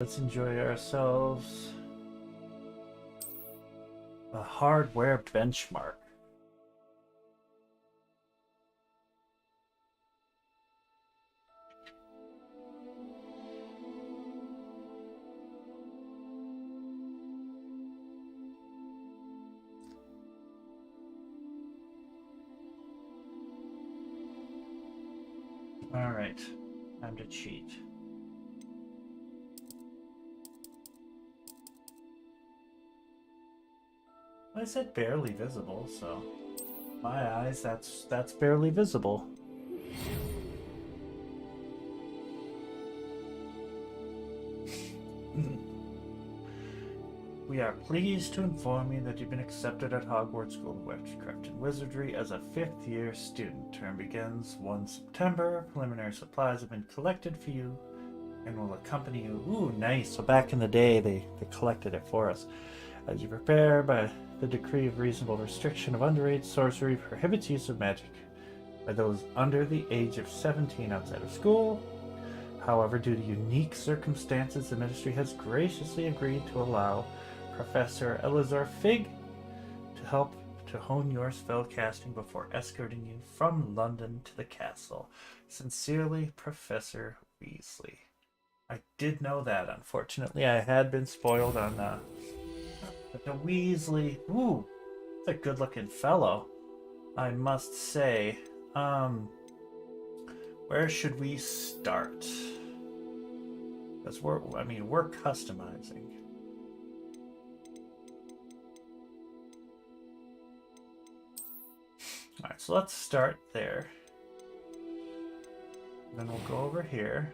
Let's enjoy ourselves. A hardware benchmark. All right, time to cheat. I said barely visible, so my eyes, that's barely visible. We are pleased to inform you that you've been accepted at Hogwarts School of Witchcraft and Wizardry as a fifth-year student. Term begins 1 September. Preliminary supplies have been collected for you and will accompany you. Ooh, nice. So back in the day, they collected it for us. As you prepare, by the decree of reasonable restriction of underage sorcery prohibits use of magic by those under the age of 17 outside of school. However, due to unique circumstances, the Ministry has graciously agreed to allow Professor Elazar Fig to help to hone your spell casting before escorting you from London to the castle. Sincerely, Professor Weasley. I did know that. Unfortunately, I had been spoiled on but the Weasley. Ooh, it's a good-looking fellow, I must say. Where should we start? Because we're customizing. Alright, so let's start there. Then we'll go over here.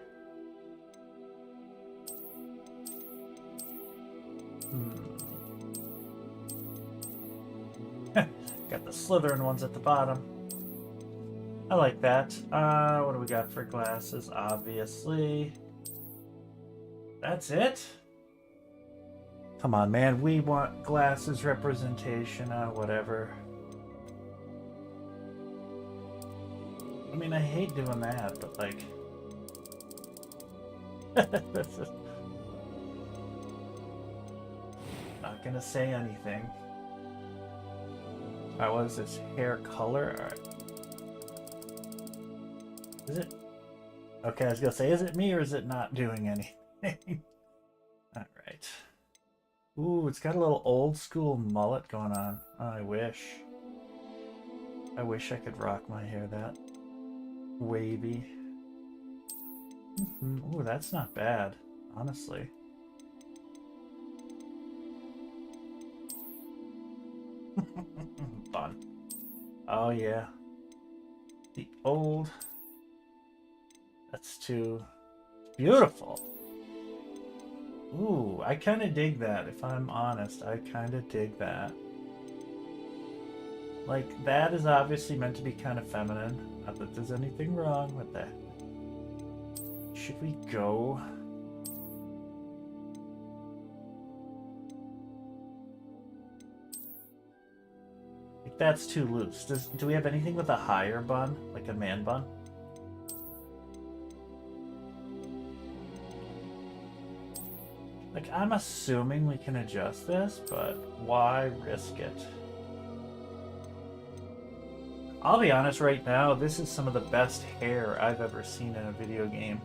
Got the Slytherin ones at the bottom. I like that. What do we got for glasses? Obviously. That's it? Come on, man. We want glasses representation. Whatever. I mean, I hate doing that, but like... Not gonna say anything. Alright, what is this? Hair color? Alright. Is it? Okay, I was gonna say, is it me or is it not doing anything? Alright. Ooh, it's got a little old school mullet going on. Oh, I wish. I wish I could rock my hair that wavy. Ooh, that's not bad, honestly. Fun. Oh yeah. The old. That's too beautiful. Ooh, I kind of dig that. If I'm honest, I kind of dig that. Like, that is obviously meant to be kind of feminine. Not that there's anything wrong with that. Should we go? Like, that's too loose. Do we have anything with a higher bun? Like a man bun? Like, I'm assuming we can adjust this, but why risk it? I'll be honest right now, this is some of the best hair I've ever seen in a video game.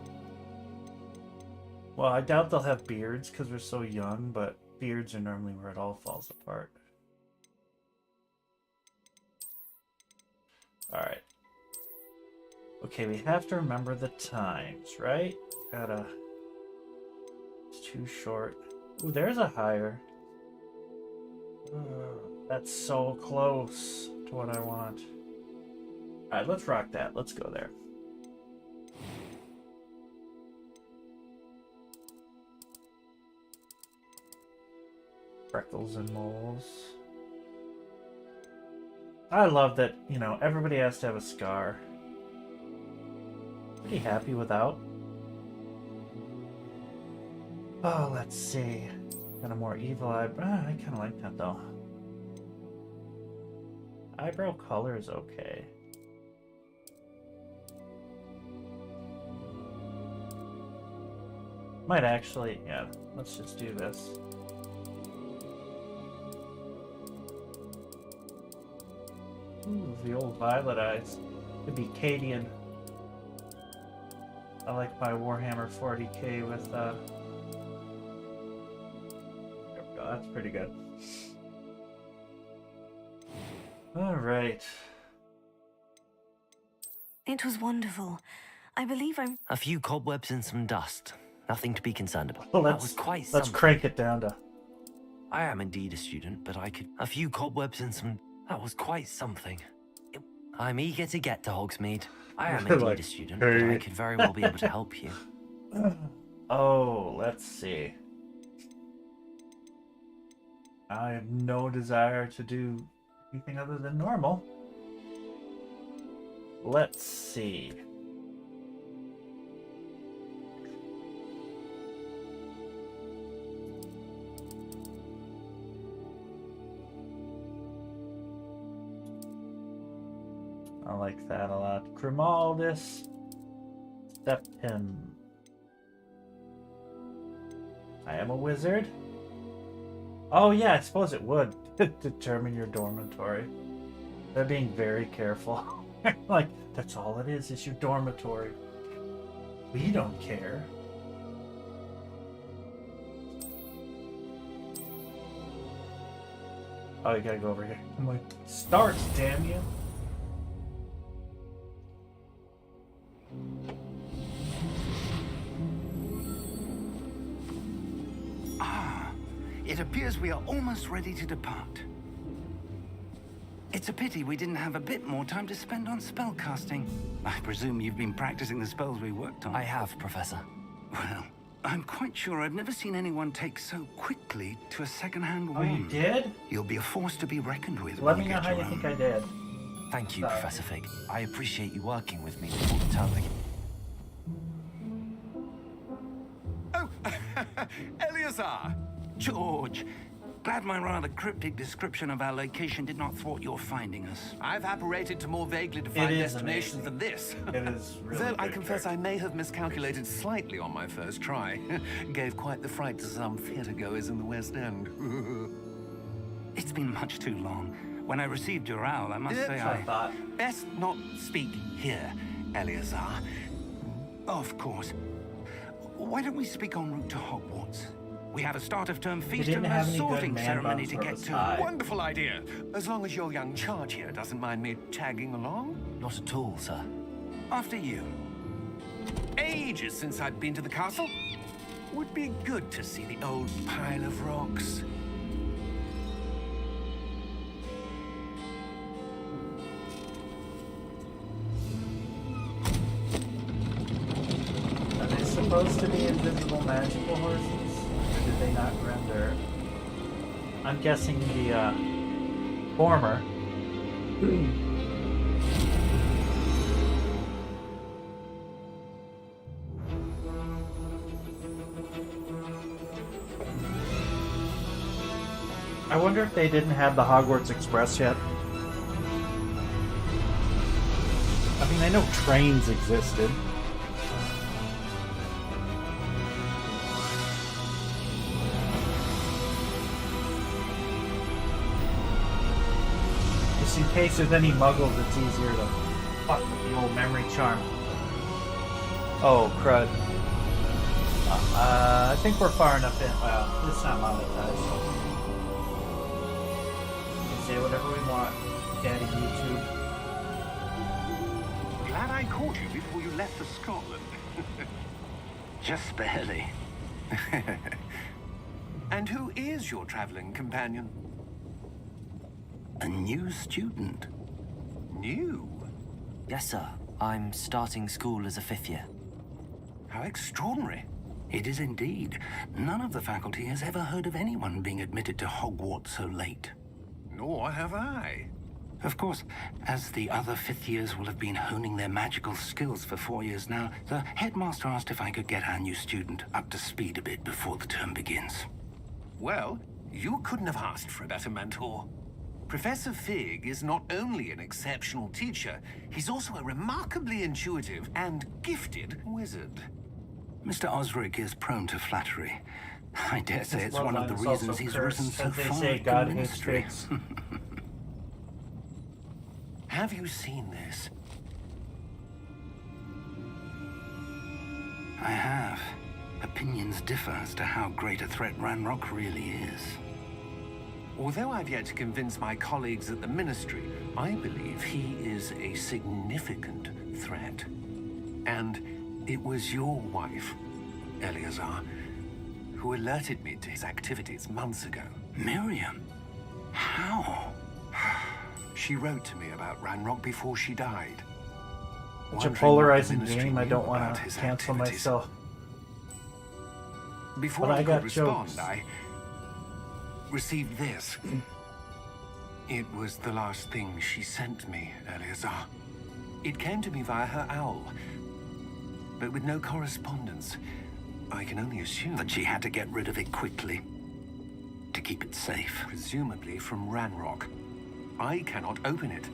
Well, I doubt they'll have beards because they're so young, but beards are normally where it all falls apart. Alright. Okay, we have to remember the times, right? Gotta... It's too short. Ooh, there's a higher. That's so close to what I want. Alright, let's rock that. Let's go there. Freckles and moles. I love that, you know, everybody has to have a scar. Pretty happy without. Oh, let's see. Got a more evil eye. I kind of like that though. Eyebrow color is okay. Might actually, yeah, let's just do this. Ooh, the old violet eyes. Could be Cadian. I like my Warhammer 40k with, there we go, that's pretty good. Alright. It was wonderful. I believe I'm... A few cobwebs and some dust. Nothing to be concerned about. Well, That was quite let's something. crank it down to... I am indeed a student, but I could... A few cobwebs and some... That was quite something. I'm eager to get to Hogsmeade. I am indeed Like, a student, but I could very well be able to help you. Oh, let's see. I have no desire to do anything other than normal. Let's see. I like that a lot. Grimaldus, Septim. I am a wizard. Oh yeah, I suppose it would determine your dormitory. They're being very careful. Like, that's all it is your dormitory. We don't care. Oh, you gotta go over here. I'm like, start, damn you. It appears we are almost ready to depart. It's a pity we didn't have a bit more time to spend on spellcasting. I presume you've been practicing the spells we worked on. I have, Professor. Well, I'm quite sure I've never seen anyone take so quickly to a second-hand Oh, you wand. did? You'll be a force to be reckoned with. Let when me know get how your you think own. I did. Thank you, Sorry. Professor Fig. I appreciate you working with me before the term begins. Oh, Eleazar! George, glad my rather cryptic description of our location did not thwart your finding us. I've apparated to more vaguely defined is destinations amazing. than this. It is really Though I good confess I character. may have miscalculated slightly on my first try. Gave quite the fright to some theatre goers in the West End. It's been much too long. When I received your owl, I must Yes, say I thought. best not speak here, Eleazar. Of course. Why don't we speak en route to Hogwarts? We have a start of term feast didn't and a have any good sorting man ceremony buns to for get his to. eye. Wonderful idea. As long as your young charge here doesn't mind me tagging along. Not at all, sir. After you. Ages since I've been to the castle. Would be good to see the old pile of rocks. Are they supposed to be invisible magical horses? Or did they not render? I'm guessing the former. I wonder if they didn't have the Hogwarts Express yet. I mean, I know trains existed. Just in case there's any muggles, it's easier to fuck with the old memory charm. Oh, crud. I think we're far enough in. Well, it's not monetized, so we can say whatever we want. Daddy YouTube. Glad I caught you before you left for Scotland. Just barely. And who is your traveling companion? A new student. New? Yes, sir. I'm starting school as a 5th year. How extraordinary. It is indeed. None of the faculty has ever heard of anyone being admitted to Hogwarts so late. Nor have I. Of course, as the other 5th years will have been honing their magical skills for 4 years now, the headmaster asked if I could get our new student up to speed a bit before the term begins. Well, you couldn't have asked for a better mentor. Professor Fig is not only an exceptional teacher, he's also a remarkably intuitive and gifted wizard. Mr. Osric is prone to flattery. I dare say it's His one of the bloodline is also reasons he's cursed, risen so as they far say, in God the hates ministry. pigs. Have you seen this? I have. Opinions differ as to how great a threat Ranrock really is. Although I've yet to convince my colleagues at the Ministry, I believe he is a significant threat. And it was your wife, Eleazar, who alerted me to his activities months ago. Miriam? How? She wrote to me about Ranrock before she died. It's a wondering what the polarizing Ministry game. I knew don't about want to his cancel activities. myself. Before But I I got could respond, jokes. I received this. It was the last thing she sent me, Eleazar. It came to me via her owl, but with no correspondence. I can only assume That she had to get rid of it quickly to keep it safe. presumably from Ranrock. I cannot open it.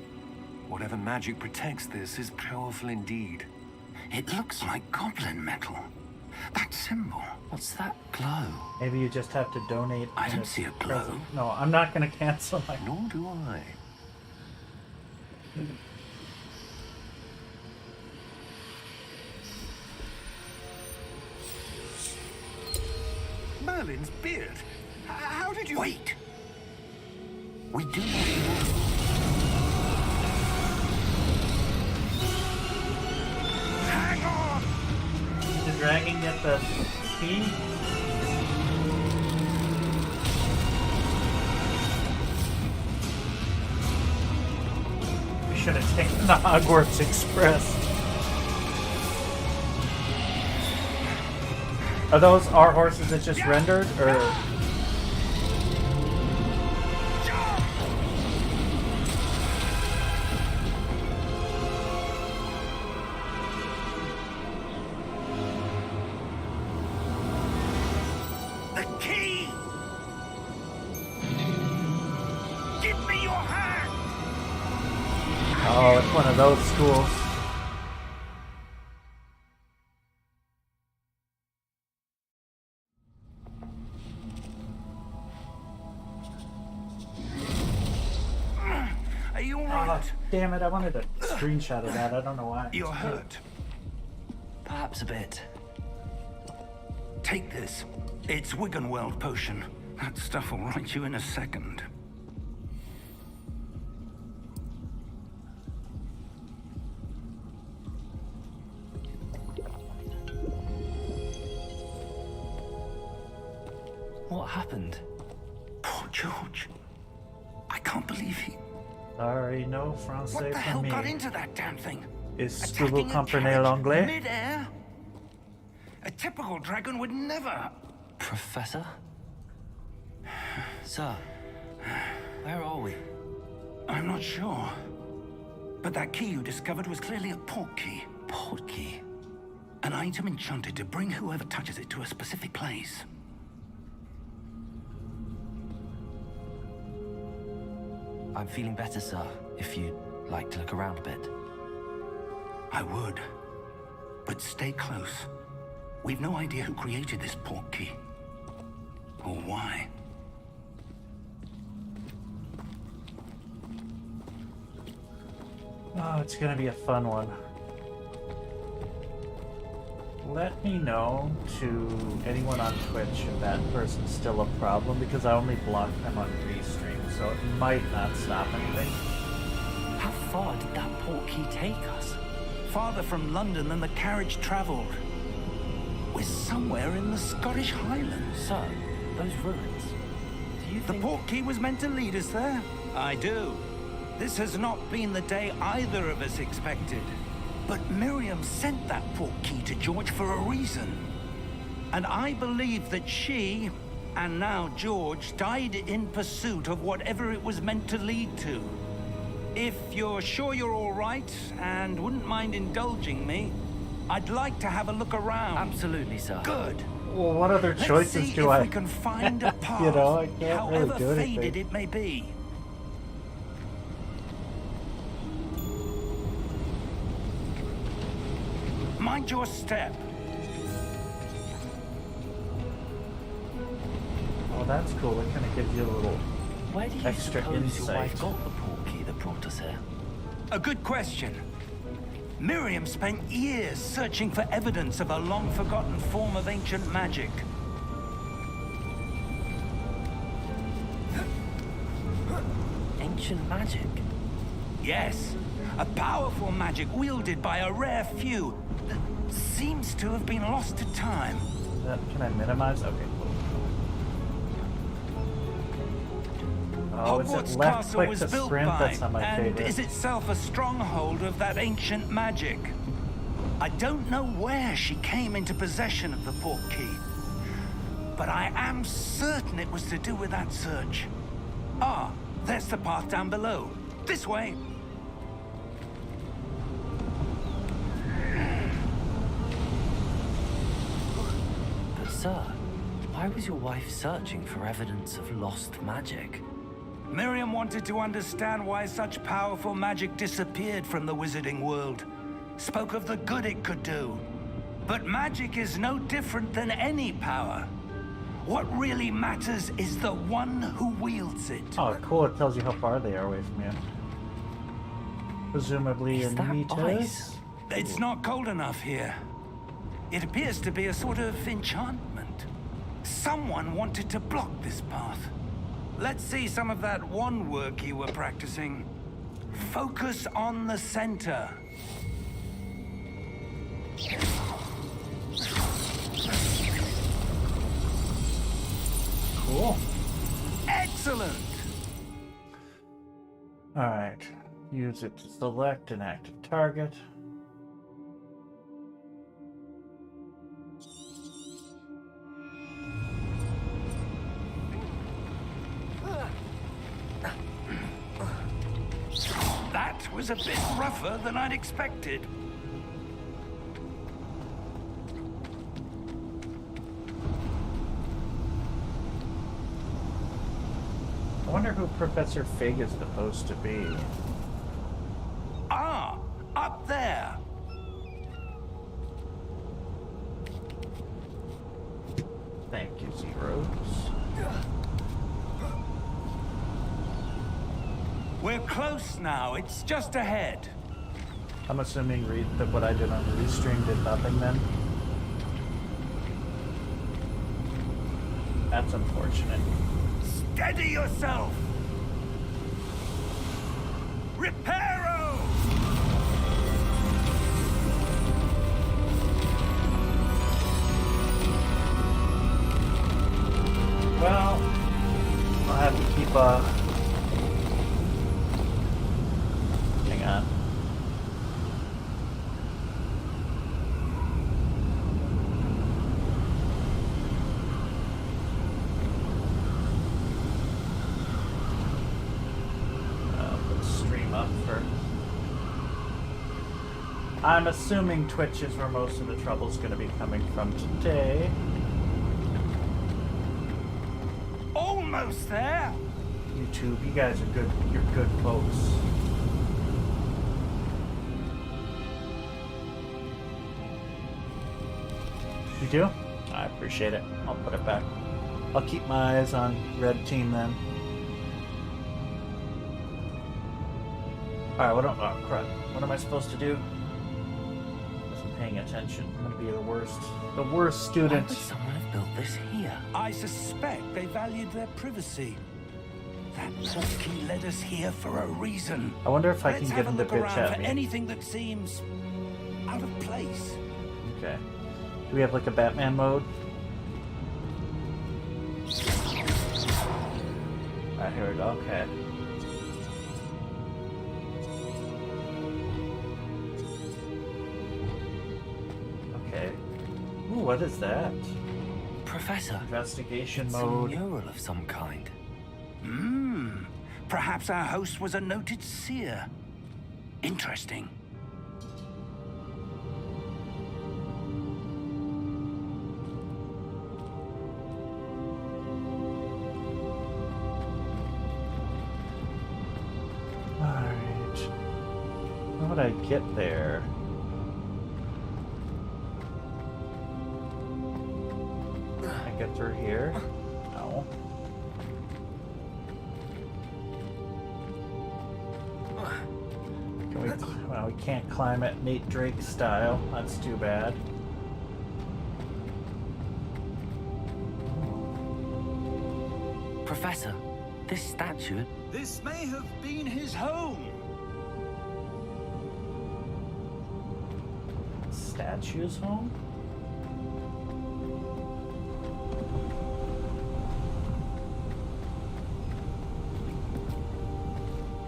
Whatever magic protects this is powerful indeed. It looks like goblin metal. That symbol. What's that glow? Maybe you just have to donate. I in don't its see a glow. present- No, I'm not going to cancel my. Nor do I. Merlin's beard. How did you... Wait! We do not know. Hang on! Did the dragon get the key? We should have taken the Hogwarts Express. Are those our horses that just rendered, or? The key! Give me your hand! Oh, it's one of those schools. Are you Oh, alright? damn it, I wanted a screenshot of that. I don't know why. You're hurt. Perhaps a bit. Take this. It's Wiggenweld potion. That stuff will right you in a second. What happened? Poor George. I can't believe he... Sorry, no français What the for hell me. got into that damn thing? Est-ce que Attacking vous a comprenez carriage l'anglais? mid-air? A typical dragon would never... Professor? Sir, where are we? I'm not sure. But that key you discovered was clearly a portkey. Portkey? An item enchanted to bring whoever touches it to a specific place. I'm feeling better, sir, if you'd like to look around a bit. I would. But stay close. We've no idea who created this portkey. Or why. Oh, it's gonna be a fun one. Let me know to anyone on Twitch if that person's still a problem, because I only block them on Restream, so it might not stop anything. How far did that portkey take us? Farther from London than the carriage traveled. We're somewhere in the Scottish Highlands. Sir, those ruins. Do you The think... portkey was meant to lead us there? I do. This has not been the day either of us expected. But Miriam sent that portkey to George for a reason. And I believe that she, and now George, died in pursuit of whatever it was meant to lead to. If you're sure you're all right, and wouldn't mind indulging me, I'd like to have a look around. Absolutely, sir. Good. Well, what other Let's choices see do if I... we can find a path, You know, I can't however really do faded anything. it may be. Mind your step. Well, that's cool. It kind of gives you a little Where do you extra suppose your wife insight. got the portkey that brought us here? A good question. Miriam spent years searching for evidence of a long-forgotten form of ancient magic. Ancient magic? Yes, a powerful magic wielded by a rare few that seems to have been lost to time. Can I minimize? Okay, cool. Oh, is it Hogwarts left Castle click was to built sprint? by, That's not my and favorite. is itself a stronghold of that ancient magic. I don't know where she came into possession of the portkey, but I am certain it was to do with that search. Ah, there's the path down below. This way. But sir, why was your wife searching for evidence of lost magic? Miriam wanted to understand why such powerful magic disappeared from the wizarding world. Spoke of the good it could do. But magic is no different than any power. What really matters is the one who wields it. Oh, cool. It tells you how far they are away from you. Presumably Is in that meters. ice? It's not cold enough here. It appears to be a sort of enchantment. Someone wanted to block this path. Let's see some of that wand work you were practicing. Focus on the center. Cool. Excellent! Alright. Use it to select an active target. That was a bit rougher than I'd expected. I wonder who Professor Fig is supposed to be. Ah, up there. Thank you, Zeros. We're close now. It's just ahead. I'm assuming that what I did on the restream did nothing then. That's unfortunate. Steady yourself. Reparo! Well, I'll have to keep hang on. Put stream up for. I'm assuming Twitch is where most of the trouble's going to be coming from today. Almost there. YouTube, you guys are good. You're good folks. You do? I appreciate it. I'll put it back. I'll keep my eyes on red team then. Alright, oh crap. What am I supposed to do? Wasn't paying attention. I'm gonna be the worst Why student. would someone have built this here? I suspect they valued their privacy. That portkey led us here for a reason. I wonder if I Let's can have get a him to look bitch around at for me. anything that seems out of place. Okay. Do we have like a Batman mode? Alright, here we go. Okay. Okay. Ooh, what is that? Professor, Investigation it's a mode. mural of some kind. Perhaps our host was a noted seer. Interesting. Alright. How would I get there? Can I get through here? No. can't climb it Nate Drake style. That's too bad. Professor, this statue. This may have been his home. Statue's home?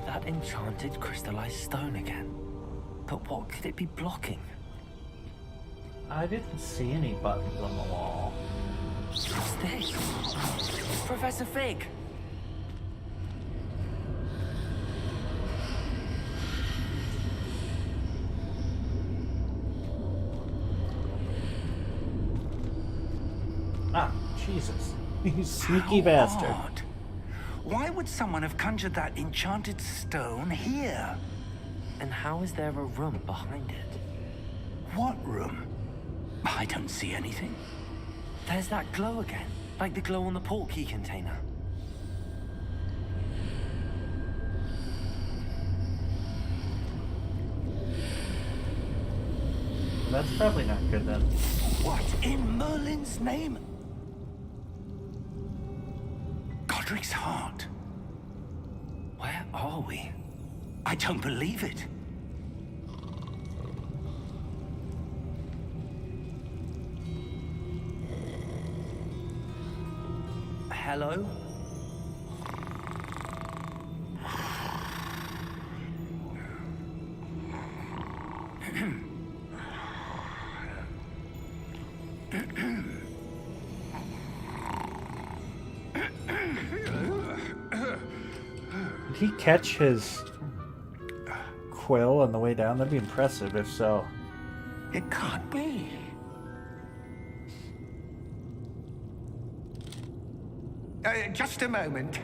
That enchanted crystallized stone again. But what could it be blocking? I didn't see any buttons on the wall. What's this? Professor Fig! Ah, Jesus. You sneaky How bastard. odd. Why would someone have conjured that enchanted stone here? And how is there a room behind it? What room? I don't see anything. There's that glow again, like the glow on the portkey container. That's probably not good then. What in Merlin's name? Godric's heart. Where are we? I don't believe it. Hello? Did he catch his quill on the way down? That'd be impressive if so. It can't be. Just a moment.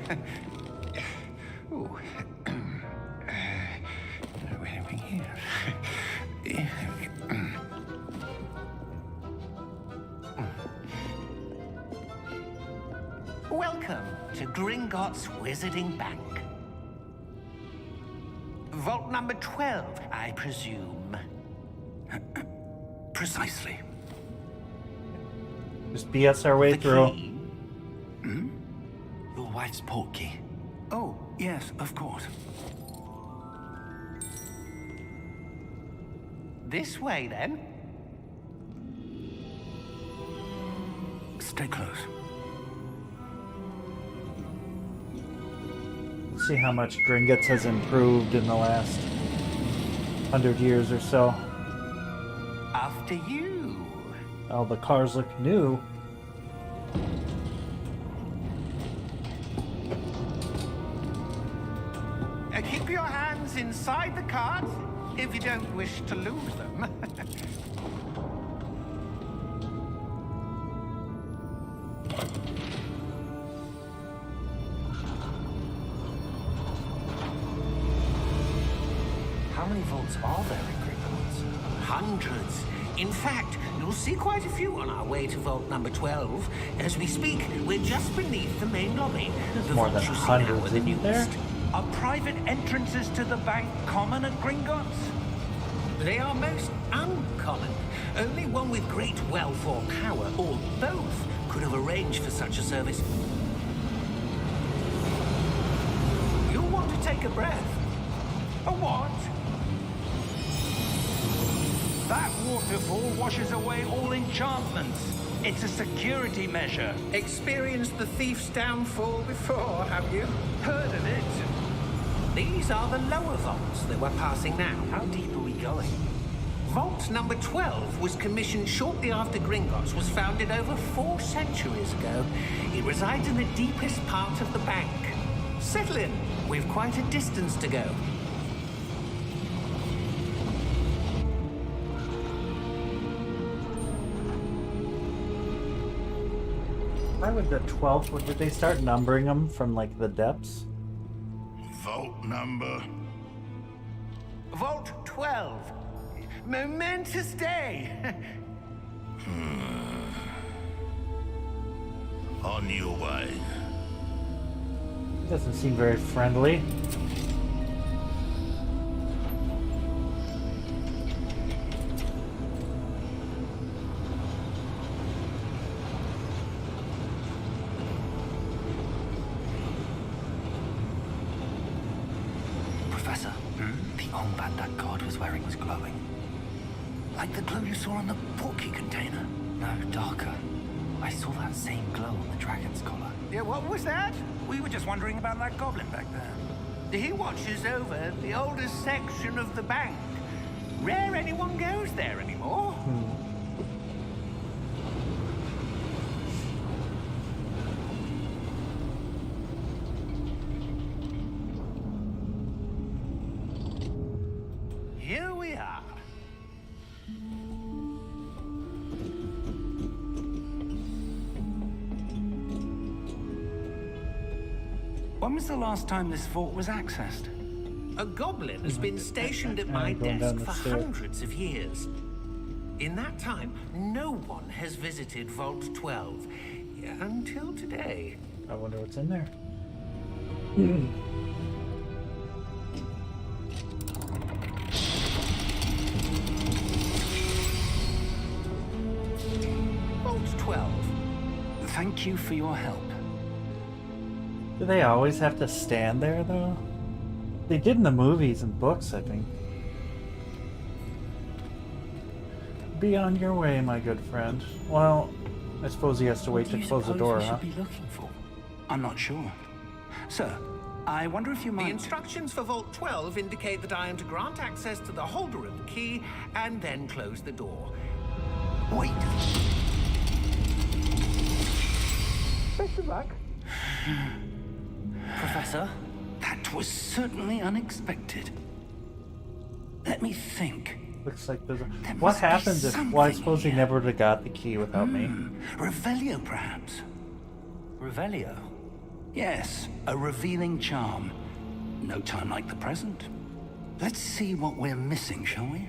Ooh. Where are we here? Welcome to Gringotts Wizarding Bank. Vault number 12, I presume. Precisely. Just BS our way The through. key? Your wife's portkey. Oh, yes, of course. This way, then. Stay close. See how much Gringotts has improved in the last 100 years or so. After you. Oh, the cars look new. Keep your hands inside the cart if you don't wish to lose them. How many vaults are there in Gringotts? Hundreds. In fact, you'll see quite a few on our way to vault number 12. As we speak, we're just beneath the main lobby. The more vaults than you see now are hundreds, the isn't there? newest. Are private entrances to the bank common at Gringotts? They are most uncommon. Only one with great wealth or power, or both, could have arranged for such a service. You'll want to take a breath. A what? That waterfall washes away all enchantments. It's a security measure. Experienced the thief's downfall before, have you? Heard of it? These are the lower vaults that we're passing now. How deep are we going? Vault number 12 was commissioned shortly after Gringotts was founded over 4 centuries ago. It resides in the deepest part of the bank. Settle in. We've quite a distance to go. Why would the 12th, did they start numbering them from like the depths? Vault number. Vault 12. Momentous day. On your way. It doesn't seem very friendly. Professor. The armband that guard was wearing was glowing. Like the glow you saw on the portkey container. No, darker. I saw that same glow on the dragon's collar. Yeah, what was that? We were just wondering about that goblin back there. He watches over the oldest section of the bank. Rare anyone goes there anymore. Here we are. When was the last time this vault was accessed? A goblin has been stationed at my Going down desk the for stairs. hundreds of years. In that time, no one has visited Vault 12 until today. I wonder what's in there. Vault 12. Thank you for your help. Do they always have to stand there, though? They did in the movies and books, I think. Be on your way, my good friend. Well, I suppose he has to wait What do to you close the suppose door, we huh? should be looking for? I'm not sure. Sir, I wonder if you The might... instructions for Vault 12 indicate that I am to grant access to the holder of the key and then close the door. Wait! Best of luck. Professor? That was certainly unexpected. Let me think. Looks like there's a... There What must be happens if... Well, I something suppose he here. never would have got the key without me. Revelio, perhaps? Revelio? Yes, a revealing charm. No time like the present. Let's see what we're missing, shall we?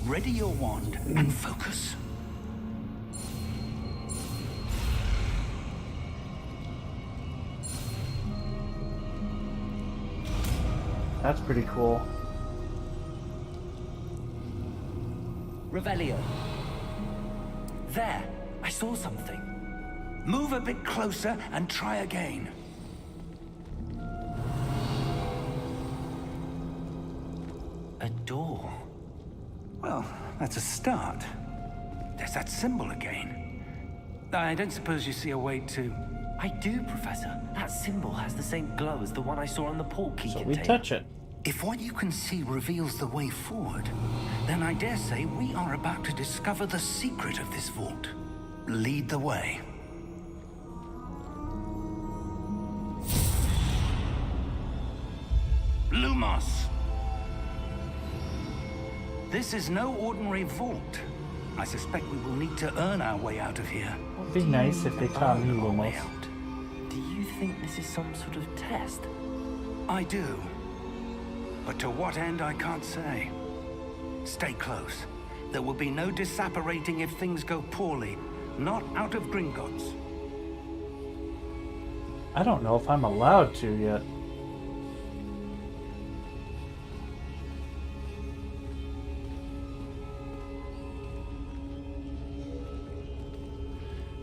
Ready your wand and focus. That's pretty cool. Revelio. There! I saw something. Move a bit closer and try again. A door. Well, that's a start. There's that symbol again. I don't suppose you see a way to... I do, Professor. That symbol has the same glow as the one I saw on the portkey So container. we touch it. If what you can see reveals the way forward, then I dare say we are about to discover the secret of this vault. Lead the way. Lumos! This is no ordinary vault. I suspect we will need to earn our way out of here. It'd be nice if they called me Earn our way Lumos. out. Do you think this is some sort of test? I do. But to what end, I can't say. Stay close. There will be no disapparating if things go poorly. Not out of Gringotts. I don't know if I'm allowed to yet.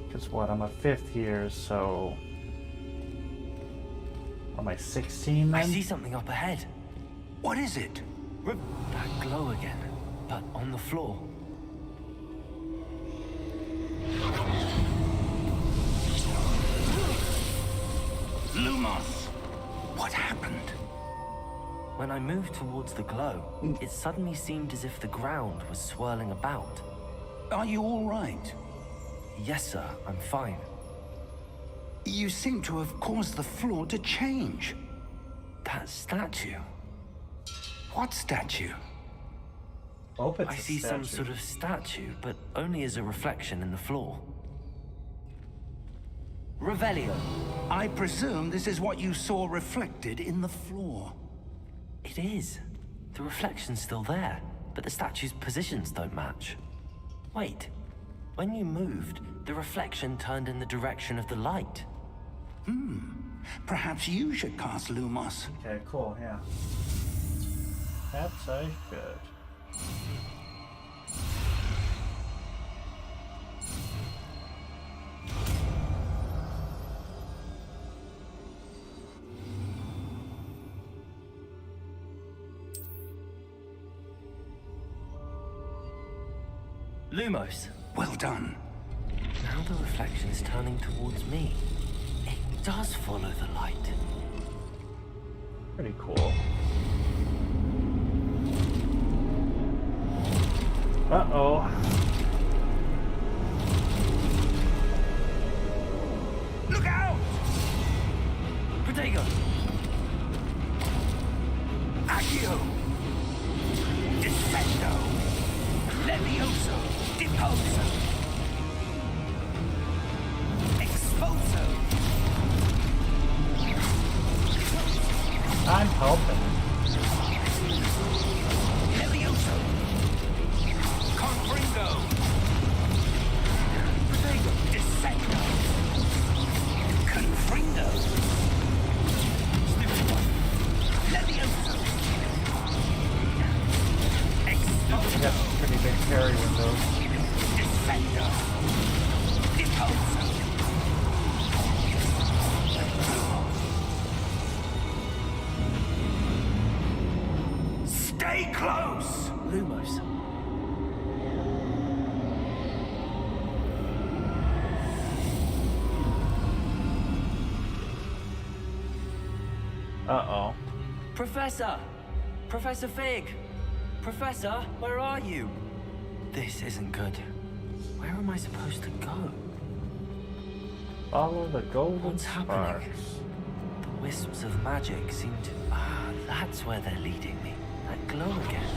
Because what, I'm a 5th year, so... Am I 16 then? I see something up ahead. What is it? That glow again, but on the floor. Lumos! What happened? When I moved towards the glow, it suddenly seemed as if the ground was swirling about. Are you all right? Yes, sir, I'm fine. You seem to have caused the floor to change. That statue. What statue? Hope it's I a see some statue. sort of statue, but only as a reflection in the floor. Revelio. I presume this is what you saw reflected in the floor. It is. The reflection's still there, but the statue's positions don't match. Wait. When you moved, the reflection turned in the direction of the light. Perhaps you should cast Lumos. Okay, cool, yeah. Perhaps I should. Lumos. Well done. Now the reflection is turning towards me. It does follow the light. Pretty cool. Uh-oh. Look out! Protego! Accio! Descendo! Levioso! Deposo! Exposo! I'm helping. Levioso! Confringo! Protego! Descendo! Confringo! Levioso! I Exposo! got some pretty big parry windows. Descendo! Deposo! Stay close! Lumos. Uh-oh. Professor! Professor Fig! Professor, where are you? This isn't good. Where am I supposed to go? Follow the golden What's happening? sparks. The wisps of magic seem to... Ah, that's where they're leading me. That glow again.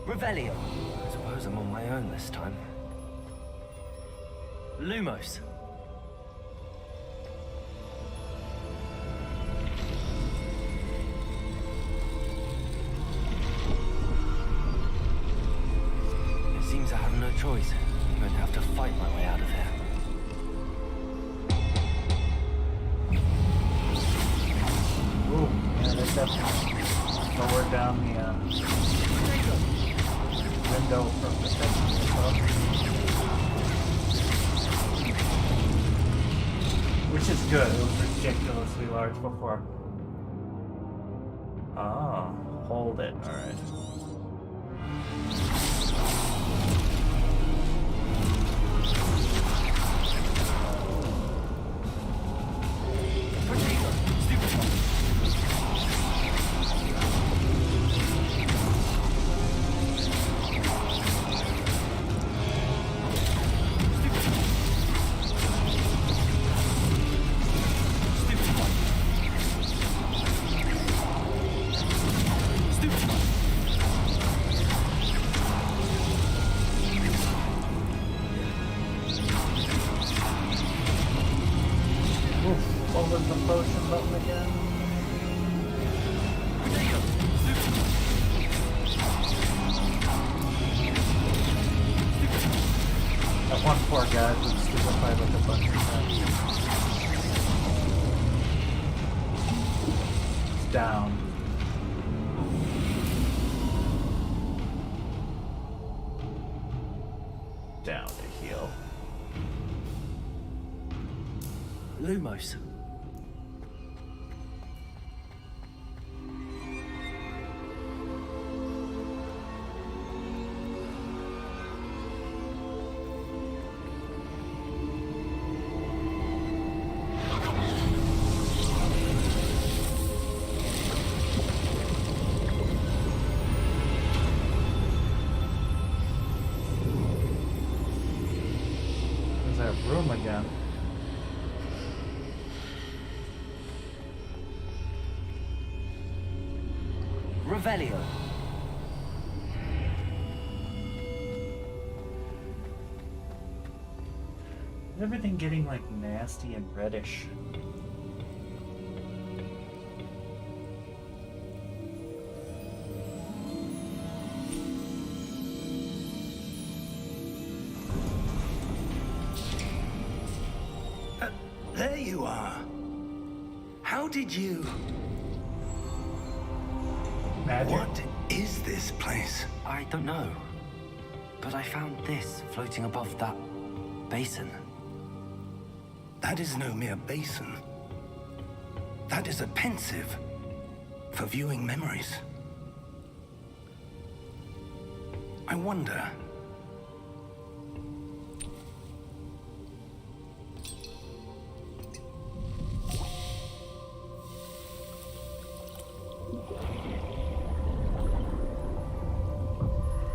Revelio. I suppose I'm on my own this time. Lumos. It seems I have no choice. I'm going to have to fight my way out of here. Ooh, yeah, they definitely lowered down the window from the section above. Which is good. It was ridiculously large before. Ah, hold it. Alright. What was the potion button again? That one poor guy was stupefied like a bunch of times. It's down. Down to heal. Lumos. There's that room again. Revelio. Is everything getting like nasty and reddish? There you are. How did you... Magic? What is this place? I don't know. But I found this floating above that basin. That is no mere basin. That is a pensive. for viewing memories. I wonder...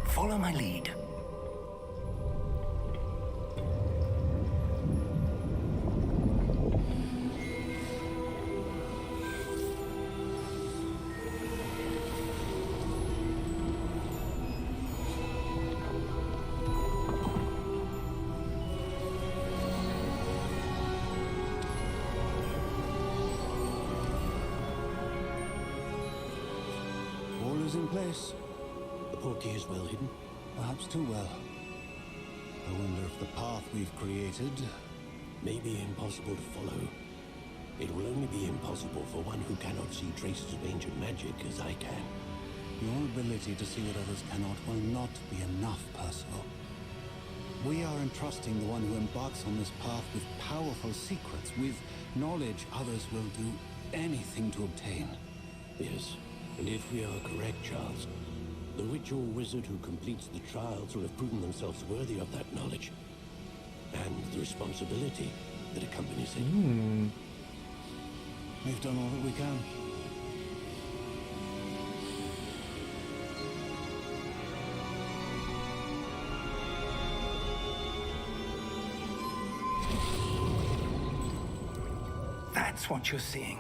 Follow my lead. All is in place. The portkey is well hidden. Perhaps too well. I wonder if the path we've created may be impossible to follow. It will only be impossible for one who cannot see traces of ancient magic as I can. Your ability to see what others cannot will not be enough, Percival. We are entrusting the one who embarks on this path with powerful secrets, with knowledge others will do anything to obtain. Yes, and if we are correct, Charles, the witch or wizard who completes the trials will have proven themselves worthy of that knowledge. And the responsibility that accompanies it. We've done all that we can. That's what you're seeing.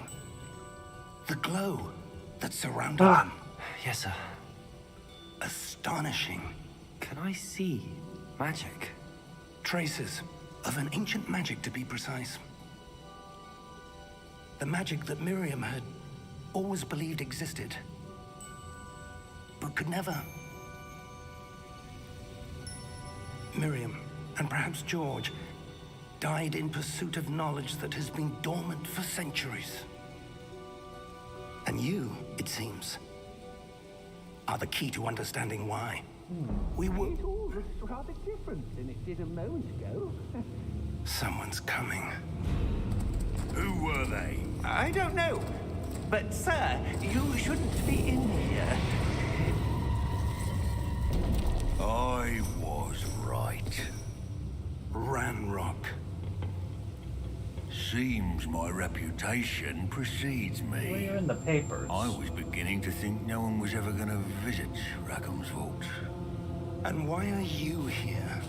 The glow that surrounded them. Yes, sir. Astonishing. Can I see magic? Traces of an ancient magic, to be precise. The magic that Miriam had always believed existed, but could never. Miriam, and perhaps George, died in pursuit of knowledge that has been dormant for centuries. And you, it seems, are the key to understanding why. We were... It all looks rather different than it did a moment ago. Someone's coming. Who were they? I don't know. But, sir, you shouldn't be in here. I was right. Ranrock. Seems my reputation precedes Well, me. you're in the papers. I was beginning to think no one was ever going to visit Rackham's vault. And why are you here?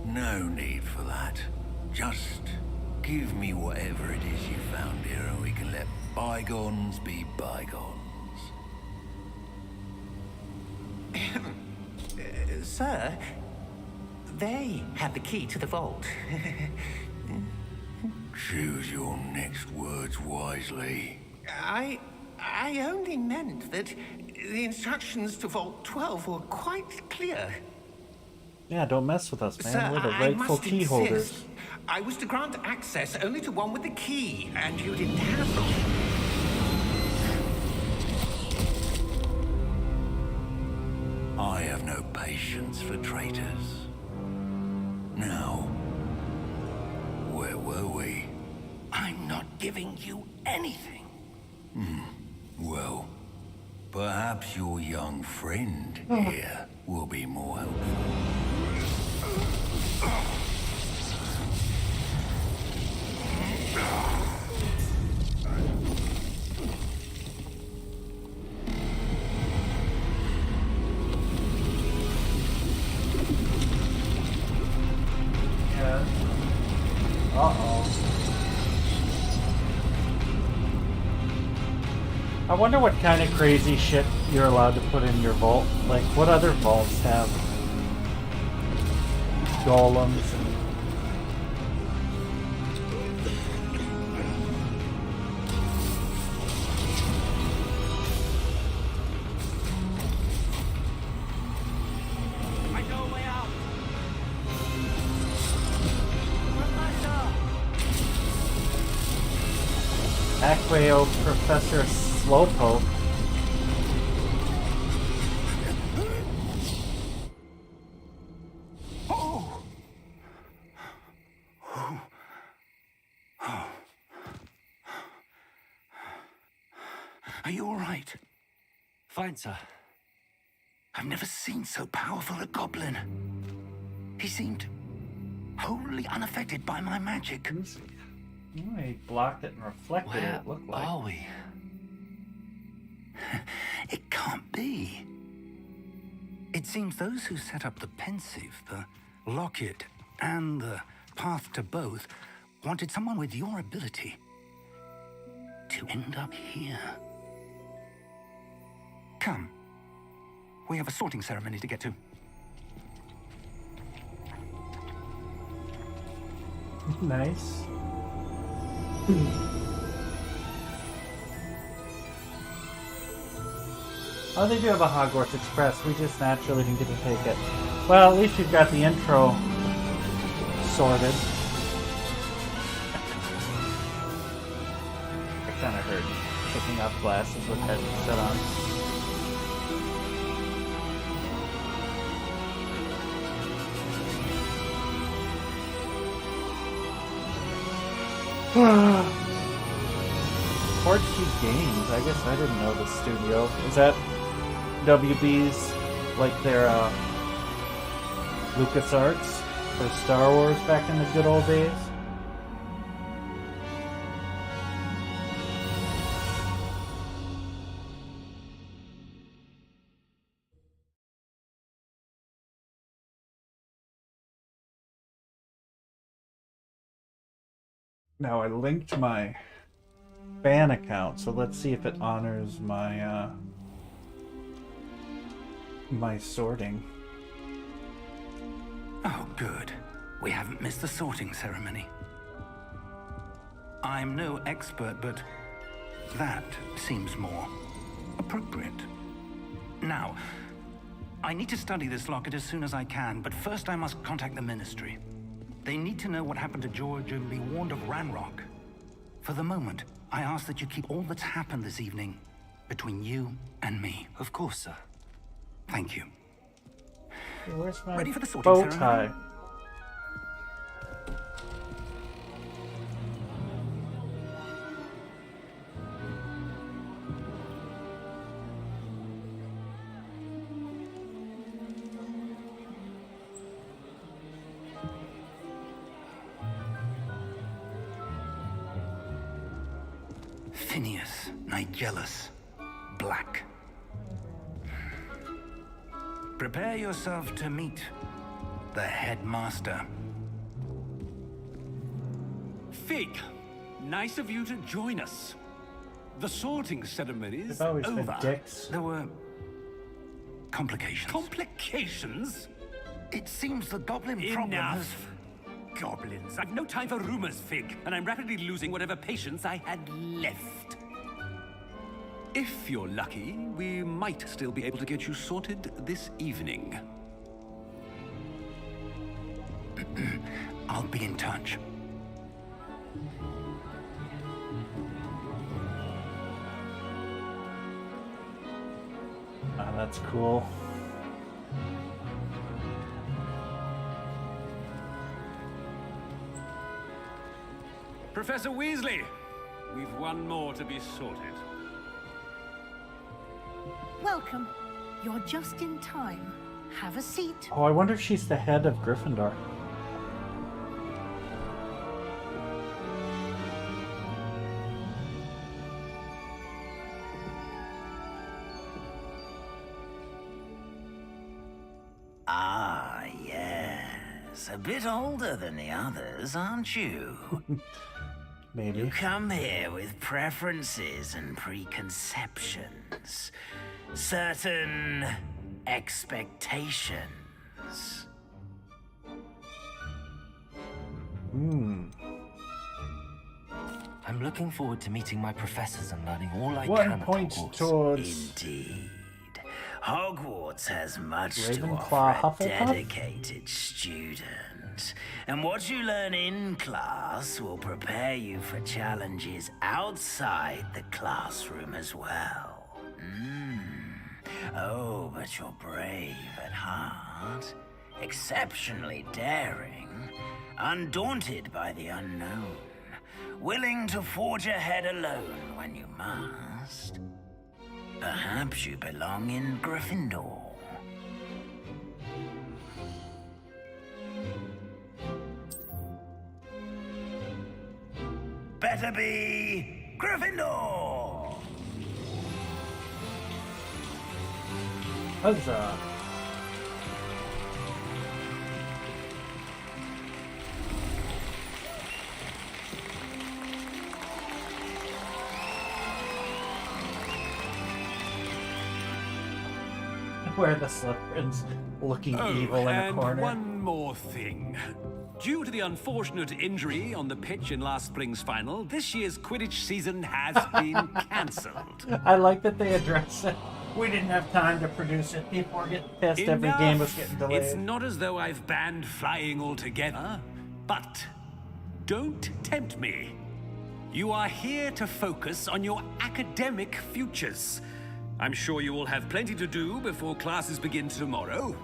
No need for that. Just give me whatever it is you found here and we can let bygones be bygones. Sir, they have the key to the vault. Choose your next words wisely. I only meant that the instructions to Vault 12 were quite clear. Yeah, don't mess with us, man. Sir, We're the I rightful must key holders. insist. I was to grant access only to one with the key, and you didn't have them. I have no patience for traitors. Now, where were we? I'm not giving you anything. Well, perhaps your young friend here will be more helpful. Yeah. Uh-oh. I wonder what kind of crazy shit you're allowed to put in your vault. Like, what other vaults have golems and... I know a way out. Acqueo Professor Slowpoke. Are you all right? Fine, sir. I've never seen so powerful a goblin. He seemed wholly unaffected by my magic. Oh, he blocked it and reflected it, it looked like. Are we? It can't be. It seems those who set up the pensive, the locket, and the path to both wanted someone with your ability to end up here. Come. We have a sorting ceremony to get to. Nice. Oh, they do have a Hogwarts Express. We just naturally didn't get to take it. Well, at least we've got the intro sorted. I kind of heard picking up glasses with headset on. Portkey Games. I guess I didn't know the studio. Is that WB's, like their LucasArts for Star Wars back in the good old days? Now I linked my fan account, so let's see if it honors my my sorting. Oh, good. We haven't missed the sorting ceremony. I'm no expert, but that seems more appropriate. Now, I need to study this locket as soon as I can, but first I must contact the Ministry. They need to know what happened to George and be warned of Ranrock. For the moment, I ask that you keep all that's happened this evening between you and me. Of course, sir. Thank you. Where's my Ready for the sorting bow ceremony? tie? Phineas, Nigellus, Black. Prepare yourself to meet the headmaster. Fig, nice of you to join us. The sorting ceremony's They've always been over. dicks. There were complications. Complications? It seems the goblin problem has... Enough. Goblins. I've no time for rumors, Fig, and I'm rapidly losing whatever patience I had left. If you're lucky, we might still be able to get you sorted this evening. I'll be in touch. Ah, that's cool. Professor Weasley, we've one more to be sorted. Welcome. You're just in time. Have a seat. Oh, I wonder if she's the head of Gryffindor. Ah, yes. A bit older than the others, aren't you? Maybe. You come here with preferences and preconceptions. Certain expectations. I'm looking forward to meeting my professors and learning all I 1 can at point Hogwarts. towards Indeed. Hogwarts has much to Ravenclaw, offer a Hufflepuff? dedicated student. And what you learn in class will prepare you for challenges outside the classroom as well. Oh, but you're brave at heart, exceptionally daring, undaunted by the unknown, willing to forge ahead alone when you must. Perhaps you belong in Gryffindor. Better be Gryffindor! Huzzah! Where the Slytherins looking evil in a and corner. one more thing. Due to the unfortunate injury on the pitch in last spring's final, this year's Quidditch season has been cancelled. I like that they address it. We didn't have time to produce it. People were getting pissed. Every game was getting delayed. It's not as though I've banned flying altogether, but don't tempt me. You are here to focus on your academic futures. I'm sure you will have plenty to do before classes begin tomorrow.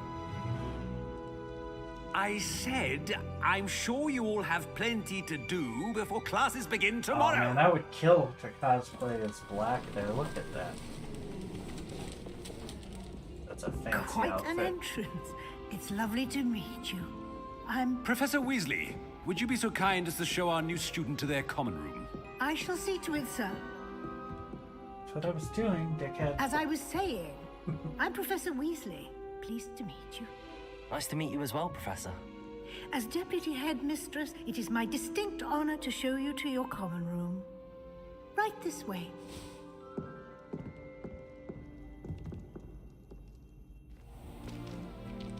I said, I'm sure you all have plenty to do before classes begin tomorrow. Oh man, I would kill to cosplay as Black there. Look at that. That's a fancy Quite outfit. an entrance. It's lovely to meet you. I'm... Professor Weasley, would you be so kind as to show our new student to their common room? I shall see to it, sir. That's what I was doing, dickhead. As I was saying, I'm Professor Weasley. Pleased to meet you. Nice to meet you as well, Professor. As Deputy Headmistress, it is my distinct honor to show you to your common room. Right this way.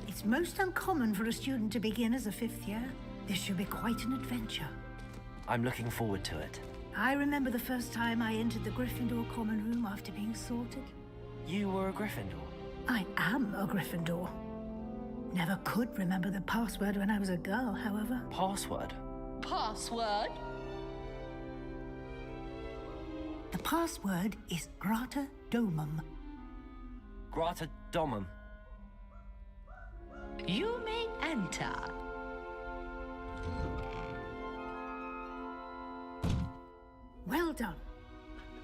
It's most uncommon for a student to begin as a fifth year. This should be quite an adventure. I'm looking forward to it. I remember the first time I entered the Gryffindor common room after being sorted. You were a Gryffindor? I am a Gryffindor. Never could remember the password when I was a girl, however. Password? Password? The password is Grata Domum. Grata Domum. You may enter. Well done.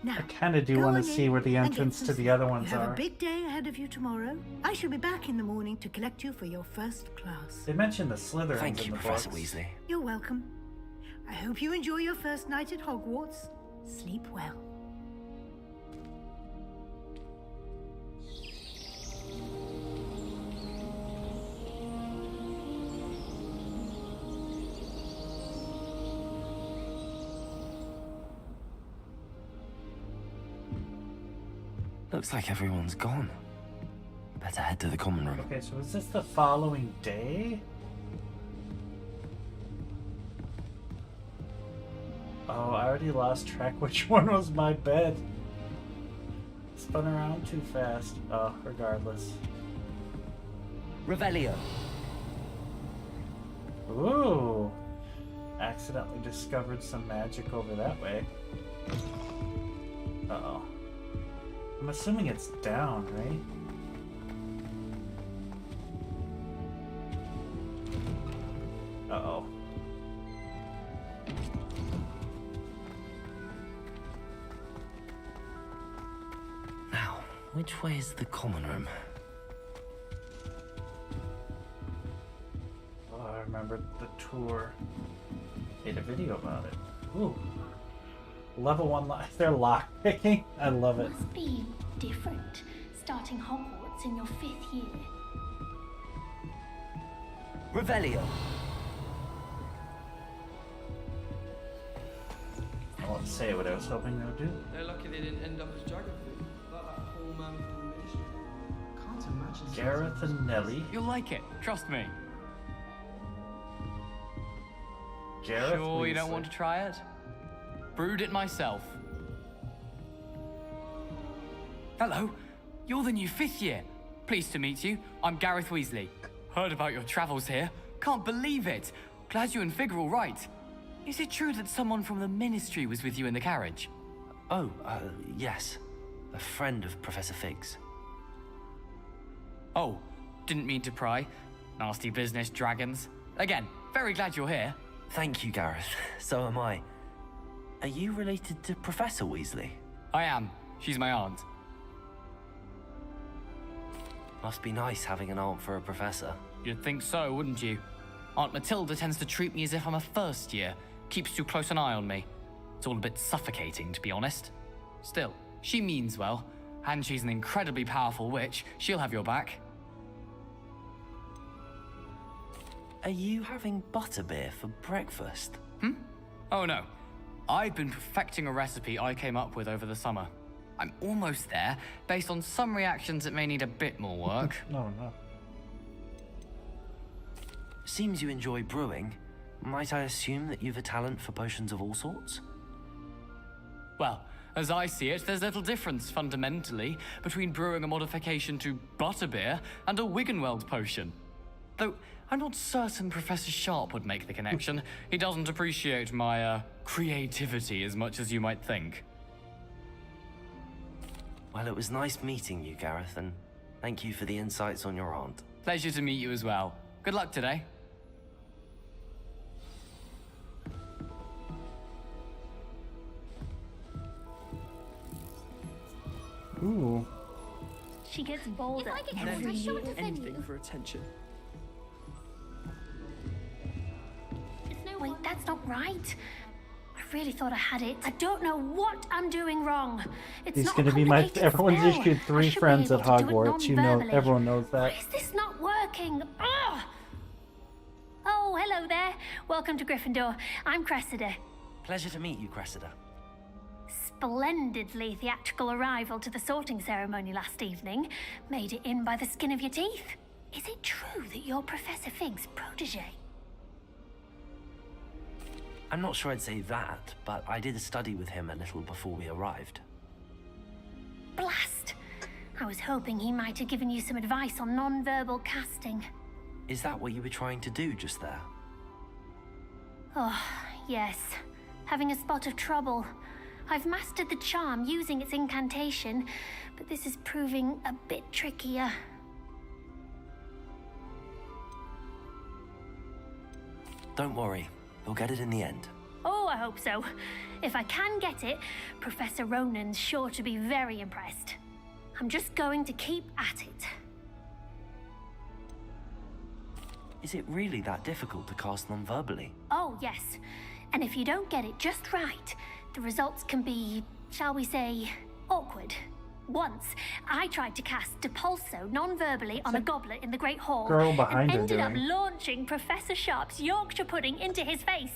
Now, I kind of do go want on to see in where the and get entrance some to the sleep. other ones You have are. a big day ahead of you tomorrow. I shall be back in the morning to collect you for your first class. They mentioned the Slytherins Thank in you, the Professor books. Weasley. You're welcome. I hope you enjoy your first night at Hogwarts. Sleep well. Looks like everyone's gone. Better head to the common room. Okay, so is this the following day? Oh, I already lost track which one was my bed. Spun around too fast. Oh, regardless. Revelio. Ooh. Accidentally discovered some magic over that way. Uh-oh. I'm assuming it's down, right? Uh-oh. Now, which way is the common room? Oh, I remember the tour. Made a video about it. Ooh. Level 1 they're lockpicking. I love it. Must be different, starting Hogwarts in your 5th year. Revelio. I won't say what I was hoping they would do. They're lucky they didn't end up as dragon food, like that whole man from the ministry. Can't imagine. Gareth and Nelly. You'll like it, trust me. Gareth Sure you don't Weasley. want to try it? Brewed it myself. Hello, you're the new 5th year. Pleased to meet you. I'm Gareth Weasley. Heard about your travels here. Can't believe it. Glad you and Fig are all right. Is it true that someone from the Ministry was with you in the carriage? Oh, yes. A friend of Professor Fig's. Oh, didn't mean to pry. Nasty business, dragons. Again, very glad you're here. Thank you, Gareth. So am I. Are you related to Professor Weasley? I am. She's my aunt. Must be nice having an aunt for a professor. You'd think so, wouldn't you? Aunt Matilda tends to treat me as if I'm a first year, keeps too close an eye on me. It's all a bit suffocating, to be honest. Still, she means well, and she's an incredibly powerful witch. She'll have your back. Are you having butterbeer for breakfast? Oh no. I've been perfecting a recipe I came up with over the summer. I'm almost there. Based on some reactions, it may need a bit more work. No. Seems you enjoy brewing. Might I assume that you've a talent for potions of all sorts? Well, as I see it, there's little difference, fundamentally, between brewing a modification to butterbeer and a Wiggenweld potion. Though, I'm not certain Professor Sharp would make the connection. He doesn't appreciate my, creativity as much as you might think. Well, it was nice meeting you, Gareth, and thank you for the insights on your aunt. Pleasure to meet you as well. Good luck today. Ooh. She gets bolder. Nelly, anything for attention. Wait, that's not right. I really thought I had it. I don't know what I'm doing wrong. It's He's not gonna be my. complicated Everyone's spell. issued I 3 should be friends at able to do it Hogwarts. You know, non-verbally. everyone knows that. Why is this not working? Ugh! Oh, hello there. Welcome to Gryffindor. I'm Cressida. Pleasure to meet you, Cressida. Splendidly theatrical arrival to the sorting ceremony last evening. Made it in by the skin of your teeth. Is it true that you're Professor Fig's protege? I'm not sure I'd say that, but I did study with him a little before we arrived. Blast! I was hoping he might have given you some advice on non-verbal casting. Is that what you were trying to do just there? Oh, yes. Having a spot of trouble. I've mastered the charm using its incantation, but this is proving a bit trickier. Don't worry, you'll get it in the end. Oh, I hope so. If I can get it, Professor Ronan's sure to be very impressed. I'm just going to keep at it. Is it really that difficult to cast non-verbally? Oh, yes. And if you don't get it just right, the results can be, shall we say, awkward. Once, I tried to cast Depulso non-verbally on a goblet in the Great Hall Girl behind and her ended up doing? launching Professor Sharp's Yorkshire pudding into his face.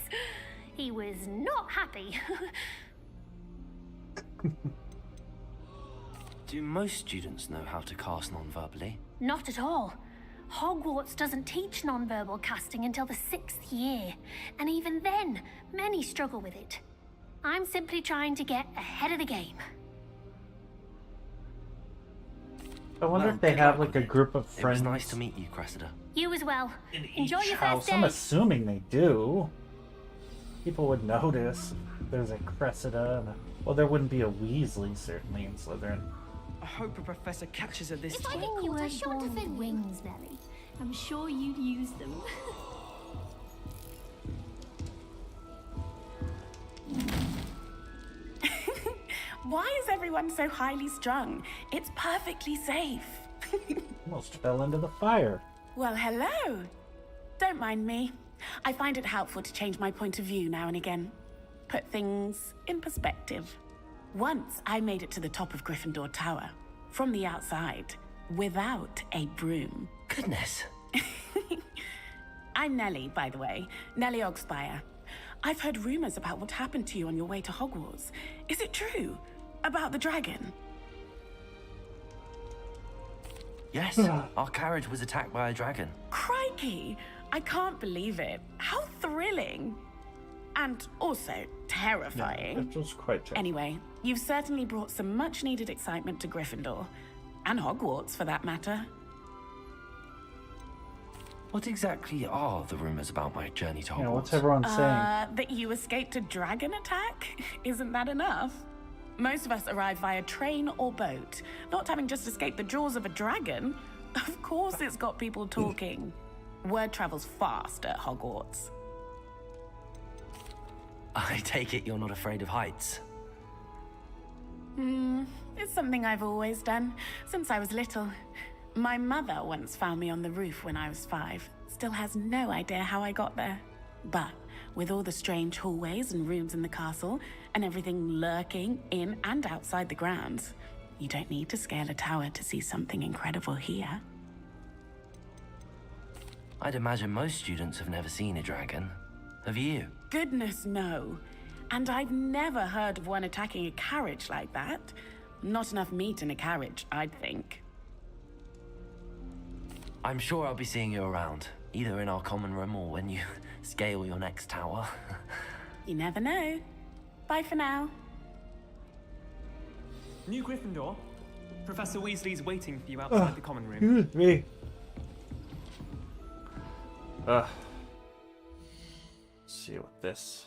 He was not happy. Do most students know how to cast non-verbally? Not at all. Hogwarts doesn't teach non-verbal casting until the 6th year, and even then, many struggle with it. I'm simply trying to get ahead of the game. I wonder if they have like a group of friends. It was nice to meet you, Cressida. You as well. In Enjoy each your house. first day. I'm assuming they do. People would notice. There's a Cressida and a... Well, there wouldn't be a Weasley, certainly, in Slytherin. I hope a professor catches her this If I time. get caught, I shot to defend wings, Nelly. I'm sure you'd use them. Why is everyone so highly strung? It's perfectly safe. Almost fell into the fire. Well, hello. Don't mind me. I find it helpful to change my point of view now and again. Put things in perspective. Once I made it to the top of Gryffindor Tower, from the outside, without a broom. Goodness. I'm Nellie, by the way. Nellie Ogspire. I've heard rumors about what happened to you on your way to Hogwarts. Is it true? About the dragon? Yes, our carriage was attacked by a dragon. Crikey! I can't believe it. How thrilling! And also terrifying. It was quite terrifying. Anyway, you've certainly brought some much-needed excitement to Gryffindor. And Hogwarts, for that matter. What exactly are the rumors about my journey to Hogwarts? Yeah, what's everyone saying? That you escaped a dragon attack? Isn't that enough? Most of us arrive via train or boat, not having just escaped the jaws of a dragon. Of course it's got people talking. Word travels fast at Hogwarts. I take it you're not afraid of heights. It's something I've always done, since I was little. My mother once found me on the roof when I was 5. Still has no idea how I got there. But with all the strange hallways and rooms in the castle, and everything lurking in and outside the grounds, you don't need to scale a tower to see something incredible here. I'd imagine most students have never seen a dragon. Have you? Goodness, no. And I've never heard of one attacking a carriage like that. Not enough meat in a carriage, I'd think. I'm sure I'll be seeing you around, either in our common room or when you scale your next tower. You never know. Bye for now. New Gryffindor. Professor Weasley's waiting for you outside the common room. Excuse me. Let's see what this.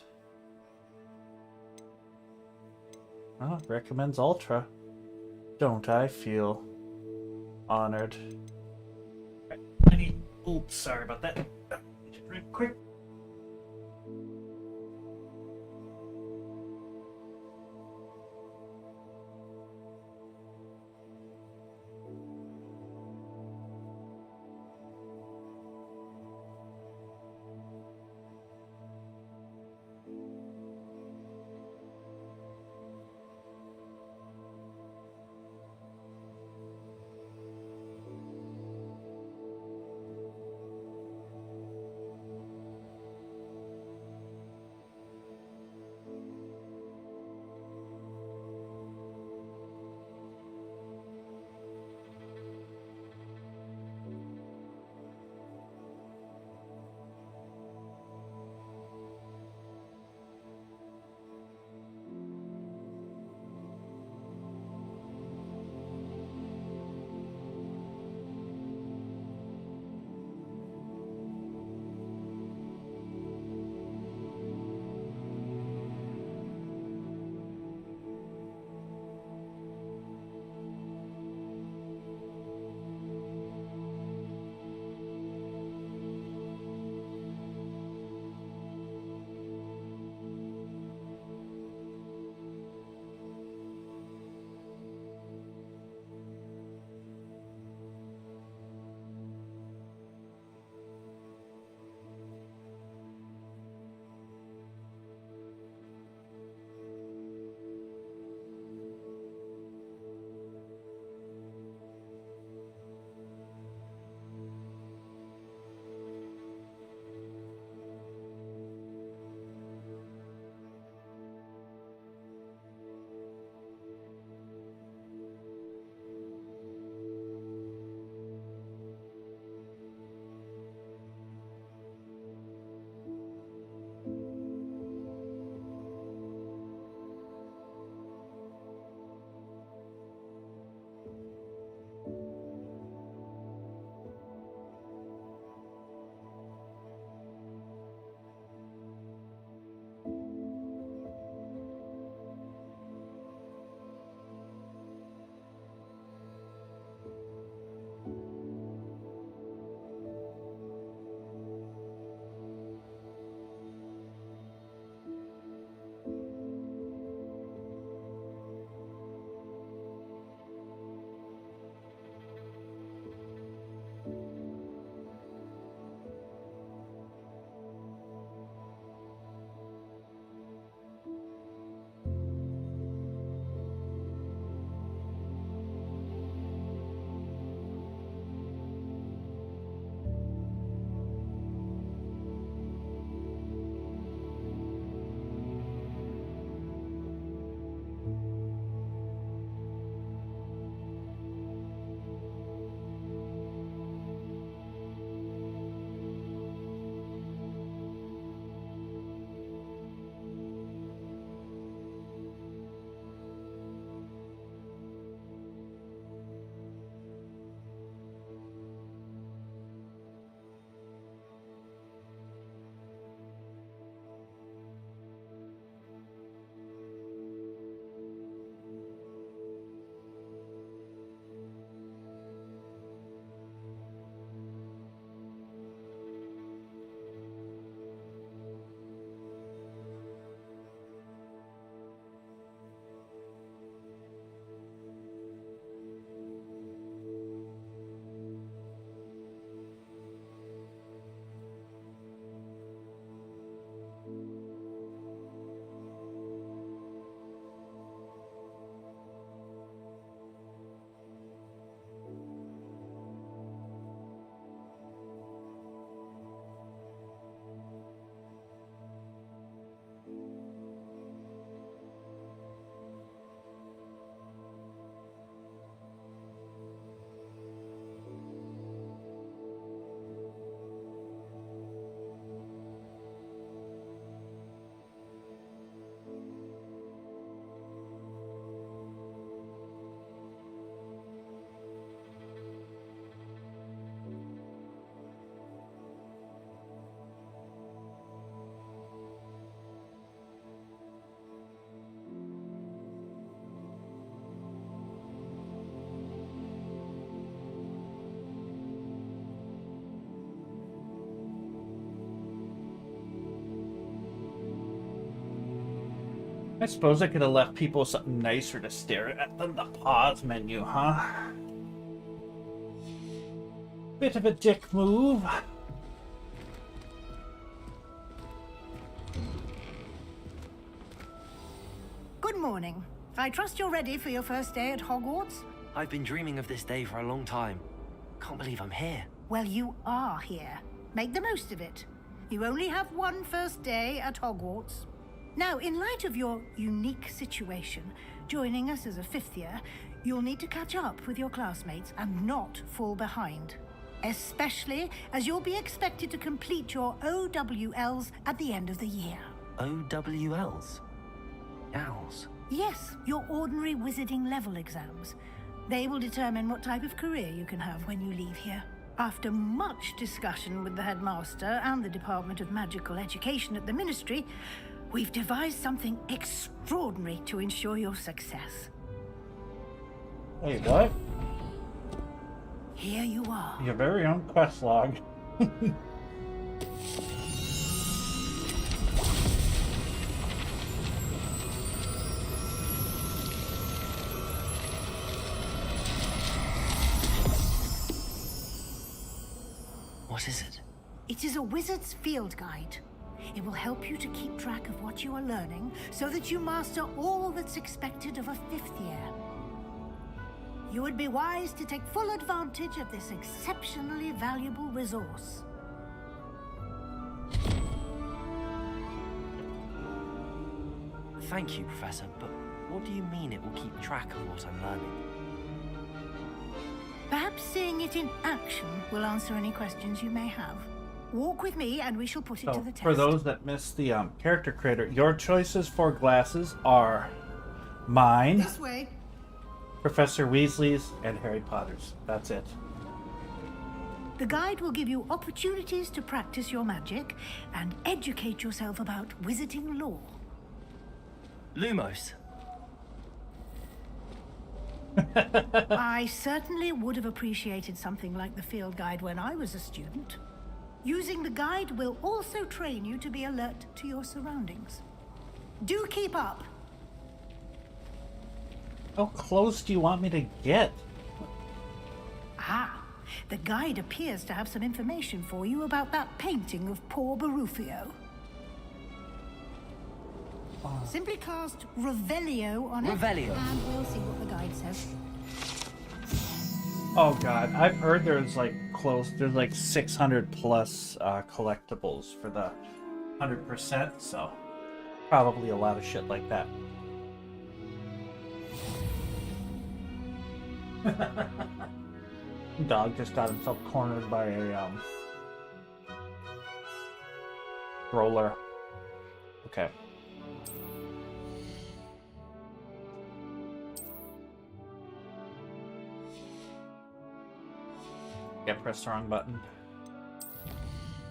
Oh, recommends Ultra. Don't I feel honored? I need. Oops, sorry about that. Real quick. I suppose I could have left people something nicer to stare at than the pause menu, huh? Bit of a dick move. Good morning. I trust you're ready for your first day at Hogwarts? I've been dreaming of this day for a long time. Can't believe I'm here. Well, you are here. Make the most of it. You only have one first day at Hogwarts. Now, in light of your unique situation, joining us as a fifth year, you'll need to catch up with your classmates and not fall behind. Especially as you'll be expected to complete your OWLs at the end of the year. OWLs? Owls? Yes, your ordinary wizarding level exams. They will determine what type of career you can have when you leave here. After much discussion with the headmaster and the Department of Magical Education at the Ministry, we've devised something extraordinary to ensure your success. Wait, what? Here you are. Your very own quest log. What is it? It is a wizard's field guide. It will help you to keep track of what you are learning so that you master all that's expected of a fifth year. You would be wise to take full advantage of this exceptionally valuable resource. Thank you, Professor, but what do you mean it will keep track of what I'm learning? Perhaps seeing it in action will answer any questions you may have. Walk with me and we shall put it to the test. For those that missed the character creator, your choices for glasses are mine, This way. Professor Weasley's, and Harry Potter's. That's it. The guide will give you opportunities to practice your magic and educate yourself about wizarding lore. Lumos. I certainly would have appreciated something like the field guide when I was a student. Using the guide will also train you to be alert to your surroundings. Do keep up. How close do you want me to get? Ah, the guide appears to have some information for you about that painting of poor Barufio. Simply cast Revelio on it, Revelio. and we'll see what the guide says. Oh god, I've heard there's like 600 plus collectibles for the 100%, so probably a lot of shit like that. Dog just got himself cornered by a roller. Okay. Yeah, pressed the wrong button.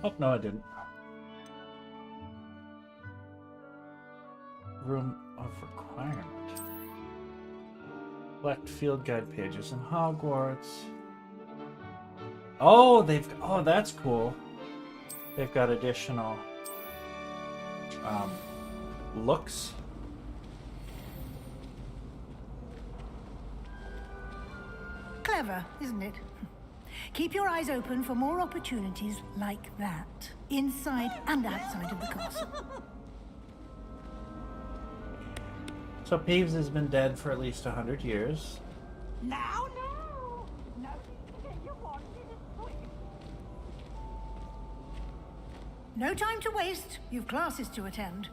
Oh, no, I didn't. Room of requirement. Collect field guide pages in Hogwarts. Oh, oh, that's cool. They've got additional looks. Clever, isn't it? Keep your eyes open for more opportunities like that, inside and outside of the castle. So Peeves has been dead for at least 100 years. Now, no time to waste. You've classes to attend.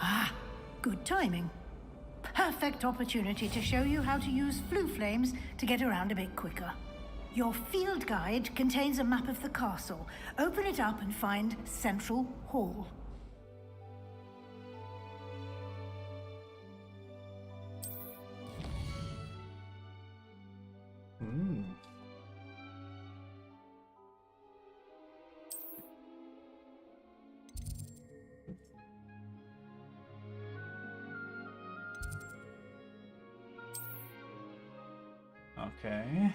Ah, good timing. Perfect opportunity to show you how to use flue flames to get around a bit quicker. Your field guide contains a map of the castle. Open it up and find Central Hall. Okay.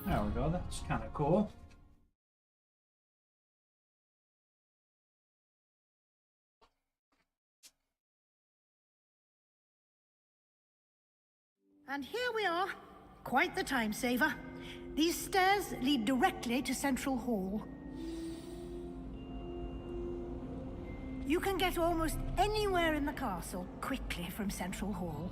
There we go, that's kind of cool. And here we are. Quite the time saver. These stairs lead directly to Central Hall. You can get almost anywhere in the castle quickly from Central Hall.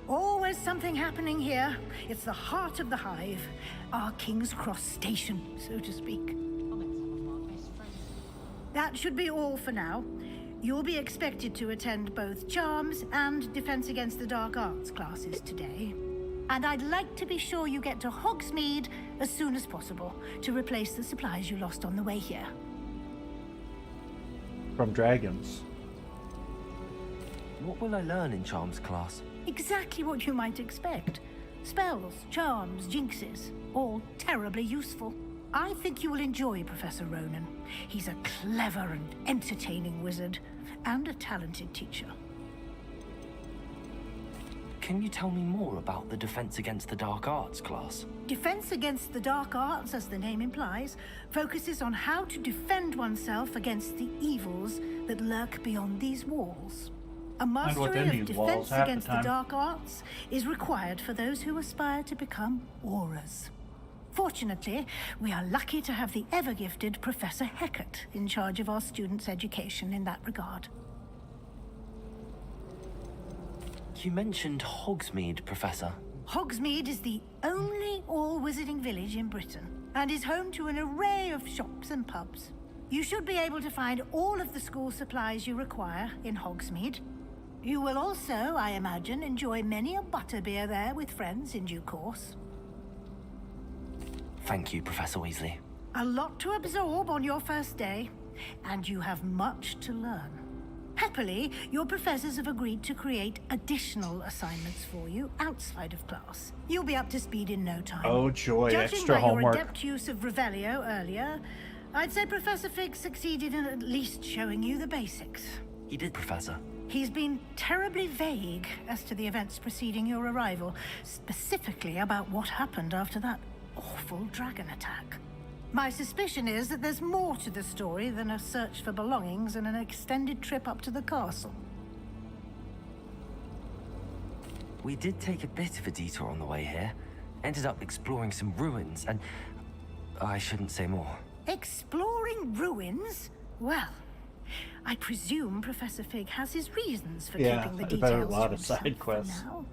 Always something happening here. It's the heart of the hive. Our King's Cross station, so to speak. That should be all for now. You'll be expected to attend both Charms and Defense Against the Dark Arts classes today. And I'd like to be sure you get to Hogsmeade as soon as possible to replace the supplies you lost on the way here. From dragons. What will I learn in Charms class? Exactly what you might expect. Spells, charms, jinxes, all terribly useful. I think you will enjoy Professor Ronan. He's a clever and entertaining wizard, and a talented teacher. Can you tell me more about the Defense Against the Dark Arts class? Defense Against the Dark Arts, as the name implies, focuses on how to defend oneself against the evils that lurk beyond these walls. A mastery of Defense Against the Dark Arts is required for those who aspire to become Aurors. Fortunately, we are lucky to have the ever-gifted Professor Hecat in charge of our students' education in that regard. You mentioned Hogsmeade, Professor. Hogsmeade is the only all-wizarding village in Britain, and is home to an array of shops and pubs. You should be able to find all of the school supplies you require in Hogsmeade. You will also, I imagine, enjoy many a butterbeer there with friends in due course. Thank you, Professor Weasley. A lot to absorb on your first day, and you have much to learn. Happily, your professors have agreed to create additional assignments for you outside of class. You'll be up to speed in no time. Oh joy, Judging extra by homework. your adept use of Revelio earlier, I'd say Professor Fig succeeded in at least showing you the basics. He did, Professor. He's been terribly vague as to the events preceding your arrival, specifically about what happened after that awful dragon attack. My suspicion is that there's more to the story than a search for belongings and an extended trip up to the castle. We did take a bit of a detour on the way here. Ended up exploring some ruins, and I shouldn't say more. Exploring ruins? Well, I presume Professor Fig has his reasons for keeping the details a lot to of side himself quests. for now.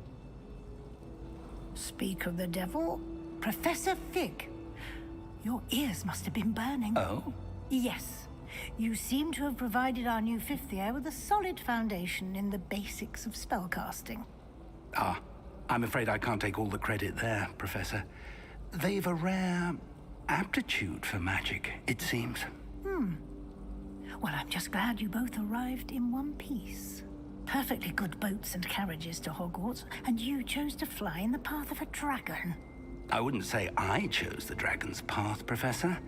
Speak of the devil, Professor Fig. Your ears must have been burning. Oh? Yes. You seem to have provided our new fifth year with a solid foundation in the basics of spellcasting. Ah, I'm afraid I can't take all the credit there, Professor. They've a rare aptitude for magic, it seems. Well, I'm just glad you both arrived in one piece. Perfectly good boats and carriages to Hogwarts, and you chose to fly in the path of a dragon. I wouldn't say I chose the dragon's path, Professor.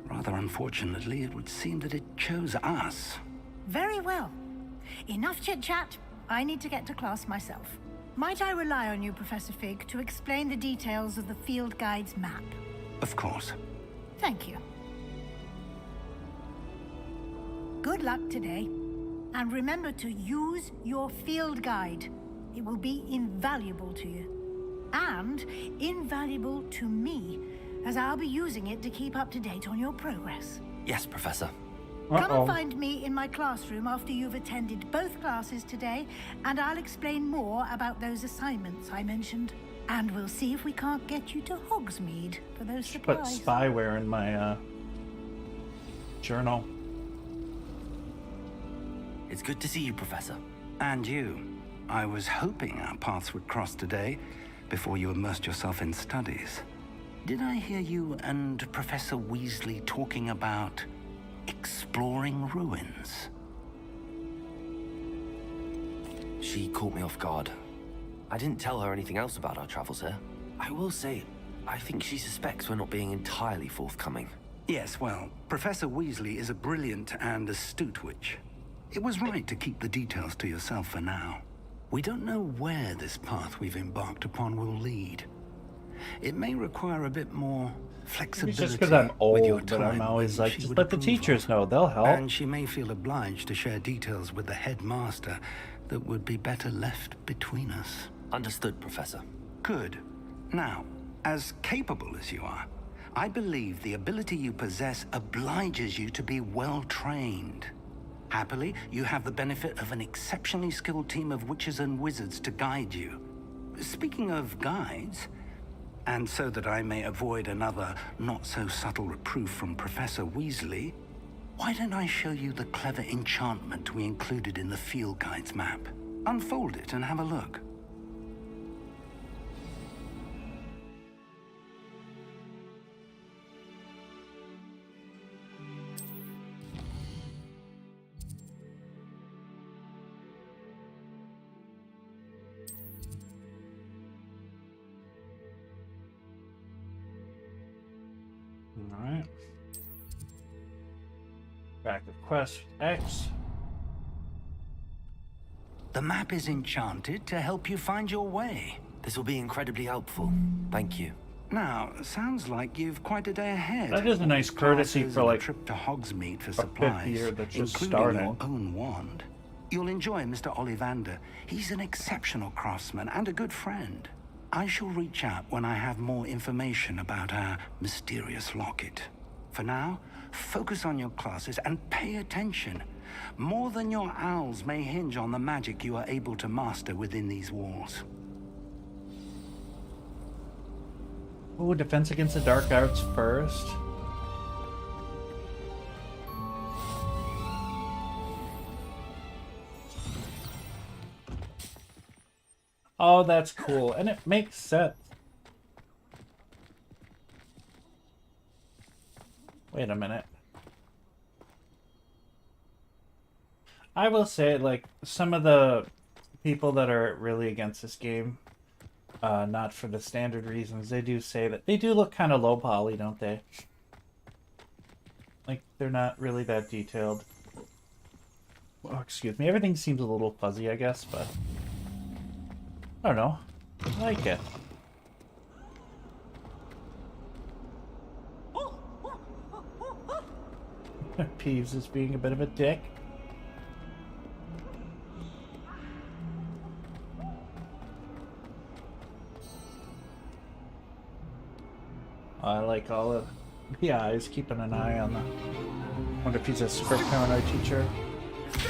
Rather unfortunately, it would seem that it chose us. Very well. Enough chit-chat. I need to get to class myself. Might I rely on you, Professor Fig, to explain the details of the field guide's map? Of course. Thank you. Good luck today. And remember to use your field guide. It will be invaluable to you. And invaluable to me, as I'll be using it to keep up to date on your progress. Yes, Professor. Come and find me in my classroom after you've attended both classes today, and I'll explain more about those assignments I mentioned. And we'll see if we can't get you to Hogsmeade for those Put supplies. spyware in my journal. It's good to see you, Professor. And you. I was hoping our paths would cross today, before you immersed yourself in studies. Did I hear you and Professor Weasley talking about exploring ruins? She caught me off guard. I didn't tell her anything else about our travels here. I will say, I think she suspects we're not being entirely forthcoming. Yes, well, Professor Weasley is a brilliant and astute witch. It was right to keep the details to yourself for now. We don't know where this path we've embarked upon will lead. It may require a bit more flexibility. It's just because I'm with your old, but I'm time always like, she just would let the approve teachers of. know, they'll help. And she may feel obliged to share details with the headmaster that would be better left between us. Understood, Professor. Good. Now, as capable as you are, I believe the ability you possess obliges you to be well trained. Happily, you have the benefit of an exceptionally skilled team of witches and wizards to guide you. Speaking of guides, and so that I may avoid another not-so-subtle reproof from Professor Weasley, why don't I show you the clever enchantment we included in the field guide's map? Unfold it and have a look. Alright. Back of quest X. The map is enchanted to help you find your way. This will be incredibly helpful. Thank you. Now, sounds like you've quite a day ahead. That is a nice courtesy Classes for and a like trip to Hogsmeade for a supplies, 5th year that's just including starting. your own wand. You'll enjoy Mr. Ollivander. He's an exceptional craftsman and a good friend. I shall reach out when I have more information about our mysterious locket. For now, focus on your classes and pay attention. More than your owls may hinge on the magic you are able to master within these walls. Oh, defense against the dark arts first. Oh, that's cool. And it makes sense. Wait a minute. I will say, like, some of the people that are really against this game, not for the standard reasons, they do say that they do look kind of low poly, don't they? Like, they're not really that detailed. Oh, excuse me. Everything seems a little fuzzy, I guess, but I don't know. I like it. Peeves is being a bit of a dick. I like all of the eyes, keeping an eye on the... wonder if he's a super paranoid teacher. Is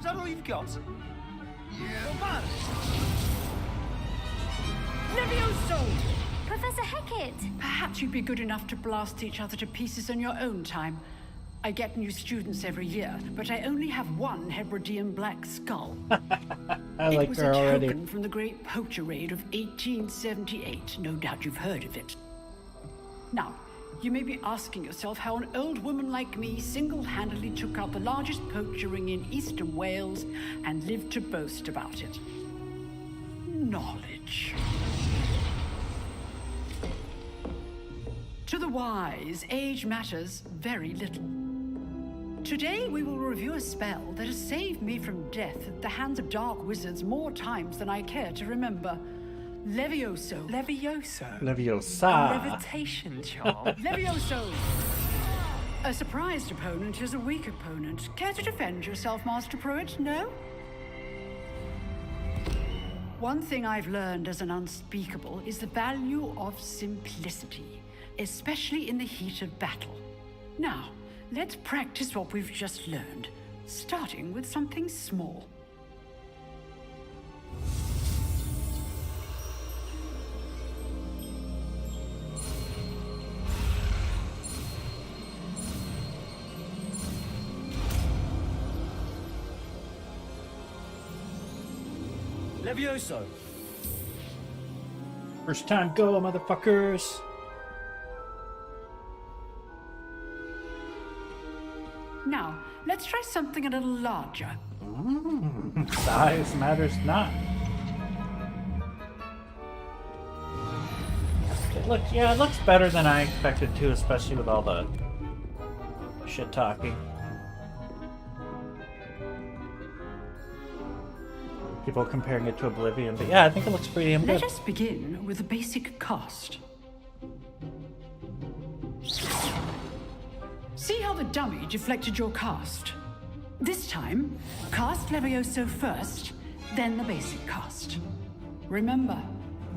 that all you've got? Yeah. Levioso! Professor Hecat! Perhaps you'd be good enough to blast each other to pieces in your own time. I get new students every year, but I only have one Hebridean black skull. I like her already. It was a token from the Great Poacher Raid of 1878. No doubt you've heard of it. Now, you may be asking yourself how an old woman like me single-handedly took out the largest poacher ring in eastern Wales and lived to boast about it. Knowledge. To the wise, age matters very little. Today we will review a spell that has saved me from death at the hands of dark wizards more times than I care to remember. Levioso. Levioso? Leviosa. Levitation charm? Levioso! A surprised opponent is a weak opponent. Care to defend yourself, Master Pruitt? No? One thing I've learned as an unspeakable is the value of simplicity, especially in the heat of battle. Now, let's practice what we've just learned, starting with something small. Levioso! First time go, motherfuckers! Now, let's try something a little larger. Size matters not. It looks better than I expected to, especially with all the shit talking. People comparing it to Oblivion, but yeah, I think it looks pretty damn good. Let us begin with the basic cast. See how the dummy deflected your cast? This time, cast Levioso first, then the basic cast. Remember,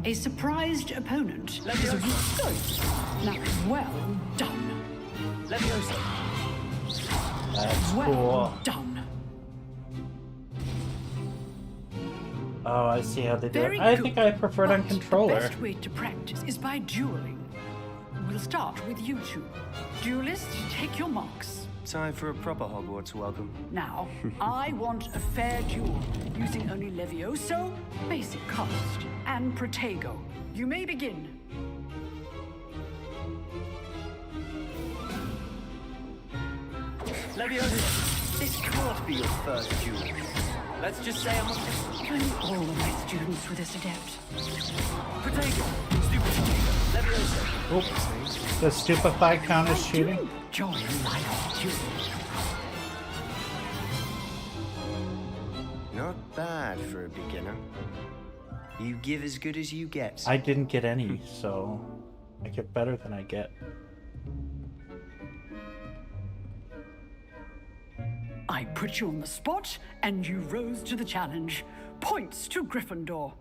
a surprised opponent is a good. Now, well done. Levioso. That's well cool. done. Oh, I see how they do Very it. I good. think I prefer it on But controller. The best way to practice is by dueling. We'll start with you two. Duelists, take your marks. Time for a proper Hogwarts welcome. Now, I want a fair duel, using only Levioso, basic cast, and Protego. You may begin. Leviosa, this can't be your first duel. Let's just say I'm not Killing all of my students with this adept. Protego, stupid Leviosa. Oops. Does Stupefy count as shooting? Join my duel. Not bad for a beginner. You give as good as you get. I didn't get any, so I get better than I get. I put you on the spot, and you rose to the challenge. Points to Gryffindor.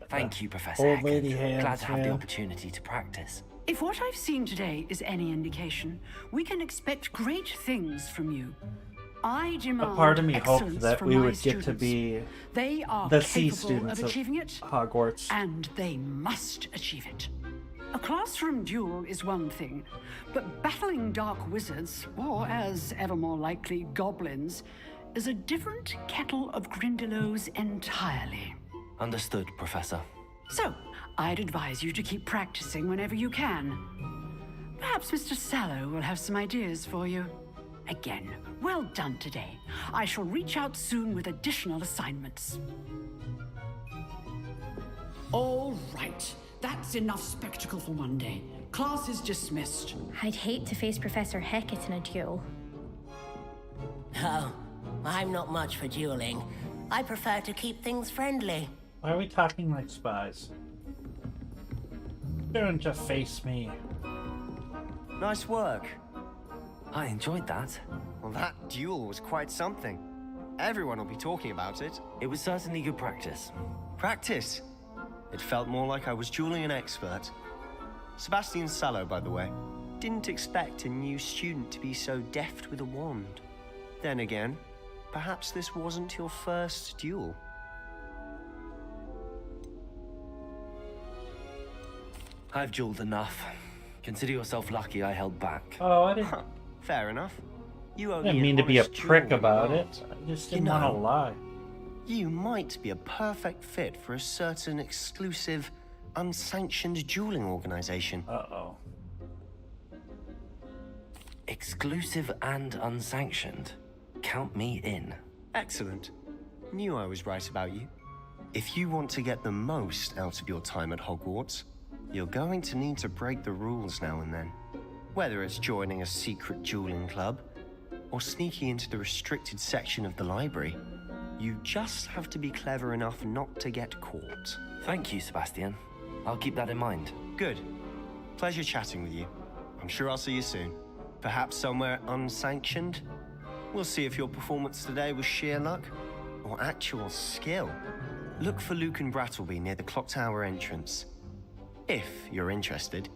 Thank you, Professor Old Hecat. lady hands, Glad to have the man. opportunity to practice. If what I've seen today is any indication, we can expect great things from you. I A demand part of me hoped excellence that from we my would get to students. be They are the C capable students of of achieving it, Hogwarts. and they must achieve it. A classroom duel is one thing, but battling dark wizards, or as ever more likely, goblins, is a different kettle of Grindylows entirely. Understood, Professor. So, I'd advise you to keep practicing whenever you can. Perhaps Mr. Sallow will have some ideas for you. Again, well done today. I shall reach out soon with additional assignments. All right. That's enough spectacle for one day. Class is dismissed. I'd hate to face Professor Hecat in a duel. Oh, I'm not much for dueling. I prefer to keep things friendly. Why are we talking like spies? Don't just face me. Nice work. I enjoyed that. Well, that duel was quite something. Everyone will be talking about it. It was certainly good practice. Practice? It felt more like I was dueling an expert. Sebastian Sallow, by the way. Didn't expect a new student to be so deft with a wand. Then again, perhaps this wasn't your first duel. I've dueled enough. Consider yourself lucky I held back. Oh, I didn't. Fair enough. You I didn't mean to be a prick about it. I just didn't want to lie. You might be a perfect fit for a certain exclusive, unsanctioned dueling organization. Uh-oh. Exclusive and unsanctioned. Count me in. Excellent. Knew I was right about you. If you want to get the most out of your time at Hogwarts, you're going to need to break the rules now and then. Whether it's joining a secret dueling club, or sneaking into the restricted section of the library, you just have to be clever enough not to get caught. Thank you, Sebastian. I'll keep that in mind. Good. Pleasure chatting with you. I'm sure I'll see you soon. Perhaps somewhere unsanctioned? We'll see if your performance today was sheer luck or actual skill. Look for Luke and Brattleby near the clock tower entrance. If you're interested.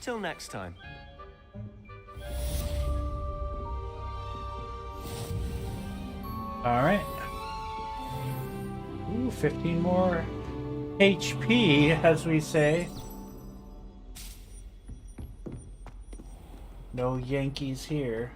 Till next time. Alright. Ooh, 15 more HP, as we say. No Yankees here.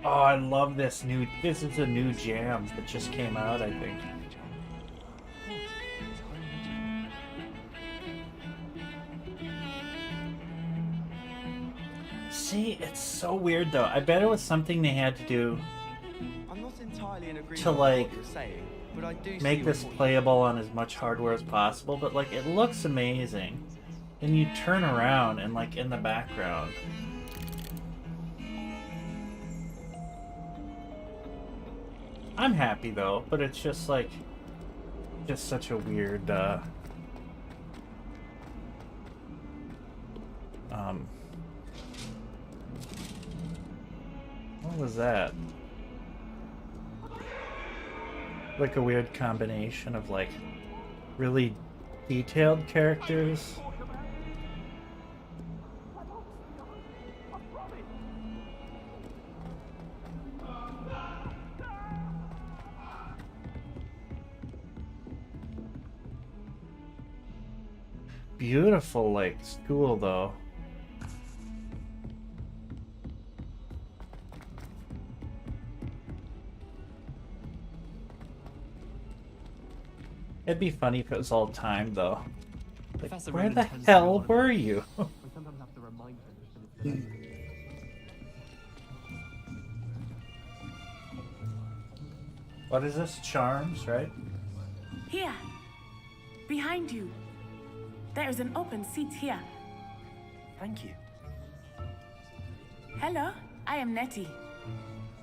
Oh, I love this new. This is a new jam that just came out, I think. See, it's so weird though. I bet it was something they had to do I'm not entirely in agreement to like with what you're saying, but I do make see this what playable on as much hardware as possible. But like, it looks amazing. And you turn around and like in the background. I'm happy though, but it's just like, just such a weird, what was that? Like a weird combination of like really detailed characters. Beautiful, like, school, though. It'd be funny if it was all timed, though. Like, Professor where the Raymond hell tends to were you? I sometimes have to remind him. What is this? Charms, right? Here. Behind you. There is an open seat here. Thank you. Hello, I am Nettie.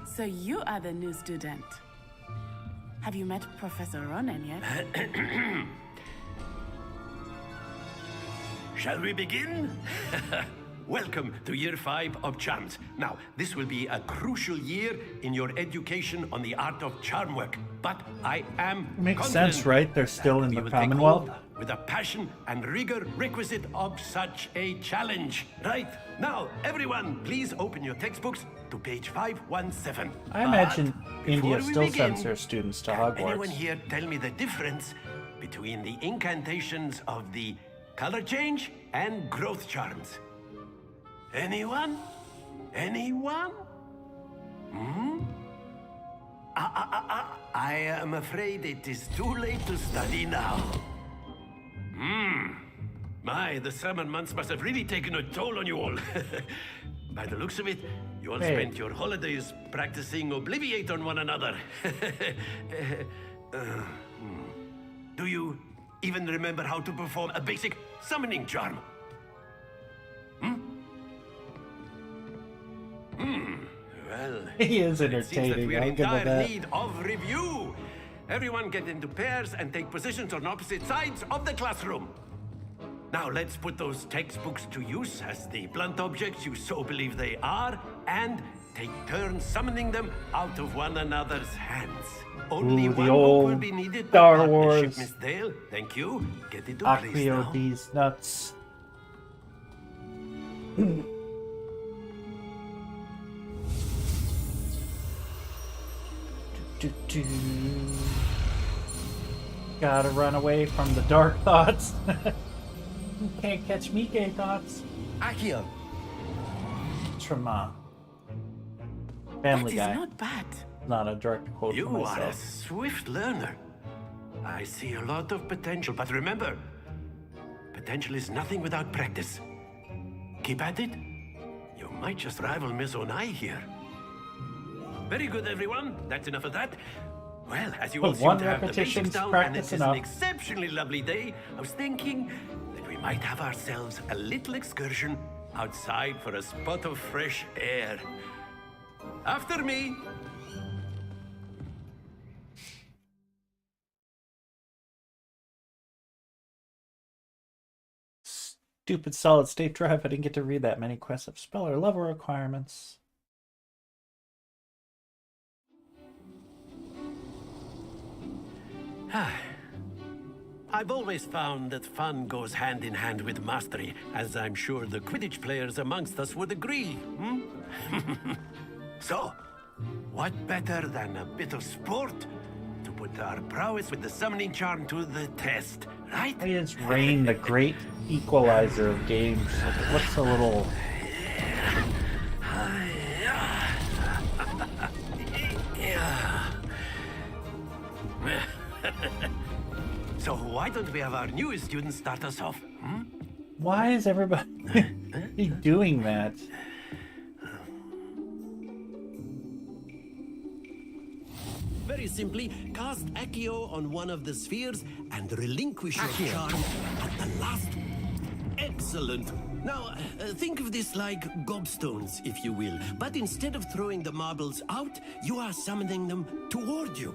So you are the new student. Have you met Professor Ronan yet? Shall we begin? Welcome to Year 5 of Charms. Now, this will be a crucial year in your education on the art of charm work. But I am Makes confident sense, right? They're still that in we the will take Commonwealth. hold with the passion and rigor requisite of such a challenge. Right? Now, everyone, please open your textbooks to page 517. I imagine But India before we still begin, sends their students to can anyone Hogwarts. here tell me the difference between the incantations of the color change and growth charms? Anyone? Anyone? Hmm? I am afraid it is too late to study now. My, the summer months must have really taken a toll on you all. By the looks of it, you all Hey. spent your holidays practicing Obliviate on one another. Do you even remember how to perform a basic summoning charm? Well, He is it seems that entertaining, we're I'll in give him dire that. need of review. Everyone get into pairs and take positions on opposite sides of the classroom. Now let's put those textbooks to use as the blunt objects you so believe they are, and take turns summoning them out of one another's hands. Only Ooh, the one book will old be needed Star by partnership, Wars. Miss Dale. Thank you. Get into place Acquio now. these nuts. Do. Gotta run away from the dark thoughts. You can't catch me, gay thoughts. Accio. Trauma. Family That Guy. is not bad. Not a direct quote You from are a myself. swift learner. I see a lot of potential, but remember, potential is nothing without practice. Keep at it. You might just rival Miss Onai here. Very good, everyone. That's enough of that. Well, as you all With seem one to have the basics repetition's down, and practice it is an enough. exceptionally lovely day, I was thinking that we might have ourselves a little excursion outside for a spot of fresh air. After me. Stupid solid state drive. I didn't get to read that many quests of spell or level requirements. I've always found that fun goes hand in hand with mastery, as I'm sure the Quidditch players amongst us would agree. So, what better than a bit of sport to put our prowess with the summoning charm to the test, right? It is Rain, the great equalizer of games. It looks a little So why don't we have our newest student start us off? Hmm? Why is everybody doing that? Very simply, cast Accio on one of the spheres and relinquish your Accio. charm at the last. Excellent. Now, think of this like gobstones, if you will. But instead of throwing the marbles out, you are summoning them toward you.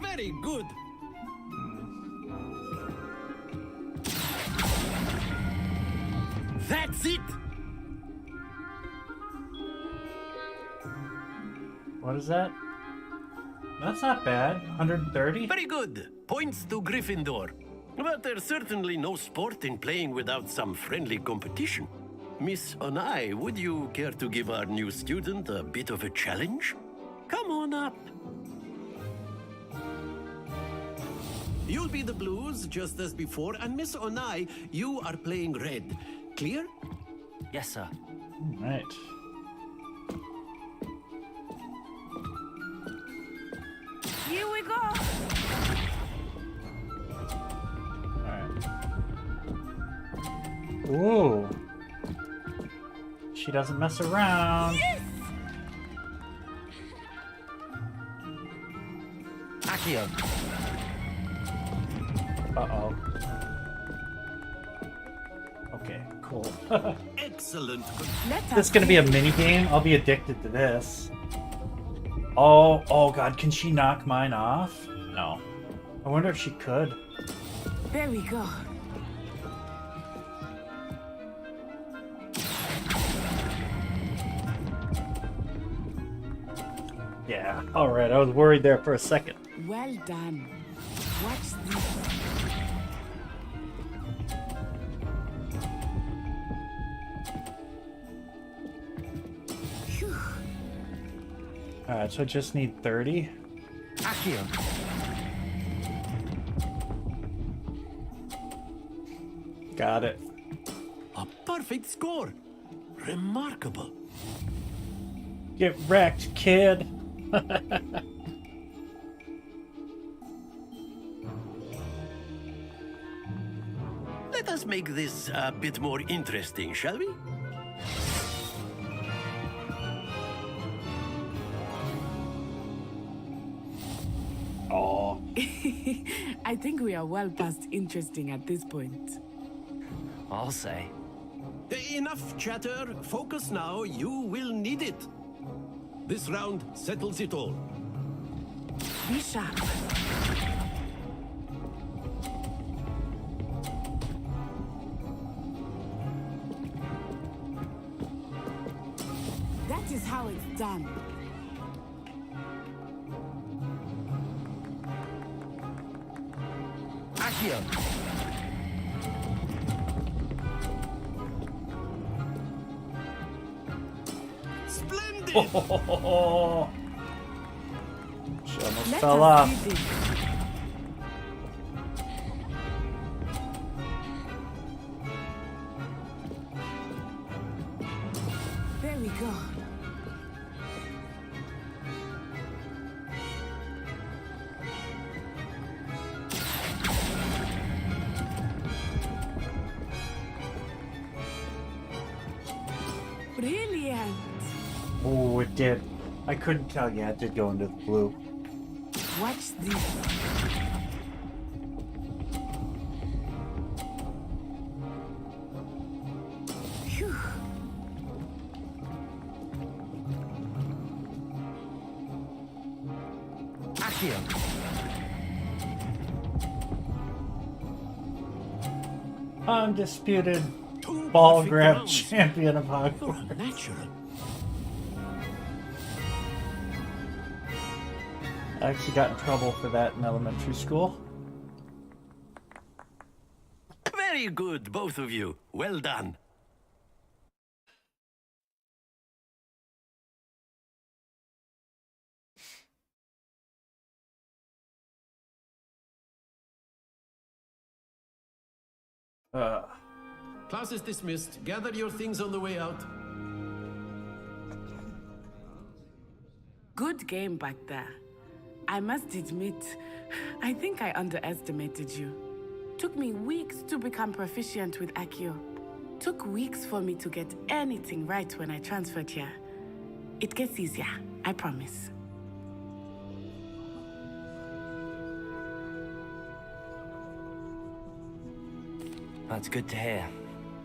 Very good. That's it. What is that? That's not bad. 130? Very good. Points to Gryffindor. But there's certainly no sport in playing without some friendly competition. Miss Onai, would you care to give our new student a bit of a challenge? Come on up. You'll be the blues, just as before, and Miss Onai, you are playing red. Clear? Yes, sir. Right. Here we go. Ooh. She doesn't mess around. Yes! Accio. Uh-oh. Okay, cool. Excellent. This is gonna be a mini game. I'll be addicted to this. Oh god, can she knock mine off? No. I wonder if she could. There we go. Yeah, alright, I was worried there for a second. Well done. Watch this. Phew. Alright, so I just need 30. Accio. Got it. A perfect score. Remarkable. Get wrecked, kid. Let us make this a bit more interesting, shall we? Oh. I think we are well past interesting at this point. I'll say. Enough chatter. Focus now. You will need it. This round settles it all. Be sharp. That is how it's done. Accio. Splendid! She almost fell off. There we go. Brilliant. Oh, it did. I couldn't tell. Yeah, it did go into the blue. Watch this. Phew. Accio. Undisputed ball grab champion of Hogwarts. Natural. I actually got in trouble for that in elementary school. Very good, both of you. Well done. Class is dismissed. Gather your things on the way out. Good game back there. I must admit, I think I underestimated you. Took me weeks to become proficient with Accio. Took weeks for me to get anything right when I transferred here. It gets easier, I promise. That's good to hear.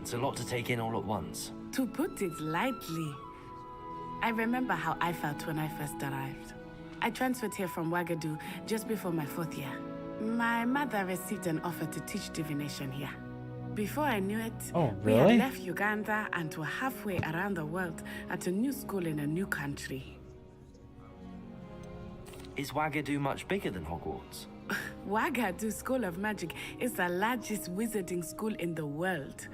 It's a lot to take in all at once. To put it lightly, I remember how I felt when I first arrived. I transferred here from Wagadu just before my 4th year. My mother received an offer to teach divination here. Before I knew it, we had left Uganda and were halfway around the world at a new school in a new country. Is Wagadu much bigger than Hogwarts? Wagadu School of Magic is the largest wizarding school in the world.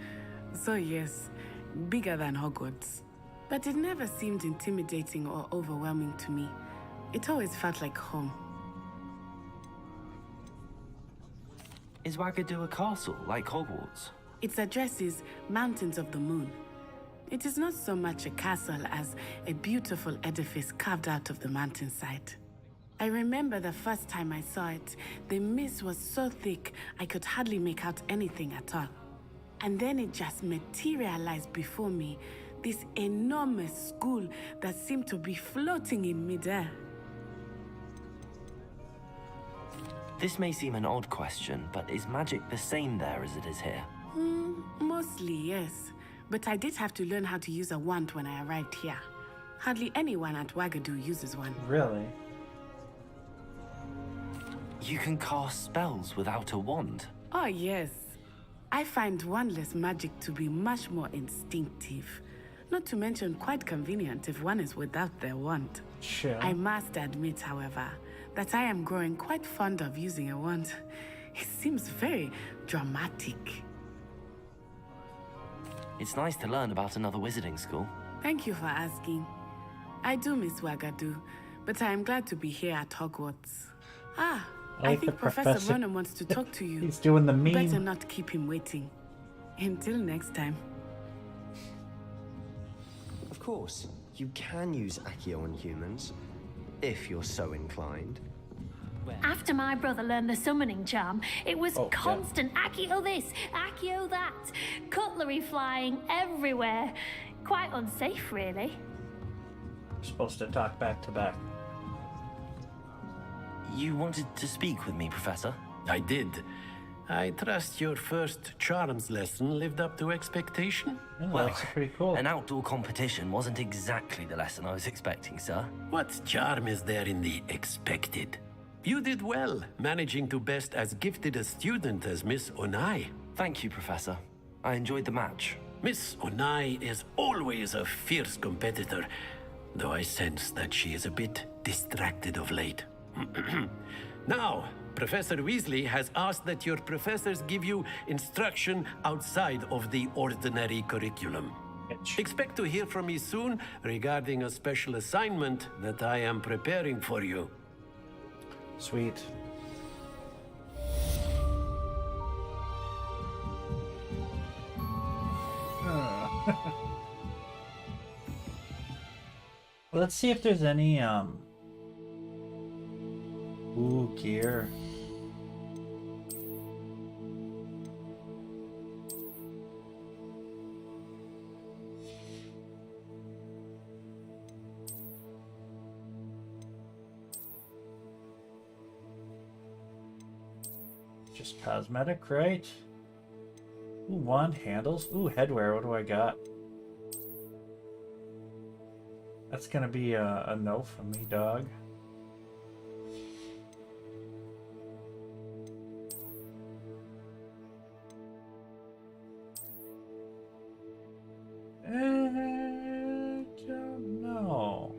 So yes, bigger than Hogwarts. But it never seemed intimidating or overwhelming to me. It always felt like home. Is Wagadu a castle, like Hogwarts? Its address is Mountains of the Moon. It is not so much a castle as a beautiful edifice carved out of the mountainside. I remember the first time I saw it, the mist was so thick I could hardly make out anything at all. And then it just materialized before me, this enormous school that seemed to be floating in midair. This may seem an odd question, but is magic the same there as it is here? Mostly, yes. But I did have to learn how to use a wand when I arrived here. Hardly anyone at Wagadu uses one. Really? You can cast spells without a wand? Oh, yes. I find wandless magic to be much more instinctive. Not to mention quite convenient if one is without their wand. Sure. I must admit, however, that I am growing quite fond of using a wand. It seems very dramatic. It's nice to learn about another wizarding school. Thank you for asking. I do miss Wagadu, but I am glad to be here at Hogwarts. I think Professor Vernon wants to talk to you. He's doing the meme. Better not keep him waiting. Until next time. Of course, you can use Accio on humans, if you're so inclined. After my brother learned the summoning charm, it was constant Accio this, Accio that, cutlery flying everywhere. Quite unsafe, really. We're supposed to talk back to back. You wanted to speak with me, Professor? I did. I trust your first charms lesson lived up to expectation? Oh, well, that's pretty cool. An outdoor competition wasn't exactly the lesson I was expecting, sir. What charm is there in the expected? You did well, managing to best as gifted a student as Miss Onai. Thank you, Professor. I enjoyed the match. Miss Onai is always a fierce competitor, though I sense that she is a bit distracted of late. Now, Professor Weasley has asked that your professors give you instruction outside of the ordinary curriculum. Expect to hear from me soon regarding a special assignment that I am preparing for you. Sweet. Let's see if there's any ooh, gear. Just cosmetic, right? Ooh, wand handles. Ooh, headwear. What do I got? That's gonna be a no from me, dog. I don't know.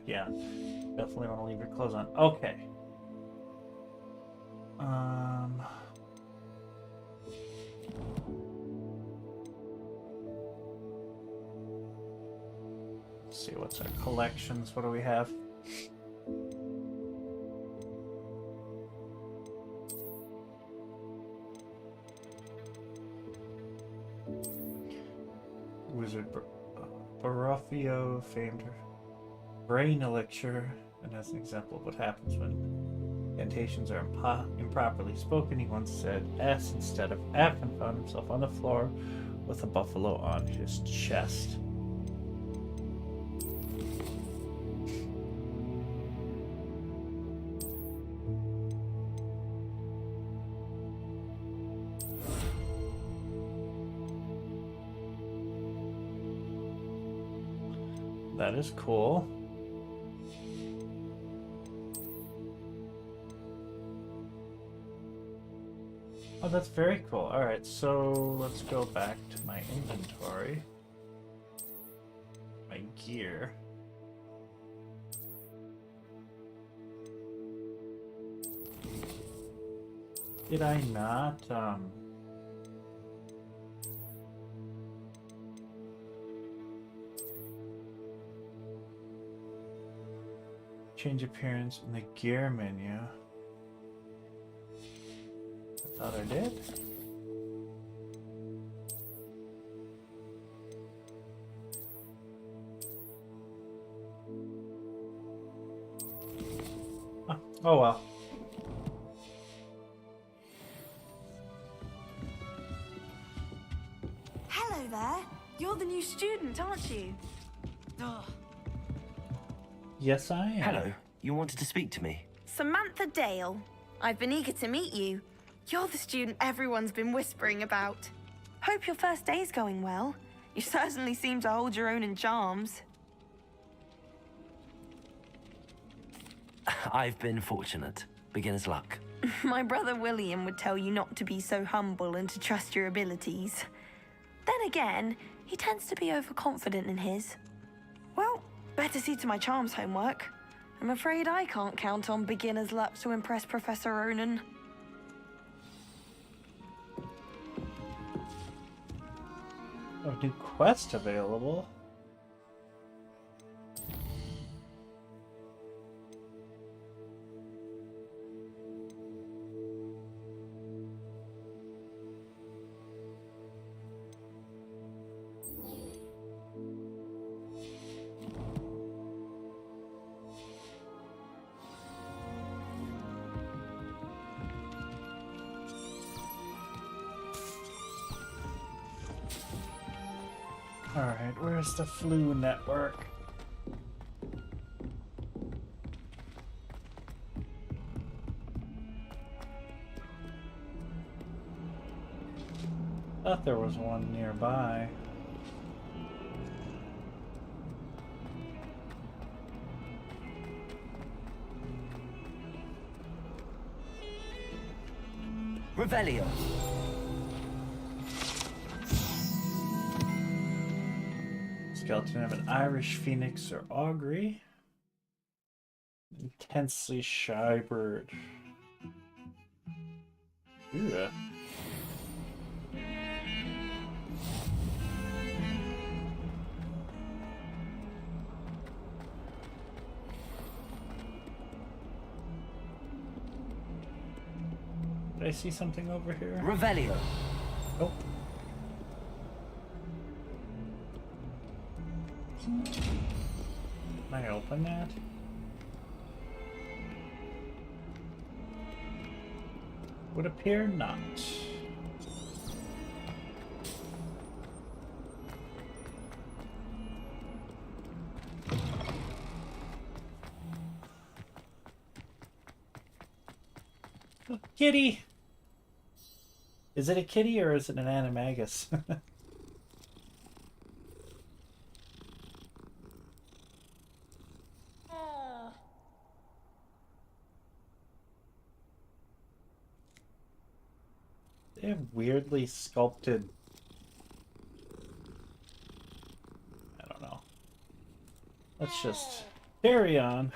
Yeah, definitely want to leave your clothes on. Okay. Let's see, what's our collections? What do we have? Wizard Baroffio, famed brain elixir, and as an example of what happens when incantations are improperly spoken, he once said S instead of F and found himself on the floor with a buffalo on his chest. That is cool. Oh, that's very cool. Alright, so let's go back to my inventory. My gear. Did I not, change appearance in the gear menu? I thought I did. Oh well. Hello there. You're the new student, aren't you? Yes, I am. Hello. You wanted to speak to me? Samantha Dale. I've been eager to meet you. You're the student everyone's been whispering about. Hope your first day's going well. You certainly seem to hold your own in charms. I've been fortunate. Beginner's luck. My brother William would tell you not to be so humble and to trust your abilities. Then again, he tends to be overconfident in his. Well, better see to my charms homework. I'm afraid I can't count on beginner's luck to impress Professor Ronan. Oh, new quest available. Alright, where's the flu network? Thought there was one nearby. Revelio. Skeleton of an Irish phoenix or augury. Intensely shy bird. Ooh. Did I see something over here? Revelio. Oh. Can I open that? Would appear not. Oh, kitty! Is it a kitty or is it an animagus? They have weirdly sculpted... I don't know. Let's just carry on.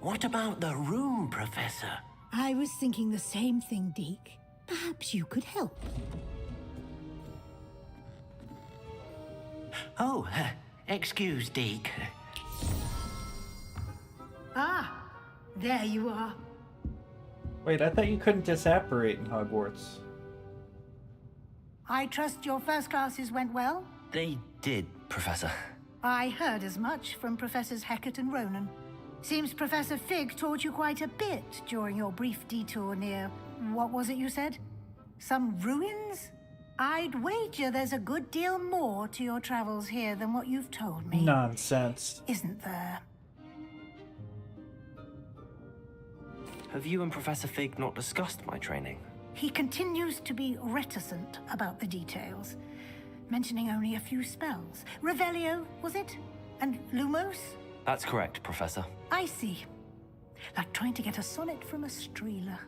What about the room, Professor? I was thinking the same thing, Deke. Perhaps you could help. Oh, excuse, Deke. Ah, there you are. Wait, I thought you couldn't disapparate in Hogwarts. I trust your first classes went well? They did, Professor. I heard as much from Professors Hecat and Ronan. Seems Professor Fig taught you quite a bit during your brief detour near... what was it you said? Some ruins? I'd wager there's a good deal more to your travels here than what you've told me. Nonsense. Isn't there? Have you and Professor Fig not discussed my training? He continues to be reticent about the details, mentioning only a few spells. Revelio, was it? And Lumos? That's correct, Professor. I see. Like trying to get a sonnet from a streeler.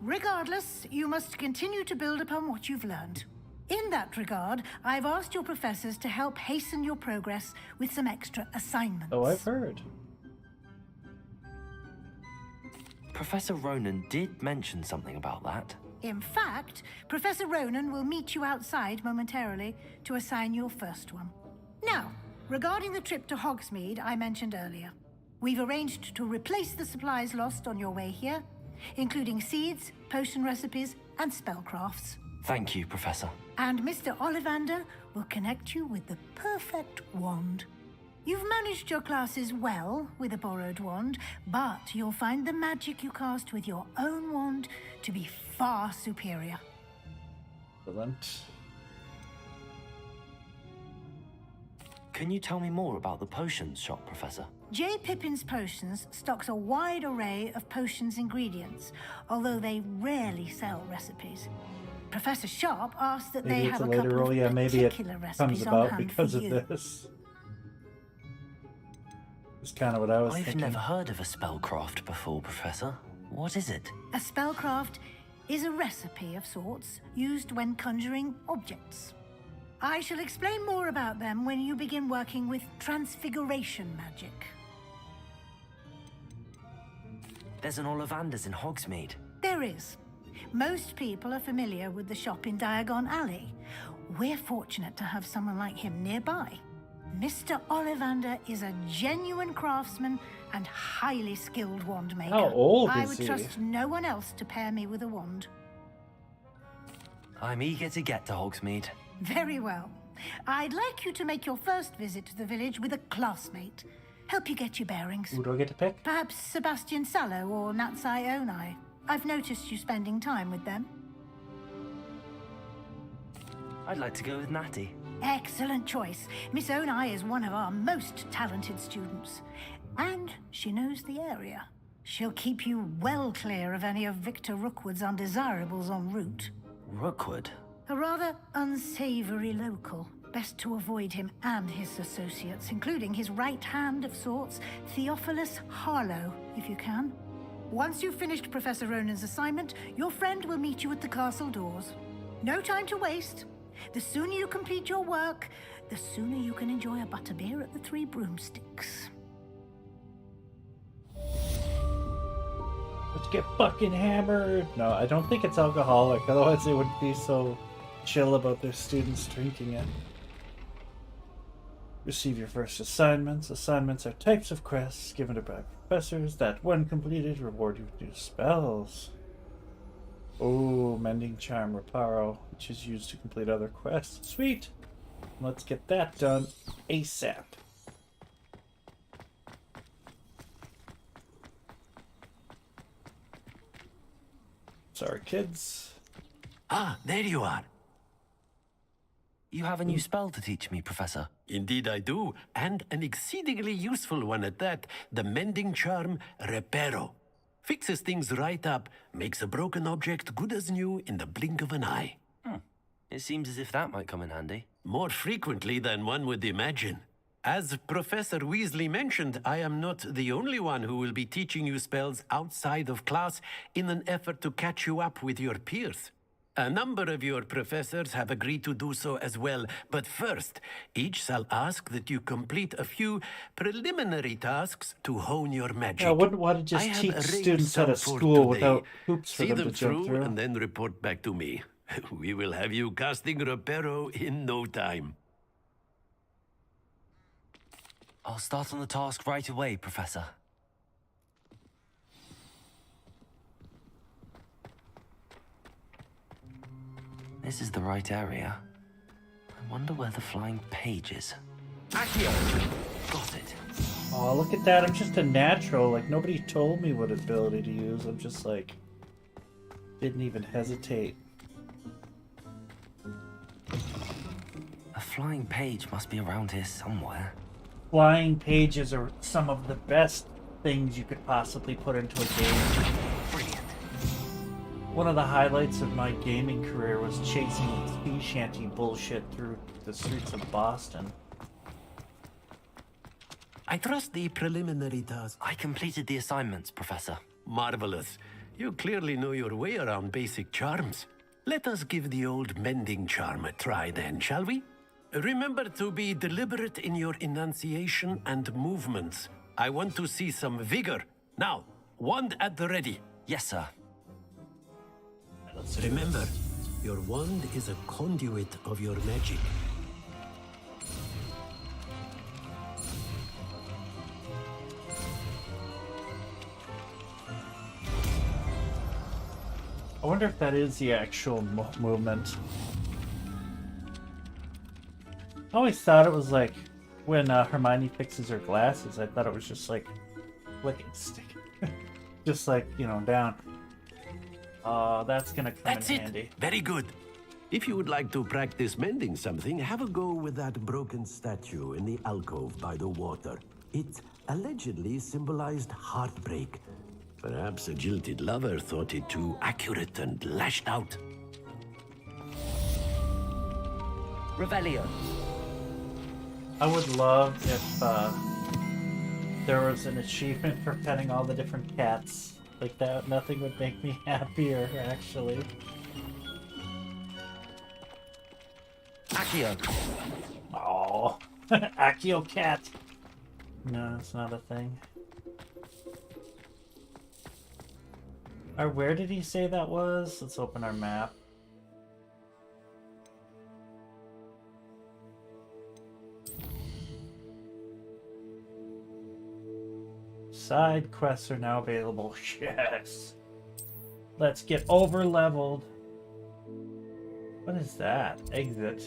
Regardless, you must continue to build upon what you've learned. In that regard, I've asked your professors to help hasten your progress with some extra assignments. Oh, I've heard. Professor Ronan did mention something about that. In fact, Professor Ronan will meet you outside momentarily to assign your first one. Now, regarding the trip to Hogsmeade I mentioned earlier, we've arranged to replace the supplies lost on your way here, including seeds, potion recipes, and spellcrafts. Thank you, Professor. And Mr. Ollivander will connect you with the perfect wand. You've managed your classes well with a borrowed wand, but you'll find the magic you cast with your own wand to be far superior. Excellent. Can you tell me more about the potions shop, Professor? J. Pippin's Potions stocks a wide array of potions ingredients, although they rarely sell recipes. Professor Sharp asked that Maybe they it's have a a later couple role. of Yeah, maybe it particular comes recipes on about hand because for of you. this. It's kind of what I was I've thinking. never heard of a spellcraft before, Professor. What is it? A spellcraft is a recipe of sorts used when conjuring objects. I shall explain more about them when you begin working with transfiguration magic. There's an Ollivander's in Hogsmeade. There is. Most people are familiar with the shop in Diagon Alley. We're fortunate to have someone like him nearby. Mr. Ollivander is a genuine craftsman and highly skilled wand maker. How old I is would he? trust no one else to pair me with a wand. I'm eager to get to Hogsmeade. Very well. I'd like you to make your first visit to the village with a classmate. Help you get your bearings. Who do I get to pick? Perhaps Sebastian Sallow or Natsai Onai. I've noticed you spending time with them. I'd like to go with Natty. Excellent choice. Miss Onai is one of our most talented students. And she knows the area. She'll keep you well clear of any of Victor Rookwood's undesirables en route. Rookwood? A rather unsavory local. Best to avoid him and his associates, including his right hand of sorts, Theophilus Harlow, if you can. Once you've finished Professor Ronan's assignment, your friend will meet you at the castle doors. No time to waste. The sooner you complete your work, the sooner you can enjoy a butterbeer at the Three Broomsticks. Let's get fucking hammered. No, I don't think it's alcoholic. Otherwise, they wouldn't be so chill about their students drinking it. Receive your first assignments. Assignments are types of quests given to by professors that, when completed, reward you with new spells. Oh, Mending Charm Reparo, which is used to complete other quests. Sweet! Let's get that done ASAP. Sorry, kids. Ah, there you are. You have a new spell to teach me, Professor. Indeed I do, and an exceedingly useful one at that. The Mending Charm Reparo. Fixes things right up, makes a broken object good as new in the blink of an eye. It seems as if that might come in handy. More frequently than one would imagine. As Professor Weasley mentioned, I am not the only one who will be teaching you spells outside of class in an effort to catch you up with your peers. A number of your professors have agreed to do so as well, but first, each shall ask that you complete a few preliminary tasks to hone your magic. Yeah, I wouldn't want to I just have teach arranged students how to some for school today. without hoops for See them to them jump through. and then report back to me. We will have you casting Reparo in no time. I'll start on the task right away, Professor. This is the right area. I wonder where the flying page is. Accio! Got it. Oh, look at that. I'm just a natural. Like, nobody told me what ability to use. I'm just like... Didn't even hesitate. A flying page must be around here somewhere. Flying pages are some of the best things you could possibly put into a game. Brilliant. One of the highlights of my gaming career was chasing sea shanty bullshit through the streets of Boston. I trust the preliminary task. I completed the assignments, Professor. Marvelous. You clearly know your way around basic charms. Let us give the old mending charm a try then, shall we? Remember to be deliberate in your enunciation and movements. I want to see some vigor. Now, wand at the ready. Yes, sir. Remember, your wand is a conduit of your magic. I wonder if that is the actual movement. I always thought it was like when Hermione fixes her glasses. I thought it was just like flicking stick. Just like, you know, down. That's gonna come in handy. Very good. If you would like to practice mending something, have a go with that broken statue in the alcove by the water. It allegedly symbolized heartbreak. Perhaps a jilted lover thought it too accurate and lashed out. Revelio. I would love if there was an achievement for petting all the different cats. Like that, nothing would make me happier, actually. Accio. Oh, Accio cat. No, it's not a thing. Or where did he say that was? Let's open our map. Side quests are now available. Yes. Let's get over leveled. What is that? Exit.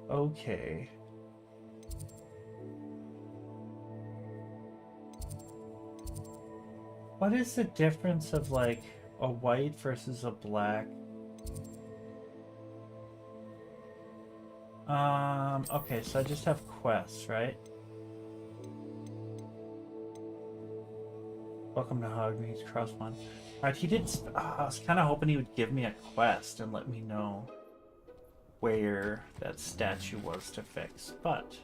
Okay. What is the difference of like a white versus a black? Okay, so I just have quests, right? Welcome to Hogwarts, Cross one. Alright, he did. I was kind of hoping he would give me a quest and let me know where that statue was to fix, but.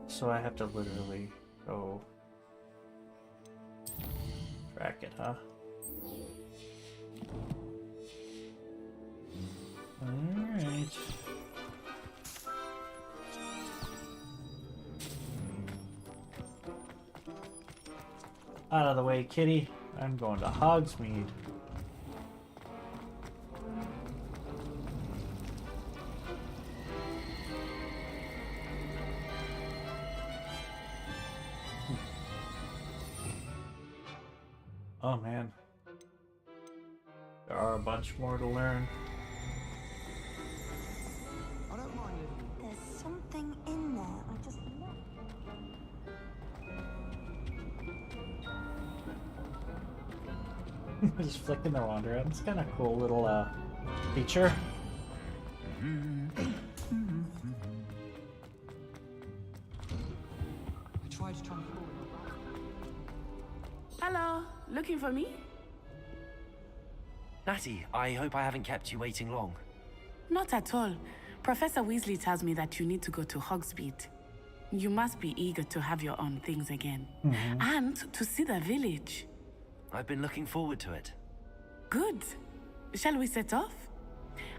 So I have to literally go track it, huh? Alright. Out of the way, kitty. I'm going to Hogsmeade. Oh man. There are a bunch more to learn. I don't mind living. There's something in there. I just Just flicking their wand around. It's kind of cool little feature. I tried to transform. Hello, looking for me? Natty, I hope I haven't kept you waiting long. Not at all. Professor Weasley tells me that you need to go to Hogsmeade. You must be eager to have your own things again. And to see the village. I've been looking forward to it. Good. Shall we set off?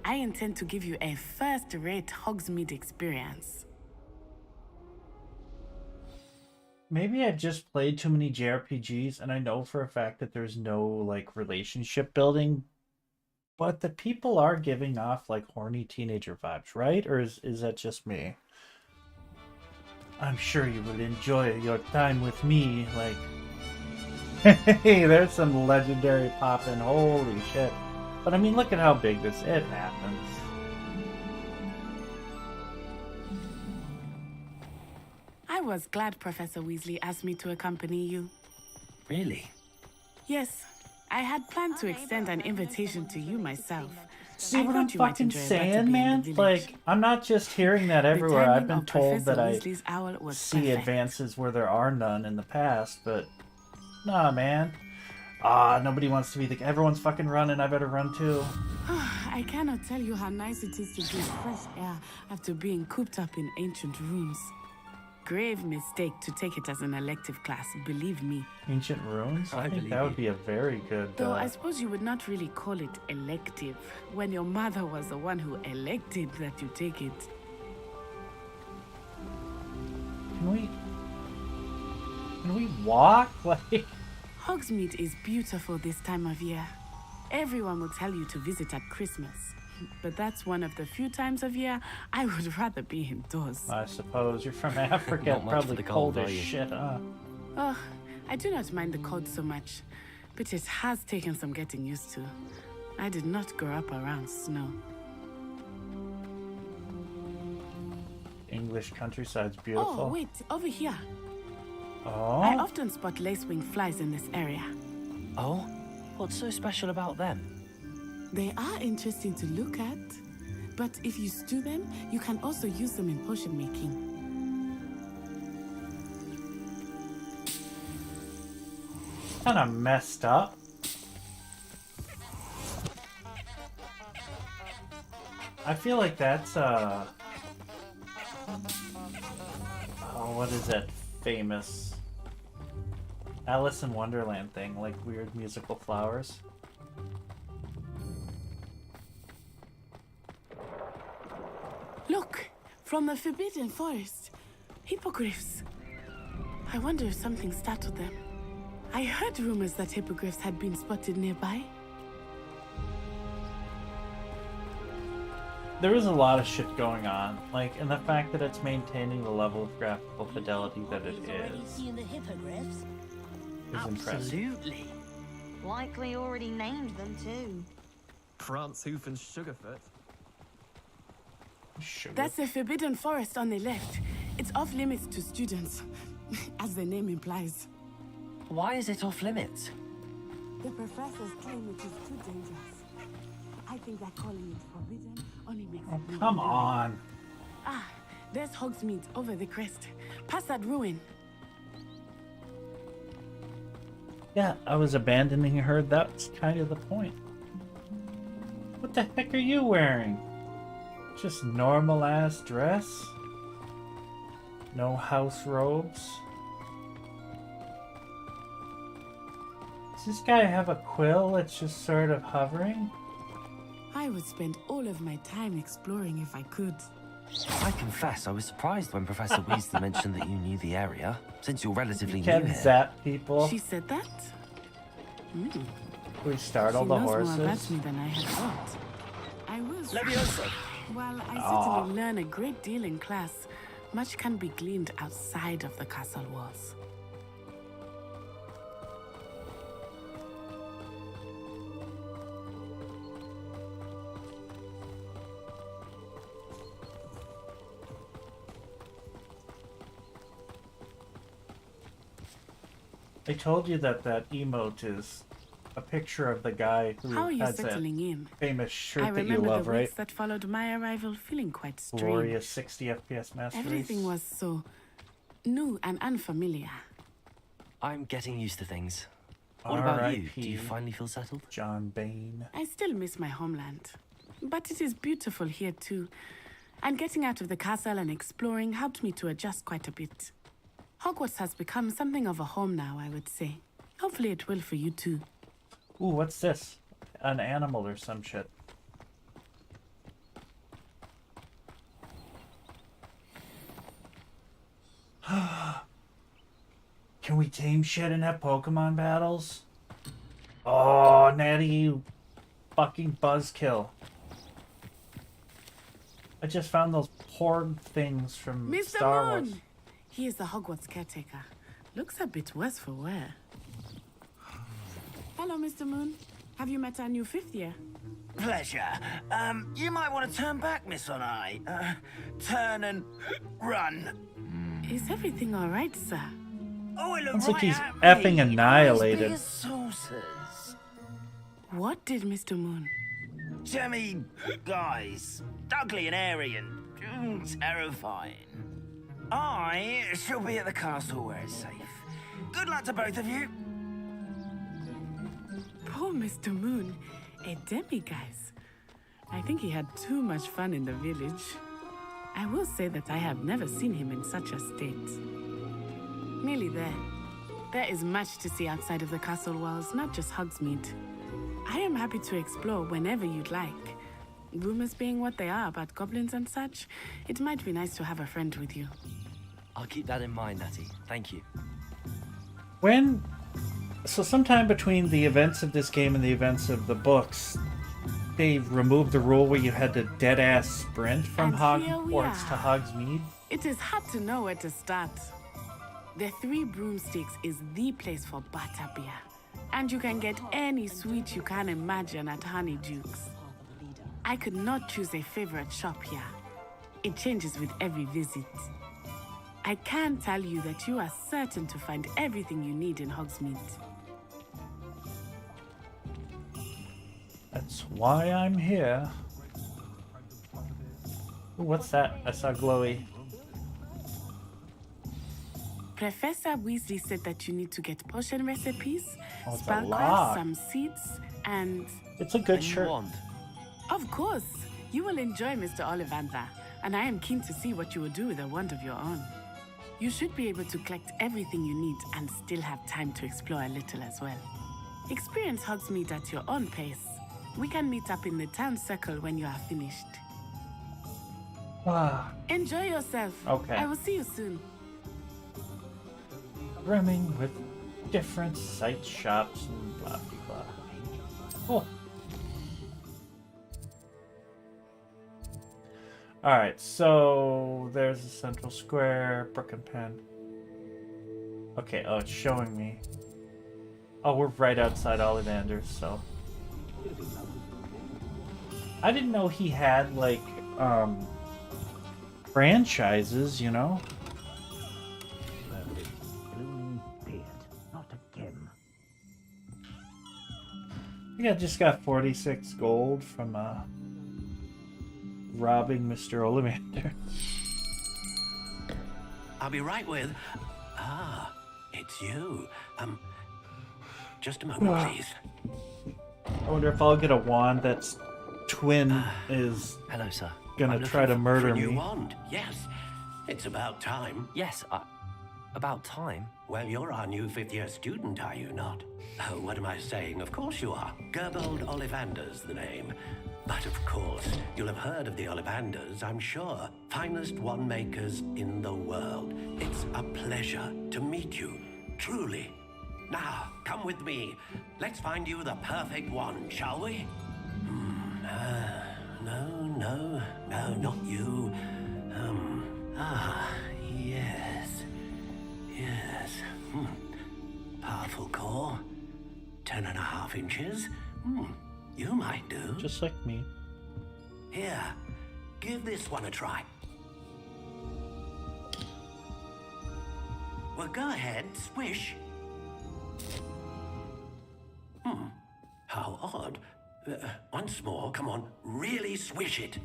I intend to give you a first-rate Hogsmeade experience. Maybe I've just played too many JRPGs and I know for a fact that there's no like relationship building, but the people are giving off like horny teenager vibes, right? Or is that just me? I'm sure you will enjoy your time with me, like hey, there's some legendary poppin', holy shit. But I mean, look at how big it happens. I was glad Professor Weasley asked me to accompany you. Really? Yes, I had planned to extend an invitation to you myself. See I what I'm thought you might fucking enjoy a better saying, being in man? the village. Like, I'm not just hearing that everywhere. timing I've been of told that Professor I Weasley's owl was see perfect. advances where there are none in the past, but nah, man. Nobody wants to be the... Everyone's fucking running, I better run too. I cannot tell you how nice it is to breathe fresh air after being cooped up in ancient rooms. Grave mistake to take it as an elective class, believe me. Ancient ruins? I think believe that would you. be a very good... Though I suppose you would not really call it elective, when your mother was the one who elected that you take it. Can we walk? Like... Hogsmeade is beautiful this time of year. Everyone will tell you to visit at Christmas. But that's one of the few times of year I would rather be indoors. I suppose you're from Africa, Not much for probably the cold cold, as are you? shit, huh? Oh, I do not mind the cold so much, but it has taken some getting used to. I did not grow up around snow. English countryside's beautiful. Oh, wait, over here. Oh? I often spot lacewing flies in this area. Oh? What's so special about them? They are interesting to look at, but if you stew them, you can also use them in potion making. Kind of messed up. I feel like that's oh, what is that famous Alice in Wonderland thing, like weird musical flowers? Look, from the Forbidden Forest, hippogriffs. I wonder if something startled them. I heard rumors that hippogriffs had been spotted nearby. There is a lot of shit going on, like, and the fact that it's maintaining the level of graphical fidelity that it is Seen the hippogriffs? impressive. Absolutely. Likely already named them too. France, Hoof, and Sugarfoot. That's the Forbidden Forest on the left. It's off limits to students, as the name implies. Why is it off limits? The professors claim it is too dangerous. I think that calling it forbidden only makes it more Come dangerous. on. Ah, there's Hogsmeade over the crest. Past that ruin. Yeah, I was abandoning her. That's kind of the point. What the heck are you wearing? Just normal ass dress? No house robes? Does this guy have a quill that's just sort of hovering? I would spend all of my time exploring if I could. I confess, I was surprised when Professor Weasley mentioned that you knew the area, since you're relatively new Can here. zap people. She said that? We startle She the knows more about horses. me than I had thought. I was. Leviosa! While I Aw. certainly learn a great deal in class, much can be gleaned outside of the castle walls. I told you that that emote is a picture of the guy who How are you has that settling in? famous shirt I that you remember love, the right? weeks that followed my arrival feeling quite strange. Glorious 60 FPS master Everything race. was so new and unfamiliar. I'm getting used to things. What about you? R.I.P. Do you finally feel settled? John Bain. I still miss my homeland, but it is beautiful here too. And getting out of the castle and exploring helped me to adjust quite a bit. Hogwarts has become something of a home now, I would say. Hopefully it will for you too. Ooh, what's this? An animal or some shit. Can we tame shit and have Pokemon battles? Oh, Natty, you fucking buzzkill. I just found those porg things from Mr. Star Wars. Moon! He is the Hogwarts caretaker. Looks a bit worse for wear. Hello, Mr. Moon. Have you met our new 5th year? Pleasure. You might want to turn back, Miss Onai. Turn and run. Is everything all right, sir? Oh, it Sounds looks like he's right effing annihilated. Saucers. What did Mr. Moon? Jemmy guys. Ugly and airy and terrifying. I shall be at the castle where it's safe. Good luck to both of you. Poor Mr. Moon. A demiguise. I think he had too much fun in the village. I will say that I have never seen him in such a state. Nearly there. There is much to see outside of the castle walls, not just Hogsmeade. I am happy to explore whenever you'd like. Rumors being what they are about goblins and such, it might be nice to have a friend with you. I'll keep that in mind, Natty. Thank you. So sometime between the events of this game and the events of the books, they removed the rule where you had to dead-ass sprint from Hogwarts to Hogsmeade? It is hard to know where to start. The Three Broomsticks is the place for butterbeer. And you can get any sweet you can imagine at Honeydukes. I could not choose a favorite shop here. It changes with every visit. I can tell you that you are certain to find everything you need in Hogsmeade. That's why I'm here. Ooh, what's that? I saw glowy. Professor Weasley said that you need to get potion recipes, Oh, it's a spellcards, lot. some seeds, and... It's a good shirt. Of course! You will enjoy Mr. Ollivander, and I am keen to see what you will do with a wand of your own. You should be able to collect everything you need and still have time to explore a little as well. Experience Hogsmeade at your own pace. We can meet up in the town circle when you are finished. Ah, Enjoy yourself. Okay. I will see you soon. brimming with different sites, shops, and blah, blah, blah. Cool. Alright, so there's the central square, Brook and Pen. Okay, oh, it's showing me. Oh, we're right outside Ollivander's, so. I didn't know he had, like, franchises, you know? I think I just got 46 gold from, robbing Mr. Ollivander. I'll be right with... Ah, it's you. Just a moment, please. I wonder if I'll get a wand that's twin is hello, sir. Gonna try to murder For a new me. wand. Yes, it's about time. Yes, about time? Well, you're our new 5th-year student, are you not? Oh, what am I saying? Of course you are. Gerbold Ollivander's the name. But of course, you'll have heard of the Ollivanders, I'm sure. Finest wand makers in the world. It's a pleasure to meet you, truly. Now, come with me. Let's find you the perfect wand, shall we? No, not you. Yes. Powerful core. 10.5 inches. You might do. Just like me. Here, give this one a try. Well, go ahead, swish. How odd. Once more, come on, really swish it.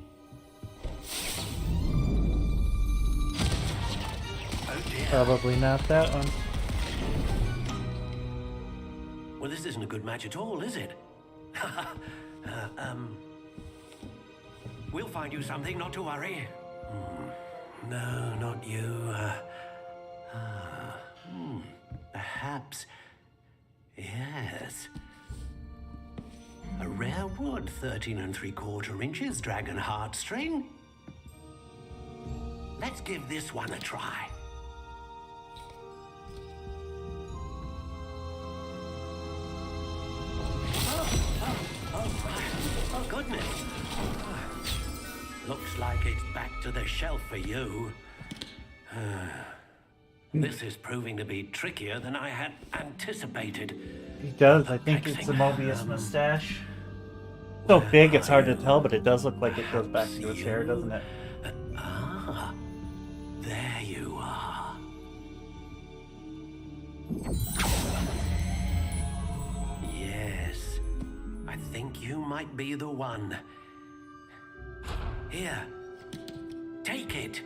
Oh dear. Probably not that one. Well, this isn't a good match at all, is it? We'll find you something, not to worry. No, not you. Perhaps Yes. A rare wood, 13 3/4 inches, dragon heartstring. Let's give this one a try. Oh, goodness. Looks like it's back to the shelf for you. This is proving to be trickier than I had anticipated. He does. I think it's the Mobius mustache. So big, it's hard to tell, but it does look like it goes back to his hair, doesn't it? Ah, there you are. Yes, I think you might be the one. Here, take it.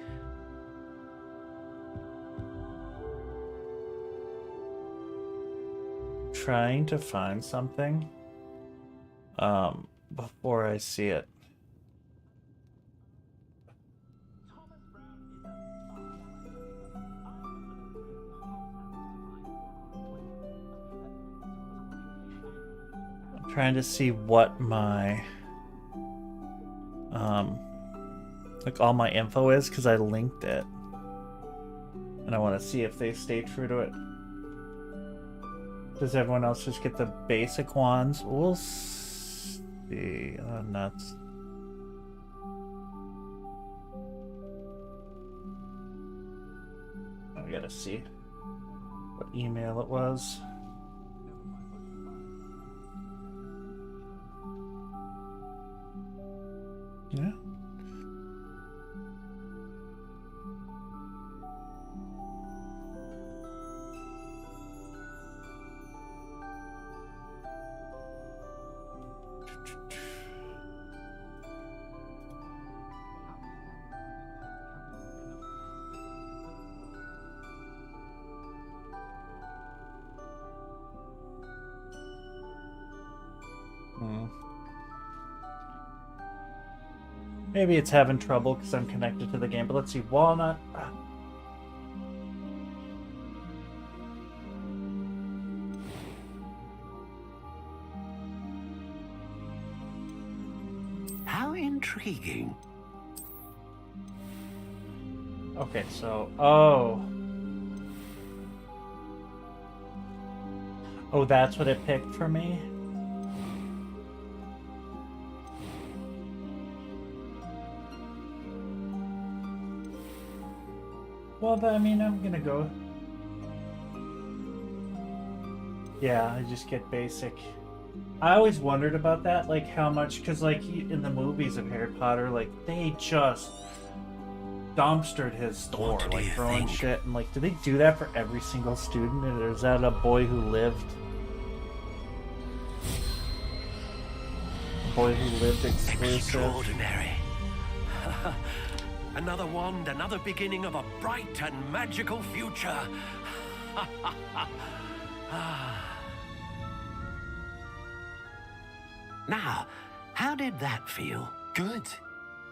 Trying to find something before I see it. I'm trying to see what my like all my info is, because I linked it and I want to see if they stay true to it. Does everyone else just get the basic ones? We'll see. Oh, nuts. I gotta see what email it was. Yeah. Maybe it's having trouble because I'm connected to the game, but let's see. Walnut. How intriguing. Okay, so oh, that's what it picked for me. Well, I mean, I'm gonna go. Yeah, I just get basic. I always wondered about that, like how much, because like in the movies of Harry Potter, like they just dumpstered his store, like throwing shit, and like, do they do that for every single student, or is that a boy who lived? A boy who lived exclusive. Extraordinary. Another wand, another beginning of a bright and magical future. Now, how did that feel? Good.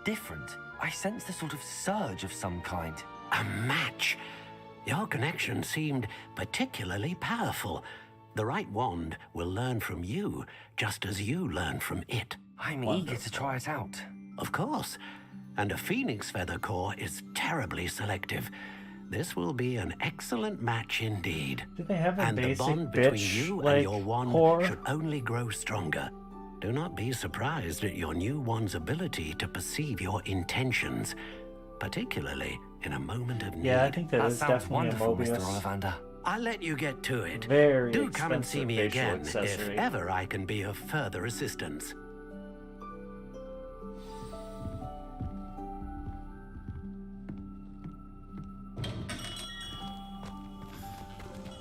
Different. I sensed a sort of surge of some kind. A match. Your connection seemed particularly powerful. The right wand will learn from you, just as you learn from it. I'm eager to try it out. Of course. And a phoenix feather core is terribly selective. This will be an excellent match indeed. Do they have a and basic the bond between bitch, you like, and your wand core? should only grow stronger. Do not be surprised at your new wand's ability to perceive your intentions, particularly in a moment of need. Yeah, I think that is sounds definitely wonderful, a Mobius. Mr. Ollivander. I'll let you get to it. Very Do come and see me expensive again facial if accessory. ever I can be of further assistance.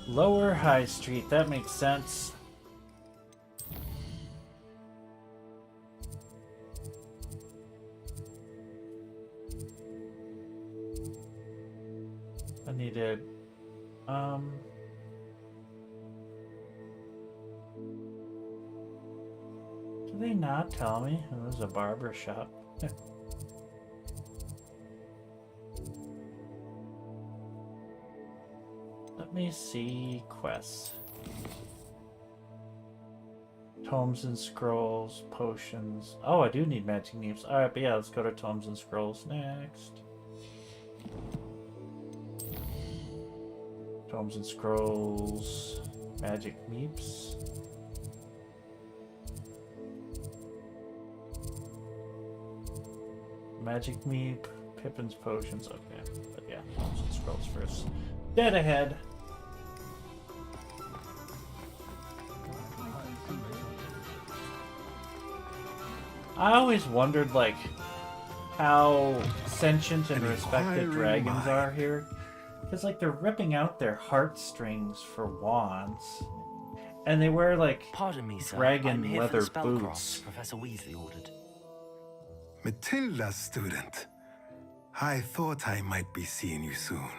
Lower High Street, that makes sense. I needed, do they not tell me? Oh, there's a barber shop. Let me see quests. Tomes and scrolls, potions. Oh, I do need magic neeps. Alright, but yeah, let's go to tomes and scrolls next. Tomes and scrolls, magic neeps. Magic Meep, Pippin's potions, okay. But yeah, tomes and scrolls first. Dead ahead. I always wondered, like, how sentient and respected dragons are here. Because, like, they're ripping out their heartstrings for wands. And they wear, like, Pardon me, sir. dragon I'm here leather for the spellcraft boots. Professor Weasley ordered. Matilda's student. I thought I might be seeing you soon.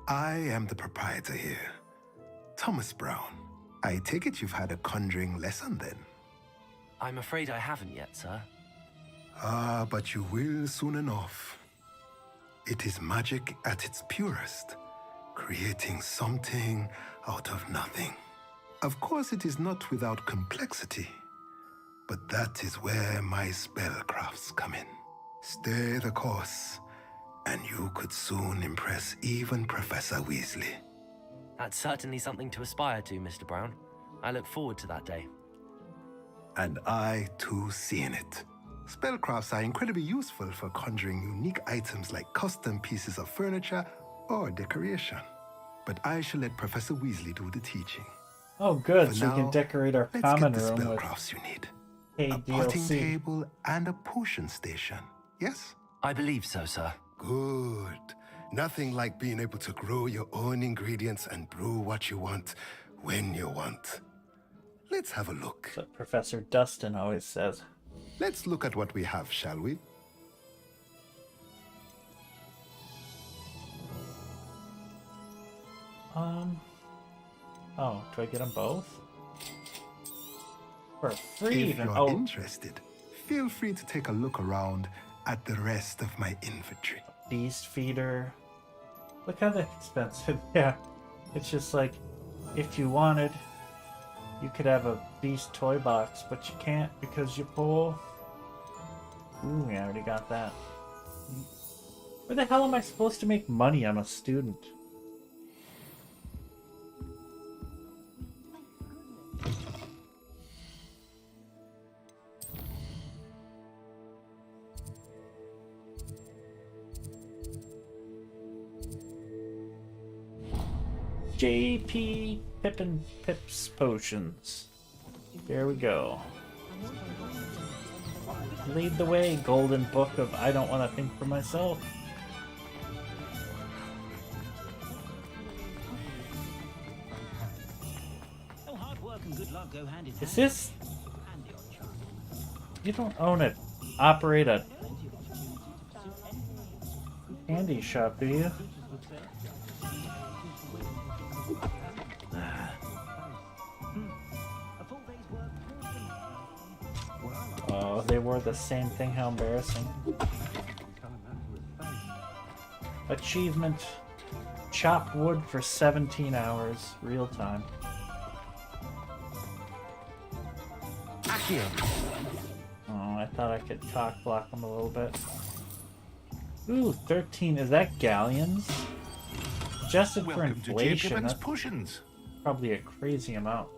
I am the proprietor here, Thomas Brown. I take it you've had a conjuring lesson then? I'm afraid I haven't yet, sir. Ah, but you will soon enough. It is magic at its purest, creating something out of nothing. Of course, it is not without complexity, but that is where my spellcrafts come in. Stay the course, and you could soon impress even Professor Weasley. That's certainly something to aspire to, Mr. Brown. I look forward to that day. And I, too, see in it. Spellcrafts are incredibly useful for conjuring unique items like custom pieces of furniture or decoration. But I shall let Professor Weasley do the teaching. Oh, good. For So we can now, decorate our let's common get the room with spellcrafts you need. a Potting DLC. table and a potion station, yes? I believe so, sir. Good. Nothing like being able to grow your own ingredients and brew what you want when you want. Let's have a look. That's what Professor Dustin always says. Let's look at what we have, shall we? Oh, do I get them both? For free If even? you're Oh, interested, feel free to take a look around at the rest of my inventory. beast feeder. Look how that's expensive. Yeah, it's just like, if you wanted, you could have a beast toy box, but you can't because you're poor. Ooh, I already got that. Where the hell am I supposed to make money? I'm a student. JP Pippin Pips Potions. Here we go. Lead the way, golden book of I don't want to think for myself. Is this... You don't own it. Operate a candy shop, do you? Oh, they wore the same thing, how embarrassing. Achievement. Chop wood for 17 hours, real time. Oh, I thought I could cock block them a little bit. Ooh, 13, is that galleons? Adjusted for Welcome to inflation, Jacobin's that's Potions. probably a crazy amount.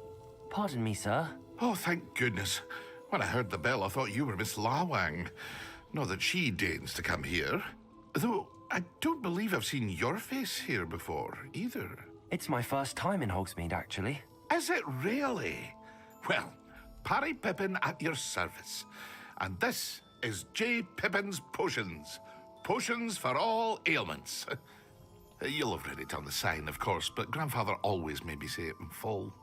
Pardon me, sir. Oh, thank goodness. When I heard the bell, I thought you were Miss Lawang. Not that she deigns to come here. Though, I don't believe I've seen your face here before, either. It's my first time in Hogsmeade, actually. Is it really? Well, Parry Pippin at your service. And this is J. Pippin's Potions. Potions for all ailments. You'll have read it on the sign, of course, but Grandfather always made me say it in full.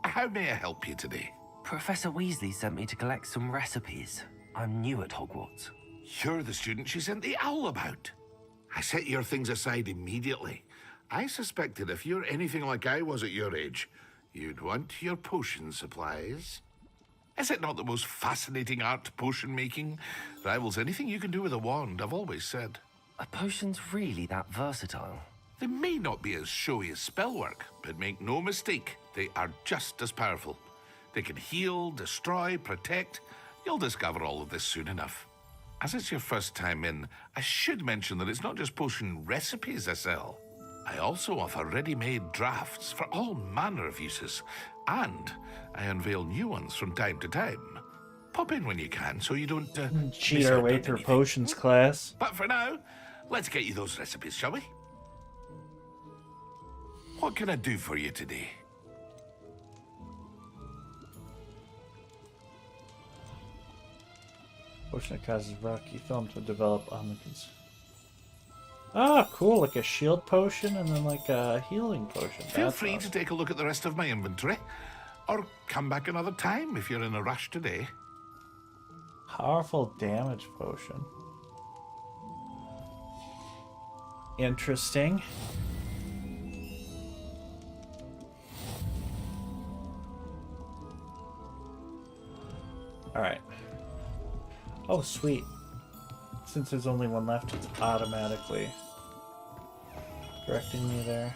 How may I help you today? Professor Weasley sent me to collect some recipes. I'm new at Hogwarts. You're the student she sent the owl about. I set your things aside immediately. I suspected if you're anything like I was at your age, you'd want your potion supplies. Is it not the most fascinating art, potion making? Rivals anything you can do with a wand, I've always said. Are potions really that versatile? They may not be as showy as spellwork, but make no mistake, they are just as powerful. They can heal, destroy, protect. You'll discover all of this soon enough. As it's your first time in, I should mention that it's not just potion recipes I sell. I also offer ready-made drafts for all manner of uses, and I unveil new ones from time to time. Pop in when you can so you don't Cheat our way through potions class. But for now, let's get you those recipes, shall we? What can I do for you today? Potion that causes rocky film to develop on the Ah, cool, like a shield potion and then like a healing potion. Feel free to take a look at the rest of my inventory, or come back another time if you're in a rush today. Powerful damage potion. Interesting. Alright. Oh, sweet. Since there's only one left, it's automatically directing me there.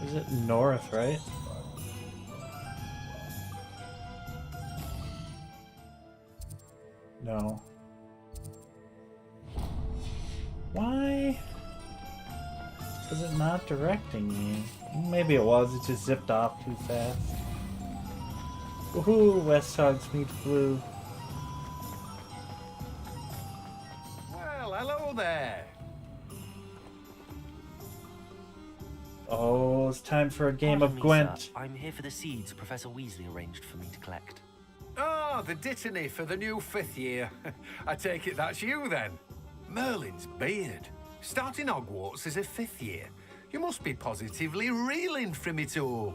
Is it north, right? No. Why is it not directing me? Maybe it was, it just zipped off too fast. Woohoo, West Hogs meets blue. Well, hello there. Oh, it's time for a game Pardon of me, Gwent. sir. I'm here for the seeds Professor Weasley arranged for me to collect. Ah, the dittany for the new 5th year. I take it that's you then. Merlin's beard. Starting Hogwarts as a 5th year. You must be positively reeling from it all.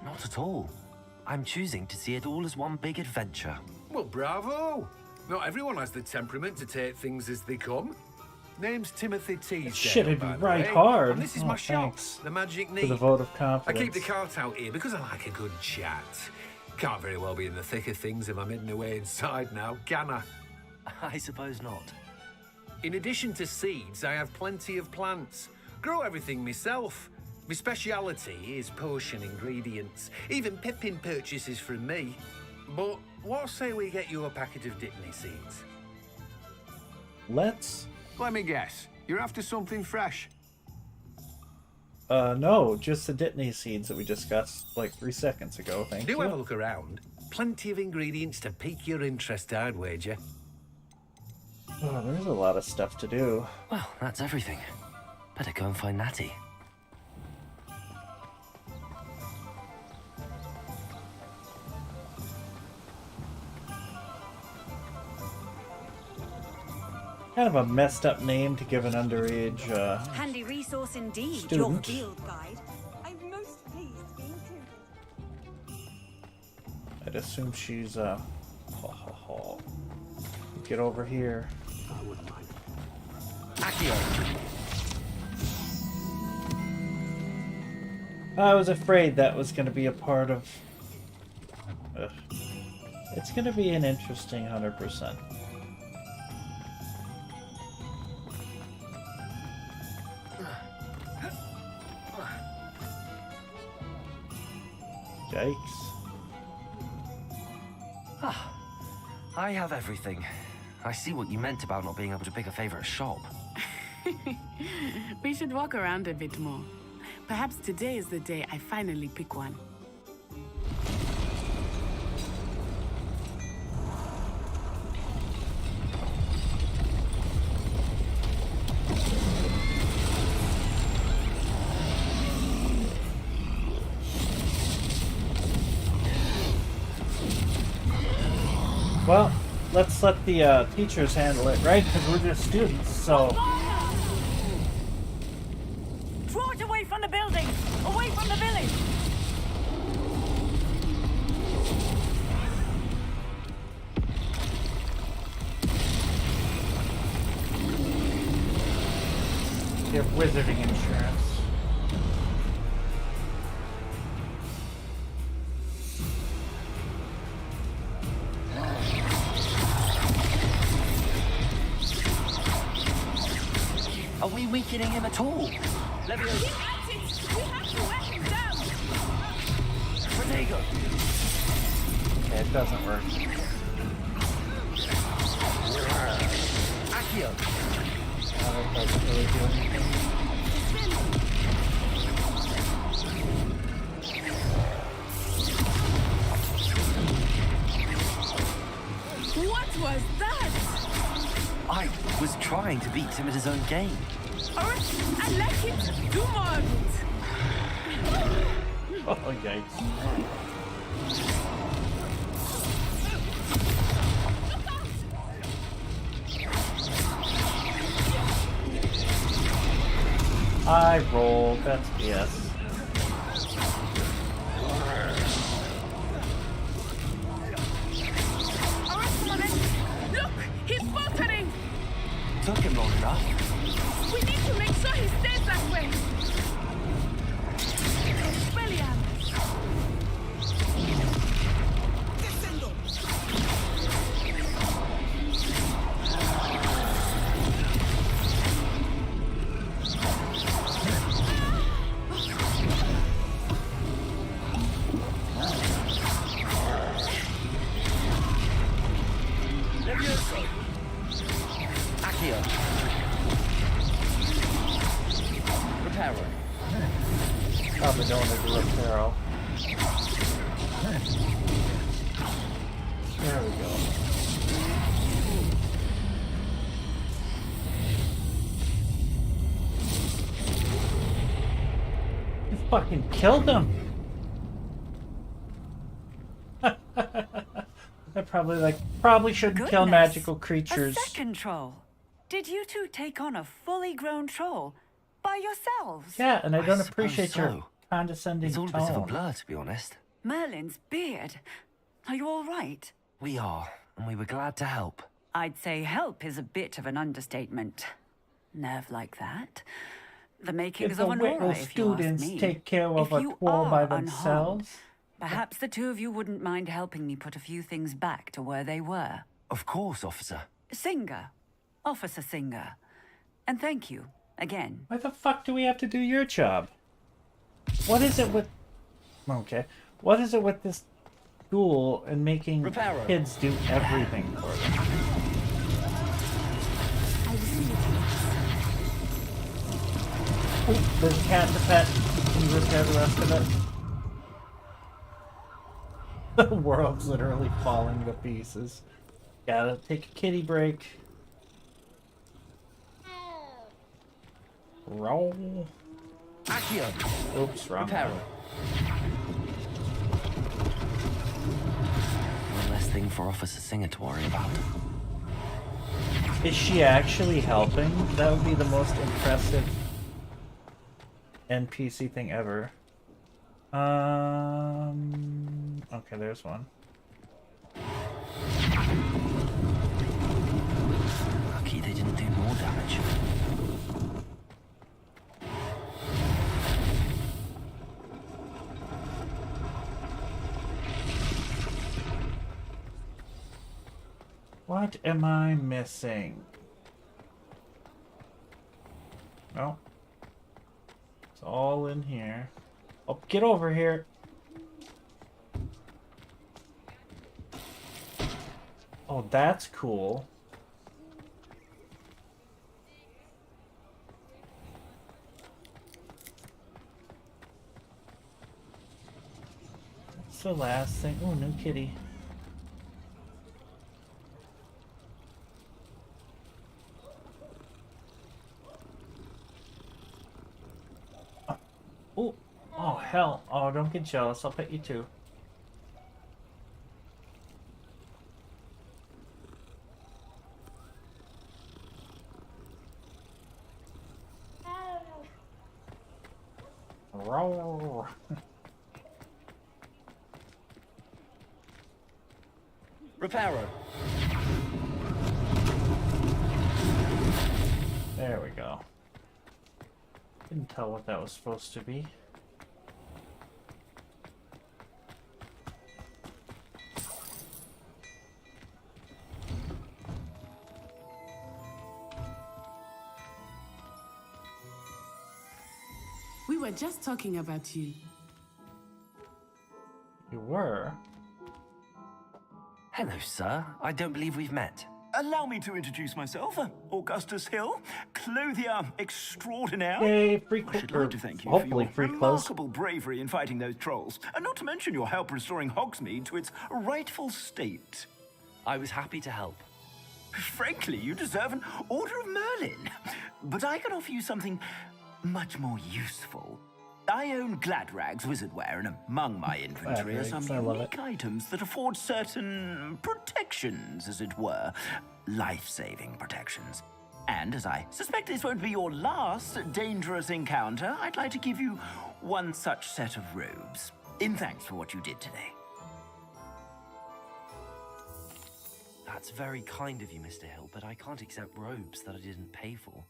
Not at all. I'm choosing to see it all as one big adventure. Well, bravo. Not everyone has the temperament to take things as they come. Name's Timothy Teasdale. Shit, it'd be by the right way. hard. And this is Oh, my shop, thanks. the Magic For Knee. the vote of I confidence. keep the cart out here because I like a good chat. Can't very well be in the thick of things if I'm hidden away inside now, can I? I suppose not. In addition to seeds, I have plenty of plants. Grow everything myself. My speciality is potion ingredients. Even Pippin purchases from me. But what say we get you a packet of Dittany seeds? Let's... Let me guess. You're after something fresh? No, just the Dittany seeds that we discussed like 3 seconds ago, thank you. Do have a look around. Plenty of ingredients to pique your interest, I'd wager. Oh, there's a lot of stuff to do. Well, that's everything. Better go and find Natty. Kind of a messed up name to give an underage Handy resource indeed, student. your field guide. I'm most pleased being tutored. I'd assume she's get over here. I wouldn't mind. I was afraid that was going to be a part of... Ugh. It's going to be an interesting 100%. Yikes. Ah, I have everything. I see what you meant about not being able to pick a favorite shop. We should walk around a bit more. Perhaps today is the day I finally pick one. Well, let's let the teachers handle it, right? Because we're just students, so... Draw it away from the building! Away from the village! You have wizarding insurance. Are we weakening him at all? Leviosa! We have to whack him down! Rodrigo! Okay, it doesn't work. Accio! It doesn't really do anything. What was that? I was trying to beat him at his own game. Alright, I like it. Do more of it. Oh, yikes. I rolled. That's BS. Look, he's faltering. Took him long enough. We need to make sure he stays that way. Brilliant. Levioso! Accio! Reparo! Probably don't want to do Reparo. There we go. You fucking killed him! I probably shouldn't kill magical creatures. A second troll. Did you two take on a fully grown troll by yourselves? Yeah, and I don't suppose appreciate your so. condescending It's all a tone. bit of a blur, to be honest. Merlin's beard. Are you all right? We are, and we were glad to help. I'd say help is a bit of an understatement. Nerve like that. The makings If of the an Whittle aura, if you ask students me. take care of If a you troll by are themselves, perhaps the two of you wouldn't mind helping me put a few things back to where they were. Of course, officer. Singer. Officer Singer. And thank you, again. why the fuck do we have to do your job? What is it with... Okay. What is it with this school and making Reparo. kids do everything for them? Ooh, there's a cat to pet. Can you repair the rest of it? The world's literally falling to pieces. Gotta take a kitty break. Roll. Accio! Oops, wrong. Reparo. One less thing for Officer Singer to worry about. Is she actually helping? That would be the most impressive NPC thing ever. Okay, there's one. Lucky they didn't do more damage. What am I missing? No. It's all in here. Oh, get over here. Oh, that's cool. What's the last thing? Oh, new kitty. Oh, hell. Oh, don't get jealous. I'll pet you too. Roar. Reparo. There we go. Couldn't tell what that was supposed to be. were just talking about you. You were? Hello, sir. I don't believe we've met. Allow me to introduce myself. Augustus Hill, clothier extraordinaire. Yay, free I should like to thank you hopefully for your free clothes. remarkable bravery in fighting those trolls, and not to mention your help restoring Hogsmeade to its rightful state. I was happy to help. Frankly, you deserve an Order of Merlin. But I can offer you something much more useful. I own Gladrag's wizardware, and among my inventory are some Gladrags, I love unique items that afford certain protections, as it were. Life-saving protections. And as I suspect this won't be your last dangerous encounter, I'd like to give you one such set of robes, in thanks for what you did today. That's very kind of you, Mr. Hill, but I can't accept robes that I didn't pay for.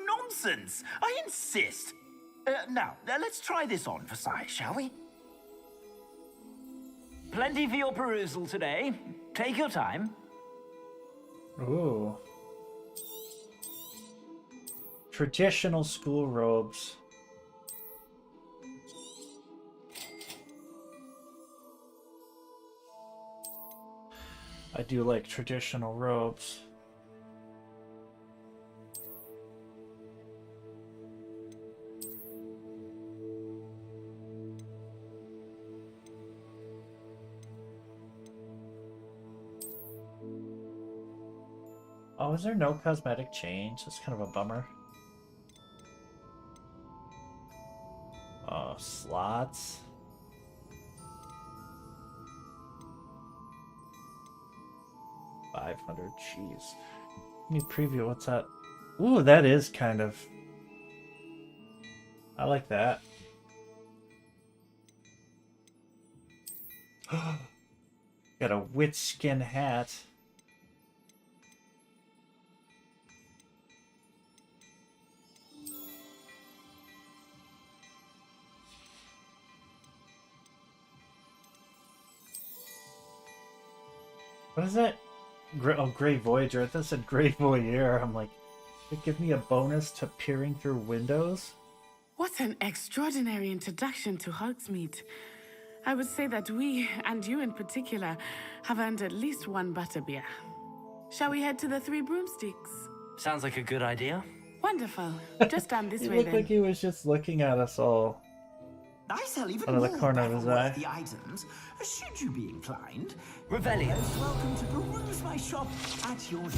Nonsense! I insist! Now, let's try this on for size, shall we? Plenty for your perusal today. Take your time. Ooh. Traditional school robes. I do like traditional robes. Oh, is there no cosmetic change? That's kind of a bummer. Oh, slots. $500, jeez. Let me preview, what's that? Ooh, that is kind of... I like that. Got a witch skin hat. What is that? Grey Voyager. I thought it said Grey Voyeur. I'm like, it give me a bonus to peering through windows? What an extraordinary introduction to Hogsmeade. I would say that we, and you in particular, have earned at least one butterbeer. Shall we head to the Three Broomsticks? Sounds like a good idea. Wonderful. Just down this He way looked then. like he was just looking at us all. I sell even Out of the more corner of his eye. battle-worthy items, should you be inclined. Revelio. You're most welcome to peruse my shop at your leisure.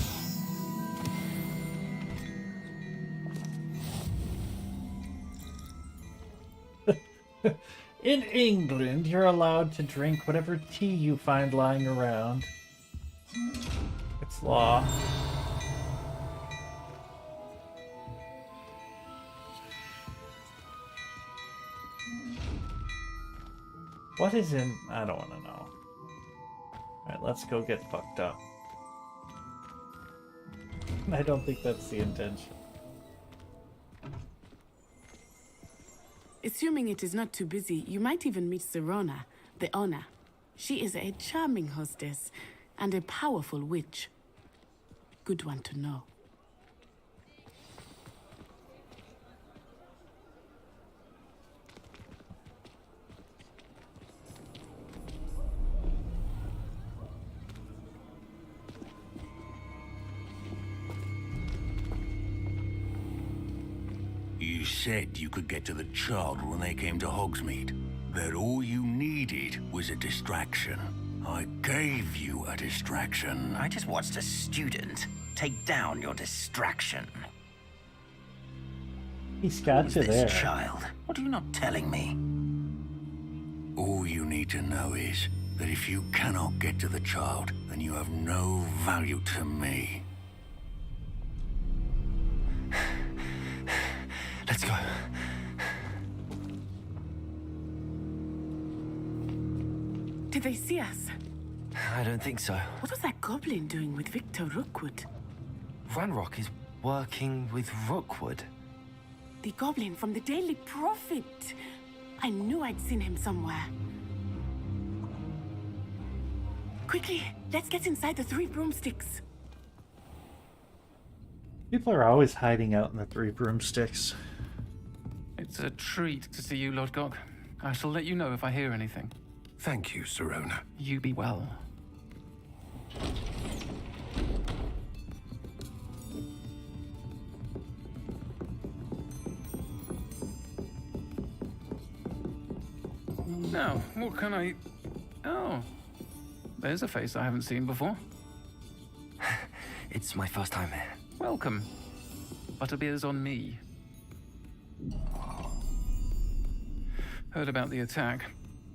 In England, you're allowed to drink whatever tea you find lying around. It's law. What is in... I don't want to know. Alright, let's go get fucked up. I don't think that's the intention. Assuming it is not too busy, you might even meet Serona, the owner. She is a charming hostess and a powerful witch. Good one to know. You said you could get to the child when they came to Hogsmeade. That all you needed was a distraction. I gave you a distraction. I just watched a student take down your distraction. He's got Who's you this there. child? What are you not telling me? All you need to know is that if you cannot get to the child, then you have no value to me. Let's go. Did they see us? I don't think so. What was that goblin doing with Victor Rookwood? Ranrock is working with Rookwood. The goblin from the Daily Prophet. I knew I'd seen him somewhere. Quickly, let's get inside the Three Broomsticks. People are always hiding out in the Three Broomsticks. It's a treat to see you, Lodgok. I shall let you know if I hear anything. Thank you, Sirona. You be well. Now, what can I... Oh, there's a face I haven't seen before. It's my first time here. Welcome. Butterbeer's on me. Heard about the attack.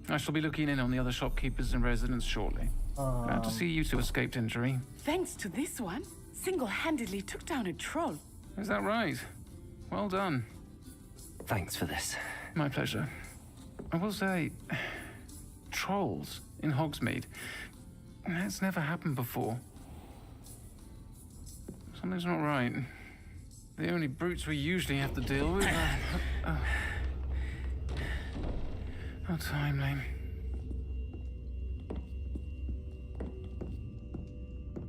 I shall be looking in on the other shopkeepers and residents shortly. Glad to see you two escaped injury. Thanks to this one, single-handedly took down a troll. Is that right? Well done. Thanks for this. My pleasure. I will say, trolls in Hogsmeade. That's never happened before. Something's not right. The only brutes we usually have to deal with are... How timely.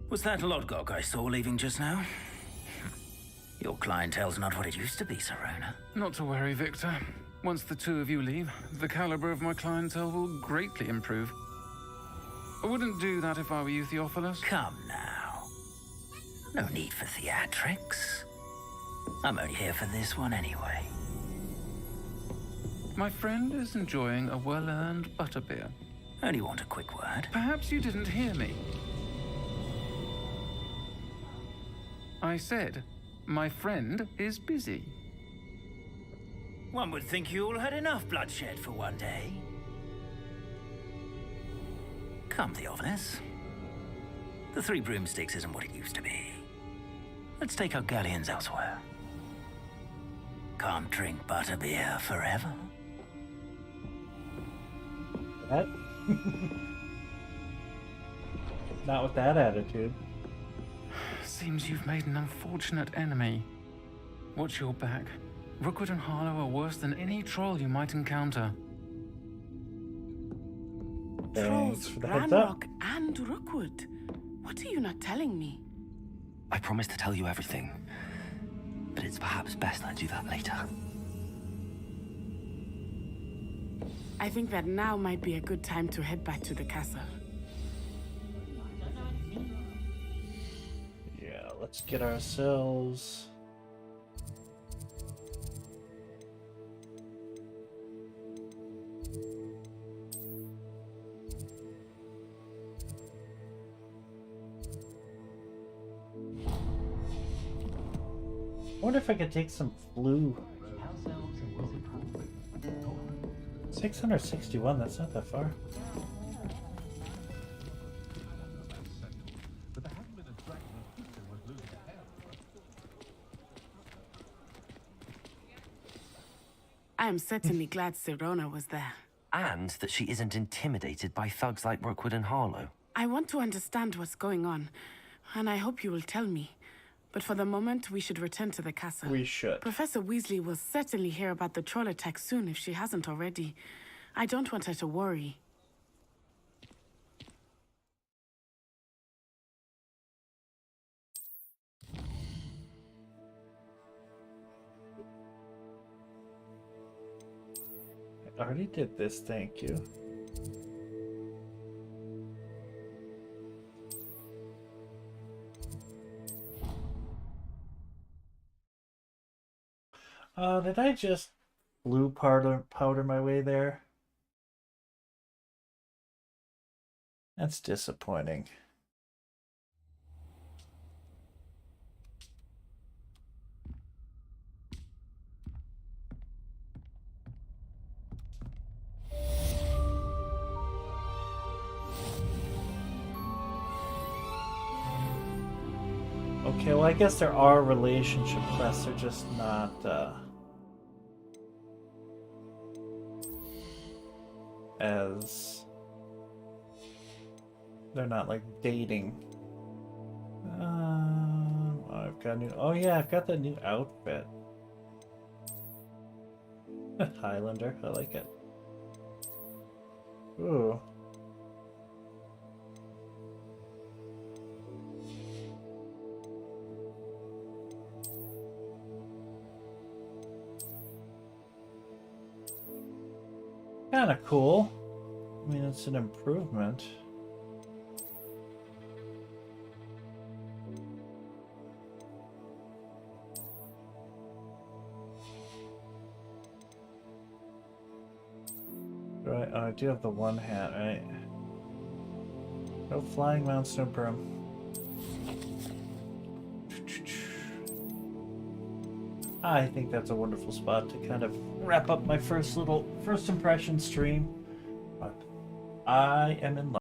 Was that Lodgok I saw leaving just now? Your clientele's not what it used to be, Sirona. Not to worry, Victor. Once the two of you leave, the caliber of my clientele will greatly improve. I wouldn't do that if I were you, Theophilus. Come now. No need for theatrics. I'm only here for this one anyway. My friend is enjoying a well-earned butterbeer. Only want a quick word. Perhaps you didn't hear me. I said, my friend is busy. One would think you all had enough bloodshed for one day. Come, Theophilus. The Three Broomsticks isn't what it used to be. Let's take our galleons elsewhere. Can't drink butterbeer forever. What? Not with that attitude. Seems you've made an unfortunate enemy. Watch your back. Rookwood and Harlow are worse than any troll you might encounter. Thanks Trolls, for the heads up. Ranrock, and Rookwood. What are you not telling me? I promised to tell you everything, but it's perhaps best I do that later. I think that now might be a good time to head back to the castle. Yeah, let's get ourselves... I wonder if I could take some flu. 661, that's not that far. I am certainly glad Sirona was there. And that she isn't intimidated by thugs like Rookwood and Harlow. I want to understand what's going on, and I hope you will tell me. But for the moment, we should return to the castle. We should. Professor Weasley will certainly hear about the troll attack soon if she hasn't already. I don't want her to worry. I already did this, thank you. Did I just blue powder my way there? That's disappointing. Okay, well I guess there are relationship quests, they're just not, they're not like dating. I've got new. Oh yeah, I've got the new outfit. Highlander, I like it. Ooh. Kind of cool. I mean, it's an improvement. Right, I do have the one hat, right? No flying mounts, no broom. I think that's a wonderful spot to kind of wrap up my first impression stream. But I am in love.